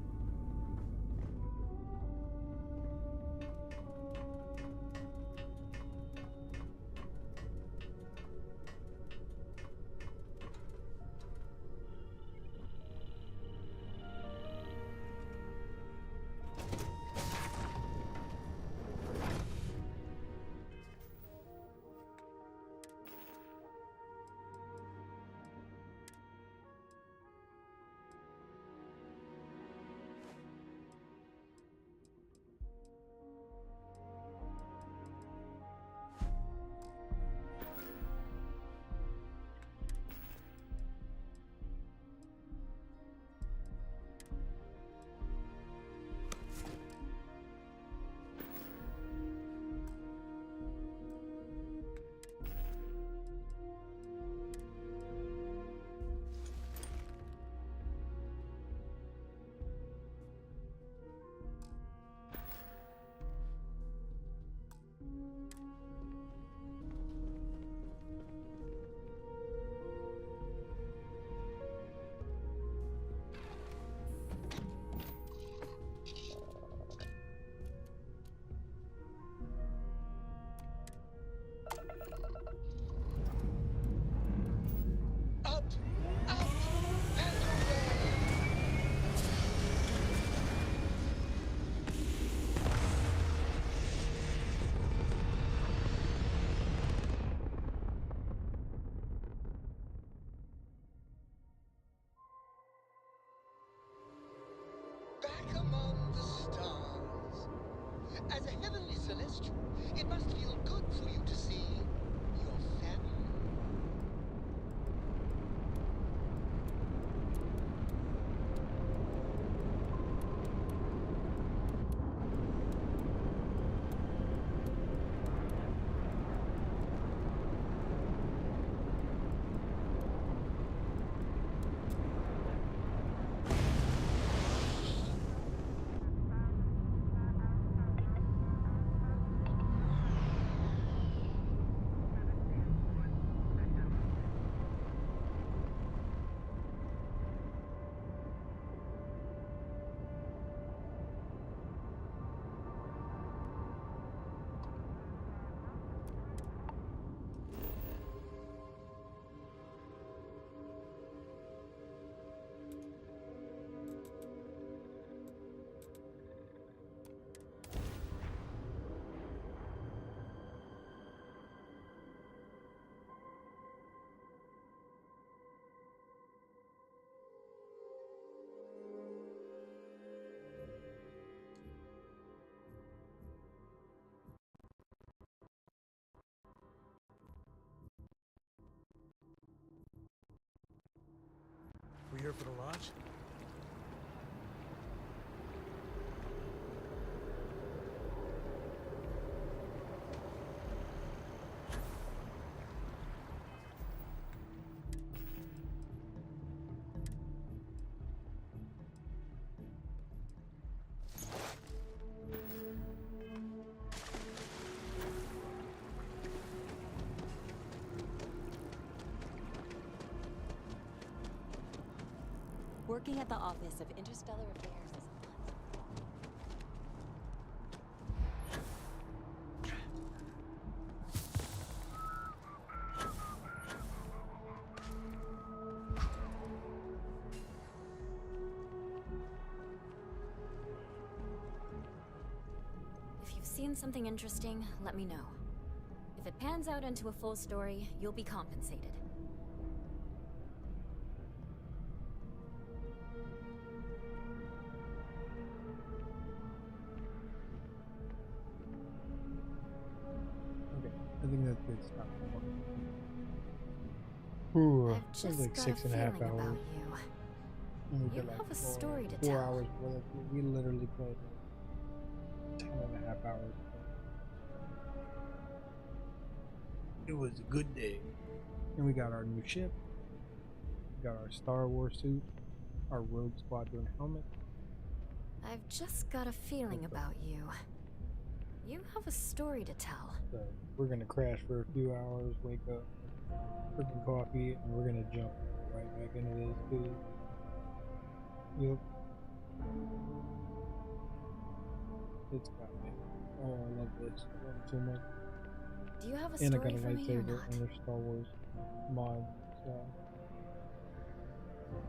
Back among the stars. As a heavenly celestial, it must feel good for you to see your family. We here for the launch? Working at the Office of Interstellar Affairs is If you've seen something interesting, let me know. If it pans out into a full story, you'll be compensated. Okay, I think that's good stuff. Ooh, I've it's just like got 6.5 a feeling hours. about you. And we You did like have a four, story to 4 tell. hours worth. We literally played like 10.5 hours. It was a good day. And we got our new ship. We got our Star Wars suit. Our Rogue Squadron helmet. I've just got a feeling about you. You have a story to tell. So we're gonna crash for a few hours, wake up, freaking coffee, and we're gonna jump right back into this too. Yep. It's got me. Oh, I love this. I love it so much. Do you have a And I got story a for me or lightsaber not? and there's Star Wars mod, so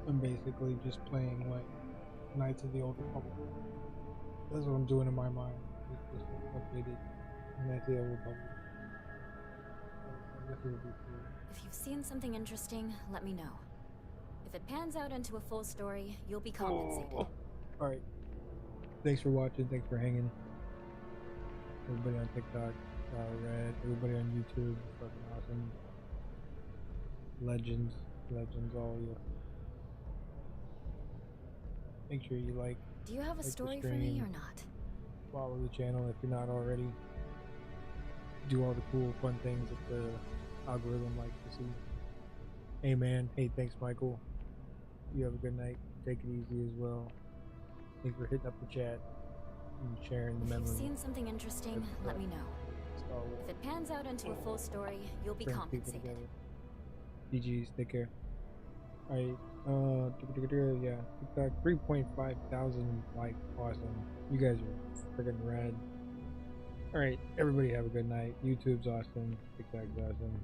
I'm basically just playing like Knights of the Old Republic. That's what I'm doing in my mind. It's just an updated Knights of the Old Republic. I guess it would be cool. If you've seen something interesting, let me know. If it pans out into a full story, you'll be compensated. Oh. Alright. Thanks for watching. Thanks for hanging. Everybody on TikTok, Red. Everybody on YouTube, fucking awesome. Legends, all you. Make sure you like. Do you have a the story for stream, me or not? Follow the channel if you're not already. Do all the cool, fun things that the algorithm likes to see. Hey man, hey, thanks Michael. You have a good night. Take it easy as well. Thanks for hitting up the chat and sharing the If you've memory. seen something interesting, let me know. Star Wars. If it pans out into a full story, you'll be Brings people compensated. together. GG's, take care. Alright, yeah, TikTok 3.5 thousand likes, awesome. You guys are freaking rad. Alright, everybody have a good night. YouTube's awesome, TikTok's awesome.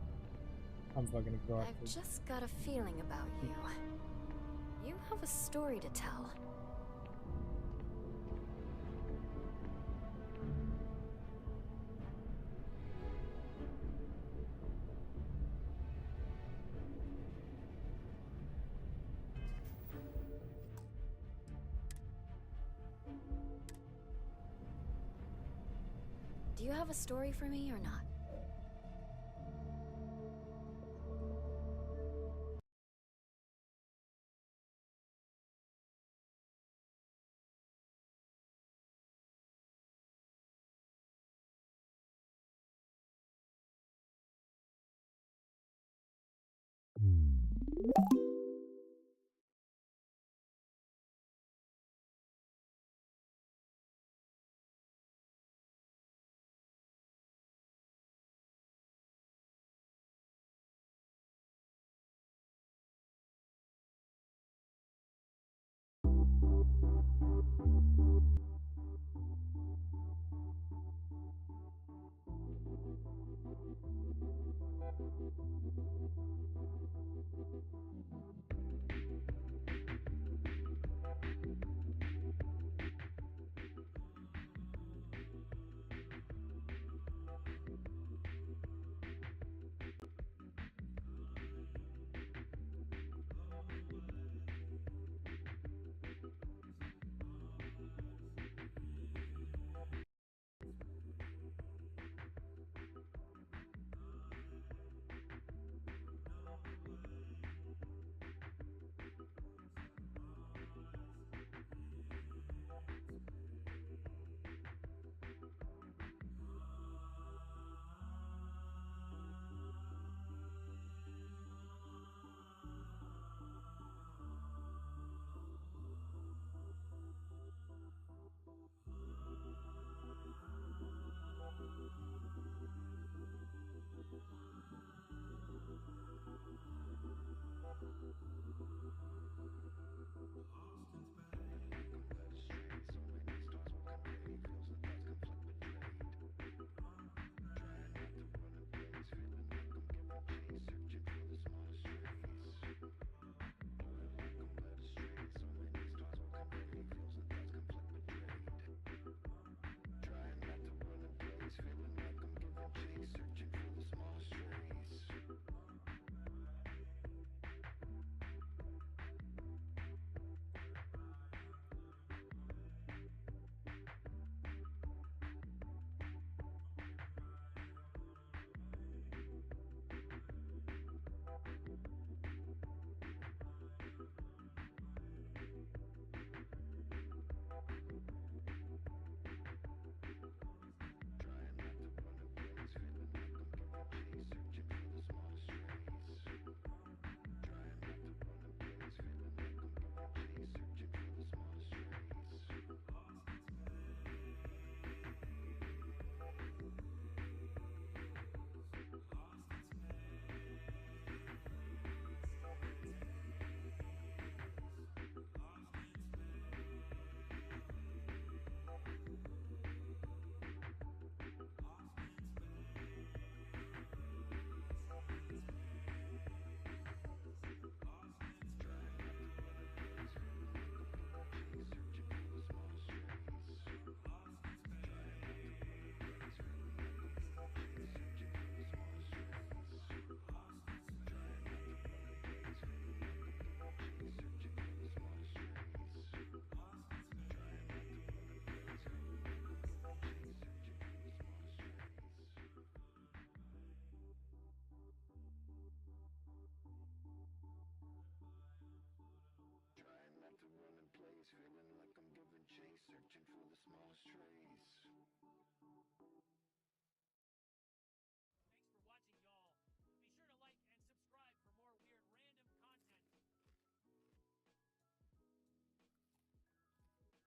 I'm fucking exhausted. I've just got a feeling about you. You have a story to tell. Do you have a story for me or not?